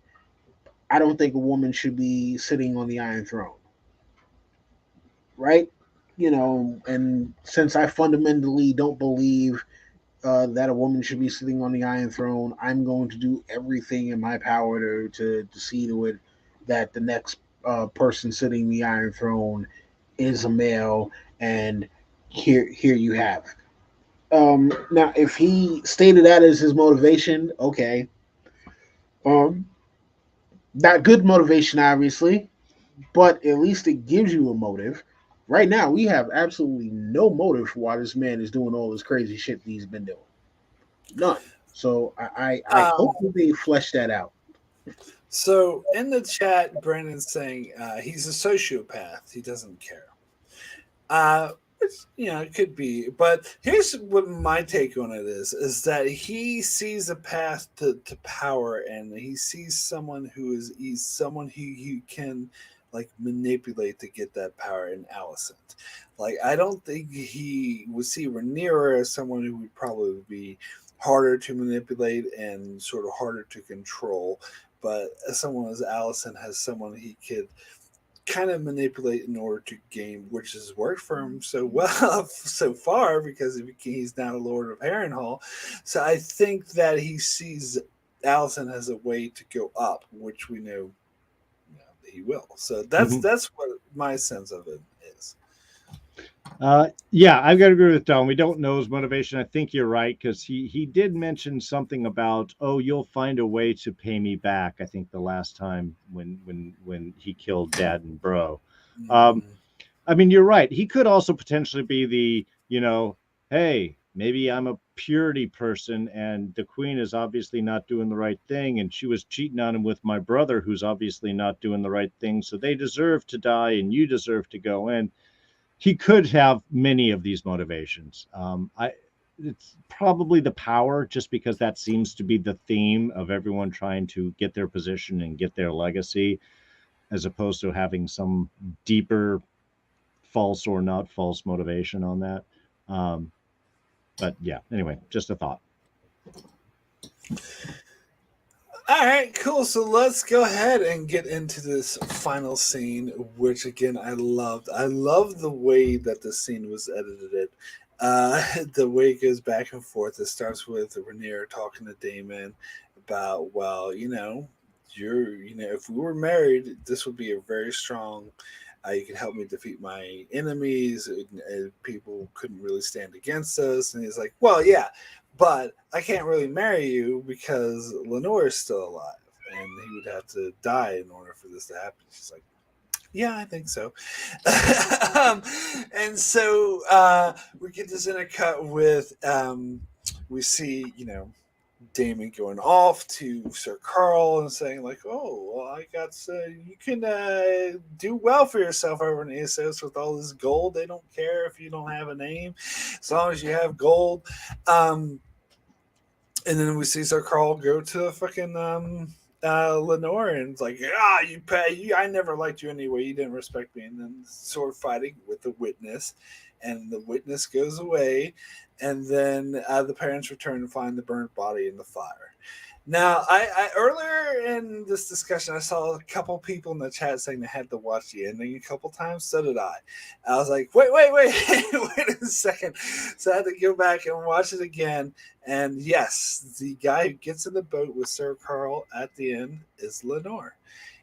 I don't think a woman should be sitting on the Iron Throne, right? And since I fundamentally don't believe that a woman should be sitting on the Iron Throne, I'm going to do everything in my power to see to it that the next person sitting in the Iron Throne is a male. And here you have. Now, if he stated that as his motivation, okay. Um, Not good motivation, obviously, but at least it gives you a motive. Right now, we have absolutely no motive for why this man is doing all this crazy shit that he's been doing. None. So I Um, hope that they flesh that out. so in the chat, Brandon's saying he's a sociopath. He doesn't care. Which, it could be. But here's what my take on it is that he sees a path to power, and he sees someone he's someone who you can like manipulate to get that power in Alicent. Like, I don't think he would see Rhaenyra as someone who would probably be harder to manipulate and sort of harder to control. but someone as Alicent has someone he could kind of manipulate in order to gain, which has worked for him so well so far because he's now the Lord of Harrenhal. So I think that he sees Alicent as a way to go up, which we know, he will. So that's what my sense of it is. Yeah, I've got to agree with Don. We don't know his motivation. I think you're right because he did mention something about, oh, you'll find a way to pay me back. I think the last time when he killed Dad and Bro. I mean, you're right. He could also potentially be the, hey, maybe I'm a purity person and the queen is obviously not doing the right thing and she was cheating on him with my brother who's obviously not doing the right thing. So they deserve to die and you deserve to go in. He could have many of these motivations. It's probably the power, just because that seems to be the theme of everyone trying to get their position and get their legacy, as opposed to having some deeper false or not false motivation on that. But yeah, anyway, just a thought. All right, cool. So let's go ahead and get into this final scene, which again I loved. I love the way that the scene was edited. The way it goes back and forth. It starts with Rhaenyra talking to Daemon about, well, if we were married, this would be a very strong. You could help me defeat my enemies. People couldn't really stand against us. And he's like, well, yeah, but I can't really marry you because Laenor is still alive and he would have to die in order for this to happen. She's like, yeah, I think so. And so we get this intercut with, we see, Daemon going off to Sir Carl and saying like, "Oh, well, I got you can do well for yourself over in Essos with all this gold. They don't care if you don't have a name, as long as you have gold." And then we see Sir Carl go to fucking Laenor and it's like, you pay. I never liked you anyway. You didn't respect me. And then sword fighting with the witness, and the witness goes away. And then the parents return and find the burnt body in the fire. Now, I earlier in this discussion, I saw a couple people in the chat saying they had to watch the ending a couple times. So did I. I was like, wait, wait a second. So I had to go back and watch it again. And yes, the guy who gets in the boat with Sir Carl at the end is Laenor.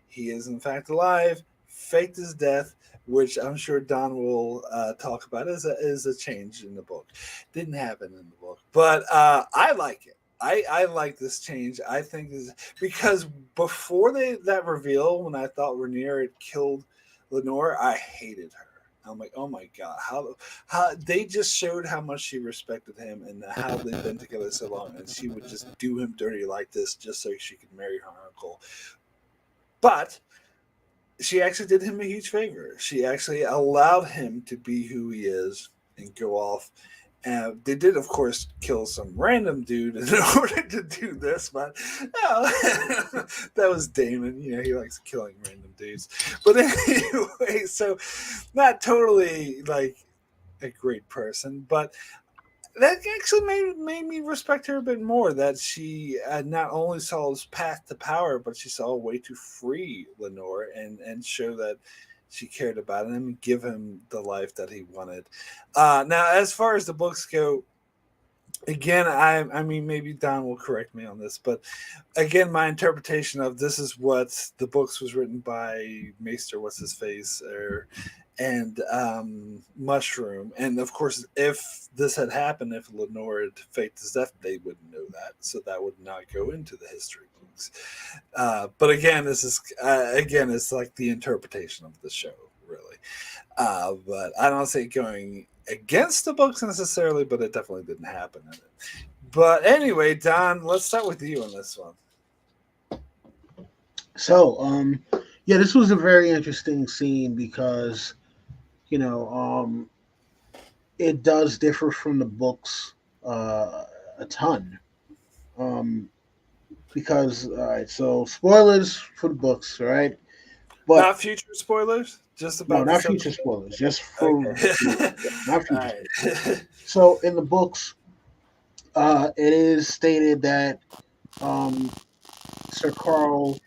He is in fact alive, faked his death, which I'm sure Don will talk about as a change in the book. Didn't happen in the book, but I like it. I like this change. I think because before that reveal, when I thought Rhaenyra had killed Laenor, I hated her. I'm like, oh my god, how they just showed how much she respected him and how they've been together so long, and she would just do him dirty like this just so she could marry her uncle. But she actually did him a huge favor. She actually allowed him to be who he is and go off. And they did, of course, kill some random dude in order to do this, but that was Daemon. He likes killing random dudes. But anyway, so not totally like a great person, but that actually made me respect her a bit more, that she not only saw his path to power, but she saw a way to free Laenor and show that she cared about him and give him the life that he wanted. Now, as far as the books go, again, I mean, maybe Don will correct me on this, but again, my interpretation of this is what the books was written by Maester, what's his face, and Mushroom. And of course, if this had happened, if Laenor had faked his death, they wouldn't know that, so that would not go into the history books. But again, this is it's like the interpretation of the show, really. But I don't see it going against the books necessarily, but it definitely didn't happen in it. But anyway, Don, let's start with you on this one. So, yeah, this was a very interesting scene because, it does differ from the books a ton. Because, all right, so spoilers for the books, all right? But not future spoilers? Just about not future spoilers, just for okay. not future spoilers. So in the books, it is stated that Sir Carl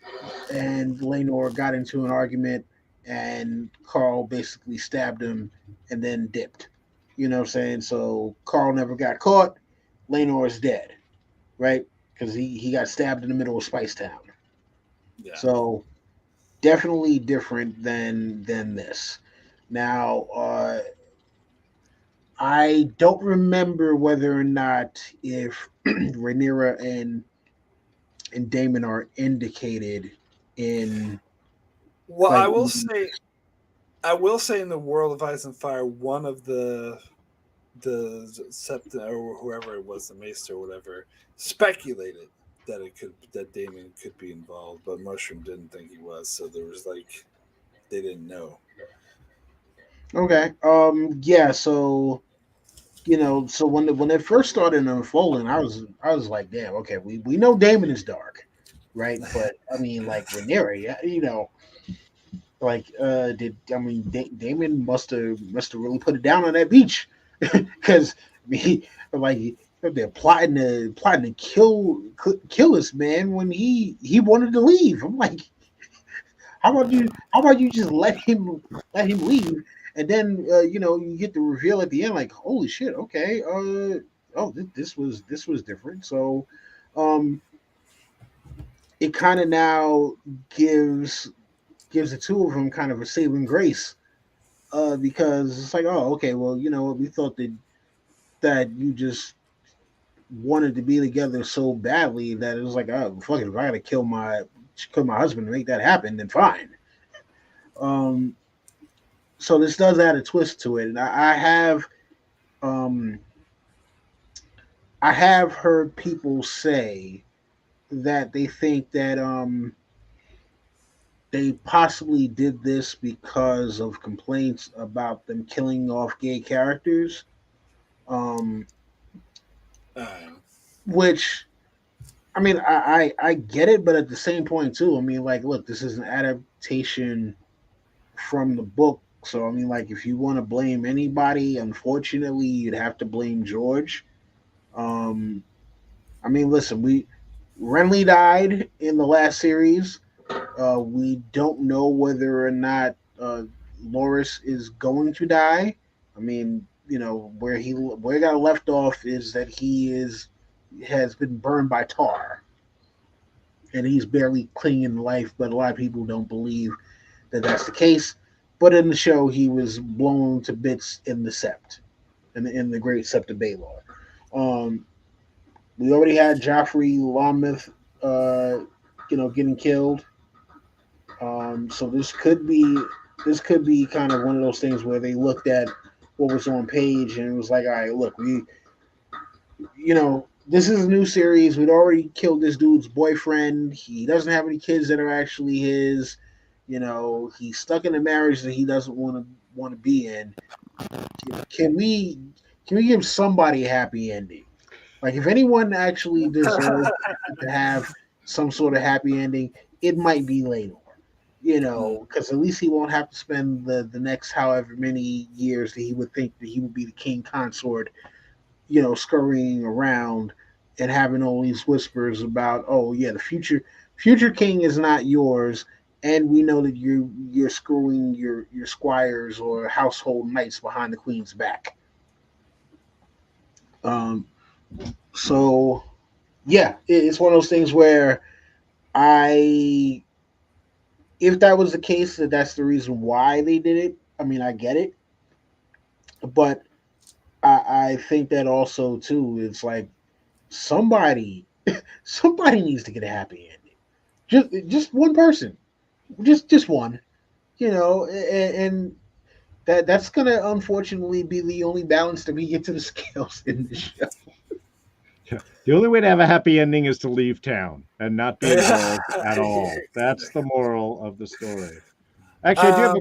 and Laenor got into an argument, and Carl basically stabbed him and then dipped. You know what I'm saying? So Carl never got caught. Laenor is dead, right? Because he got stabbed in the middle of Spice Town. Yeah. So definitely different than this. Now, I don't remember whether or not if Rhaenyra and Daemon are indicated in. Well, Like, I will say, in the world of Ice and Fire, one of the Septon or whoever it was, the Maester or whatever, speculated that Damon could be involved, but Mushroom didn't think he was. So there was like they didn't know. Okay. Yeah. So so when it first started unfolding, I was like, damn. Okay, we know Damon is dark, right? But I mean, like Rhaenyra, like Damon must have really put it down on that beach, because like they're plotting to kill this man when he wanted to leave. I'm like, how about you just let him leave, and then you get the reveal at the end, like, holy shit, okay, this was different. So um it kind of now gives the two of them kind of a saving grace, because it's like, oh, okay, well, we thought that you just wanted to be together so badly that it was like, oh, fuck it, if I gotta kill my husband to make that happen, then fine. um so this does add a twist to it, and um I have heard people say that they think that they possibly did this because of complaints about them killing off gay characters, um which, I mean, I get it, but at the same point too, I mean, like, look, this is an adaptation from the book, so I mean, like, if you want to blame anybody, unfortunately, you'd have to blame George. Um, I mean, listen, Renly died in the last series. We don't know whether or not Loras is going to die. I mean, where he got left off is that has been burned by tar, and he's barely clinging to life. But a lot of people don't believe that that's the case. But in the show, he was blown to bits in the Sept, in the Great Sept of Baelor. Um, we already had Joffrey Lonmouth, getting killed. So this could be kind of one of those things where they looked at what was on page and it was like, all right, look, this is a new series. We'd already killed this dude's boyfriend. He doesn't have any kids that are actually his. He's stuck in a marriage that he doesn't want to be in. Can we give somebody a happy ending? Like, if anyone actually deserves to have some sort of happy ending, it might be Laenor. Because at least he won't have to spend the next however many years that he would think that he would be the king consort, scurrying around and having all these whispers about, oh yeah, the future king is not yours, and we know that you're screwing your squires or household knights behind the queen's back. So yeah, it's one of those things where if that was the case, that's the reason why they did it. I mean, I get it, but I think that also too, it's like somebody needs to get a happy ending. Just one person, just one, and that's gonna unfortunately be the only balance that we get to the scales in the show. The only way to have a happy ending is to leave town and not be involved at all. That's the moral of the story. Actually, I do have a...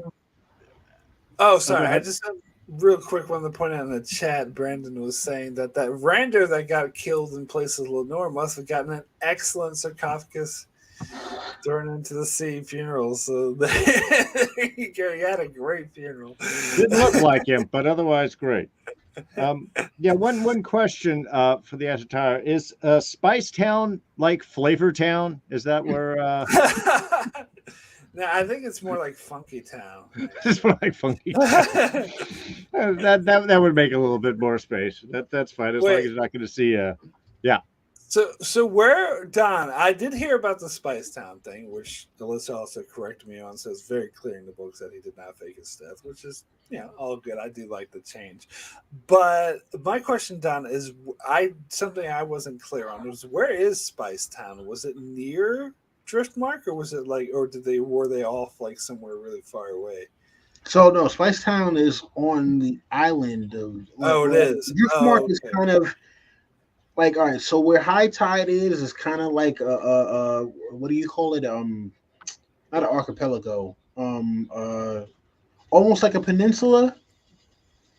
Oh, sorry. I just real quick wanted to point out in the chat, Brandon was saying that Rhaenyra that got killed in place of Laenor must have gotten an excellent sarcophagus thrown into the sea funeral. So he had a great funeral. Didn't look like him, but otherwise great. Yeah, one question for the Ashatara is Spice Town like Flavor Town? Is that where No, I think it's more like Funky Town. it's more like Funky Town? That would make a little bit more space. That's fine as long as Wait, you're not going to see yeah. so where Don? I did hear about the Spice Town thing, which Alyssa also corrected me on. So it's very clear in the books that he did not fake his death, which is all good. I do like the change, but my question, Don, is something I wasn't clear on was where is Spice Town? Was it near Driftmark, or was it or were they off like somewhere really far away? So no, Spice Town is on the island of Oh, it is. Driftmark Oh, is okay. kind of like, all right. So where high tide is kind of like a what do you call it? Not an archipelago. Almost like a peninsula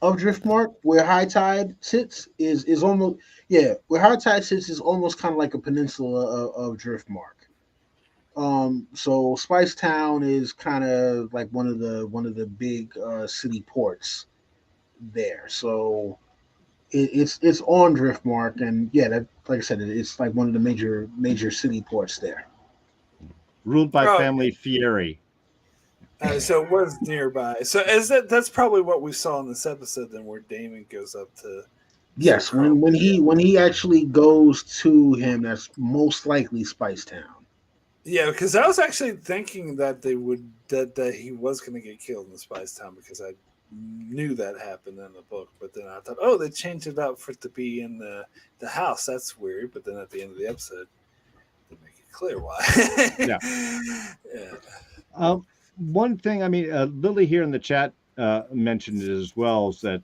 of Driftmark. Where high tide sits is almost, yeah. Where high tide sits is almost kind of like a peninsula of Driftmark. So Spice Town is kind of like one of the big city ports there. So it's on Driftmark, and yeah, that, like I said, it's like one of the major city ports there. Ruled by Oh, family Fieri. so it was nearby. So that's probably what we saw in this episode then, where Damon goes up to Sir Yes, Carl. when he actually goes to him, that's most likely Spice Town. Yeah, because I was actually thinking that that he was going to get killed in the Spice Town because I knew that happened in the book. But then I thought, oh, they changed it up for it to be in the house. That's weird. But then at the end of the episode, they make it clear why. Yeah. Yeah. One thing, I mean, Lily here in the chat mentioned it as well, is that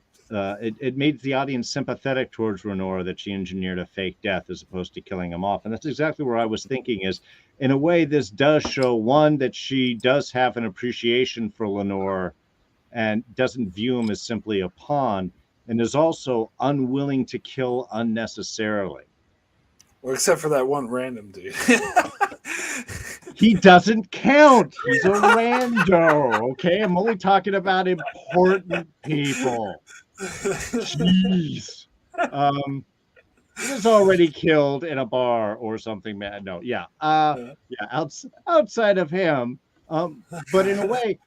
it made the audience sympathetic towards Rhaenyra that she engineered a fake death as opposed to killing him off. And that's exactly where I was thinking is, in a way, this does show, one, that she does have an appreciation for Laenor and doesn't view him as simply a pawn, and is also unwilling to kill unnecessarily. Well, except for that one random dude. He doesn't count. He's a rando. Okay, I'm only talking about important people. Jeez. He was already killed in a bar or something. Man, no, yeah, outside of him. But in a way,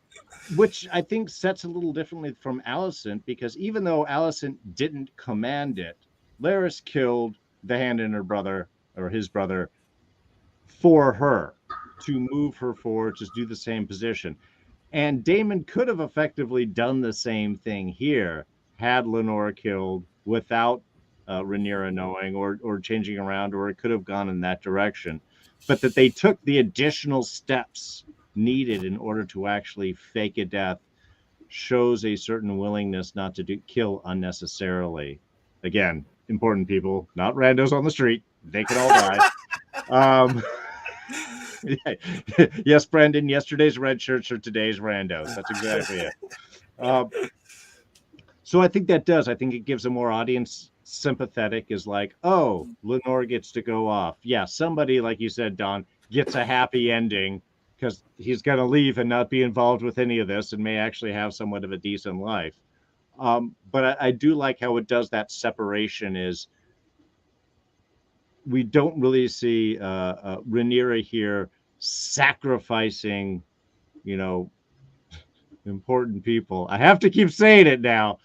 which I think sets a little differently from Alicent, because even though Alicent didn't command it, Larys killed the hand in her brother or his brother for her to move her forward to do the same position. And Daemon could have effectively done the same thing here had Laenor killed without Rhaenyra knowing or changing around, or it could have gone in that direction. But that they took the additional steps needed in order to actually fake a death shows a certain willingness not to kill unnecessarily. Again, important people, not randos on the street. They can all die. Yes, Brendan, yesterday's red shirts are today's randos. That's exactly it. So I think that does. I think it gives a more audience sympathetic, is like, oh, Laenor gets to go off. Yeah, somebody, like you said, Don, gets a happy ending because he's going to leave and not be involved with any of this and may actually have somewhat of a decent life. But I do like how it does that separation is we don't really see Rhaenyra here sacrificing, important people. I have to keep saying it now,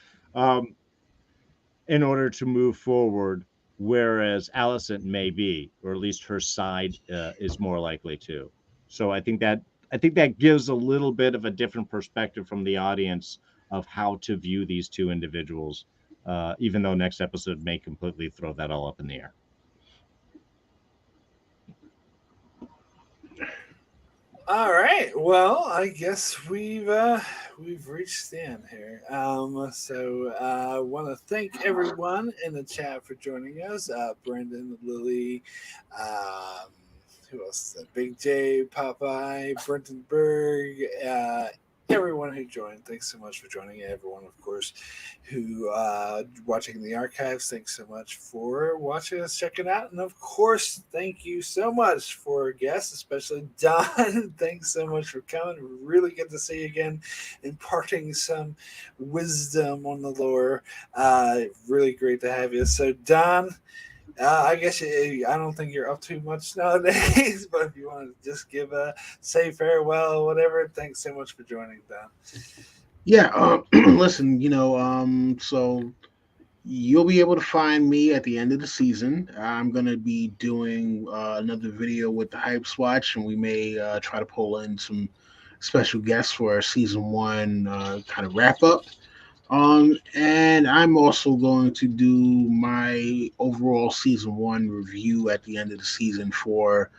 in order to move forward, whereas Alicent may be, or at least her side is more likely to. So I think that gives a little bit of a different perspective from the audience of how to view these two individuals, even though next episode may completely throw that all up in the air. All right. Well, I guess we've reached the end here. So I want to thank everyone in the chat for joining us. Brendan, Lily, who else? Big J, Popeye, Brenton Berg, everyone who joined. Thanks so much for joining. Everyone, of course, who watching the archives. Thanks so much for watching us, checking out, and of course, thank you so much for guests, especially Don. Thanks so much for coming. Really good to see you again, imparting some wisdom on the lore. Really great to have you. So, Don. I guess I don't think you're up too much nowadays, but if you want to just say farewell, whatever, thanks so much for joining, Don. Yeah, listen, so you'll be able to find me at the end of the season. I'm going to be doing another video with the Hype Swatch, and we may try to pull in some special guests for our season one kind of wrap up. And I'm also going to do my overall season one review at the end of the season for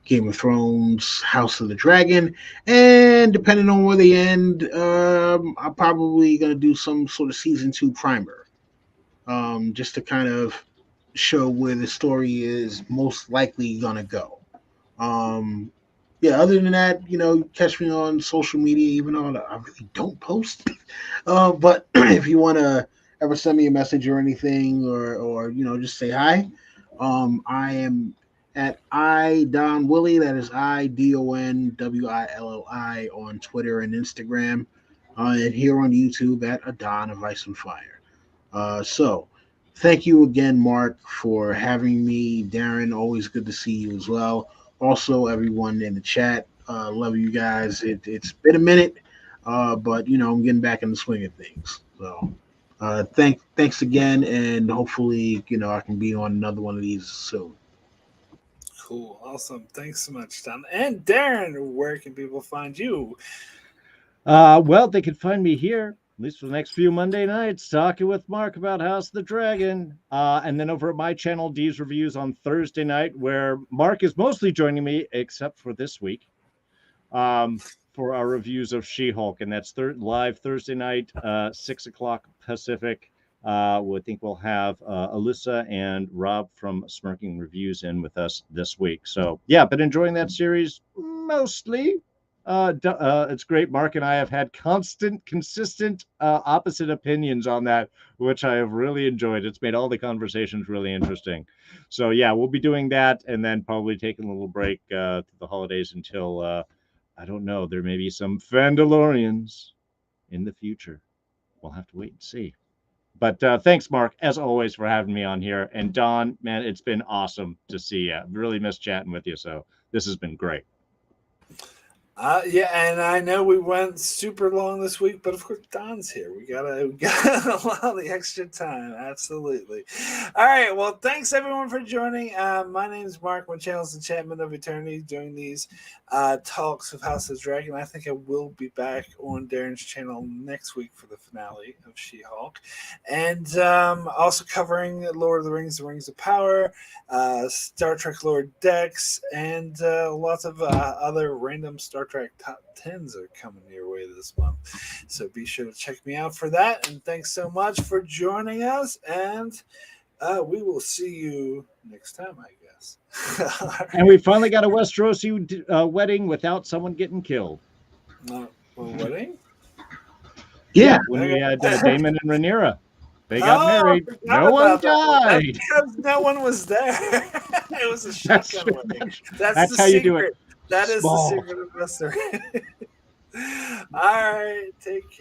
Game of Thrones, House of the Dragon, and depending on where they end, I'm probably going to do some sort of season two primer, just to kind of show where the story is most likely going to go. Yeah, other than that, catch me on social media, even though I really don't post. But if you want to ever send me a message or anything, or just say hi, I am at iDonWillie. That is IDonWilli on Twitter and Instagram, and here on YouTube at Adon of Ice and Fire. So, thank you again, Mark, for having me. Darrin, always good to see you as well. Also, everyone in the chat, love you guys. It's been a minute, but I'm getting back in the swing of things. So, thanks again, and hopefully, I can be on another one of these soon. Cool, awesome. Thanks so much, Don. And Darrin, where can people find you? Well, they can find me here, at least for the next few Monday nights, talking with Mark about House of the Dragon. And then over at my channel, D's Reviews on Thursday night, where Mark is mostly joining me, except for this week, for our reviews of She-Hulk. And that's live Thursday night, 6 o'clock Pacific. I think we'll have Alyssa and Rob from Smirking Reviews in with us this week. So, yeah, been enjoying that series mostly. It's great. Mark and I have had consistent opposite opinions on that, which I have really enjoyed. It's made all the conversations really interesting. So yeah, we'll be doing that, and then probably taking a little break to the holidays until I don't know. There may be some Fandalorians in the future. We'll have to wait and see. But thanks, Mark, as always, for having me on here. And Don, man, it's been awesome to see you. I've really missed chatting with you. So this has been great. Yeah, and I know we went super long this week, but of course Don's here. We gotta allow the extra time. Absolutely. All right. Well, thanks everyone for joining. My name is Mark. My channel is Enchantment of Eternity, doing these talks of House of the Dragon. I think I will be back on Darren's channel next week for the finale of She-Hulk, and also covering Lord of the Rings, The Rings of Power, Star Trek Lower Decks, and lots of other random Star Trek top 10s are coming your way this month. So be sure to check me out for that. And thanks so much for joining us. And we will see you next time, I guess. And we finally got a Westerosi wedding without someone getting killed. A wedding? Yeah. When we had Daemon and Rhaenyra. They got married. No one died. Because no one was there. It was a shotgun wedding. That's how you do it. That is Small. the secret of Westeros. All right. Take care.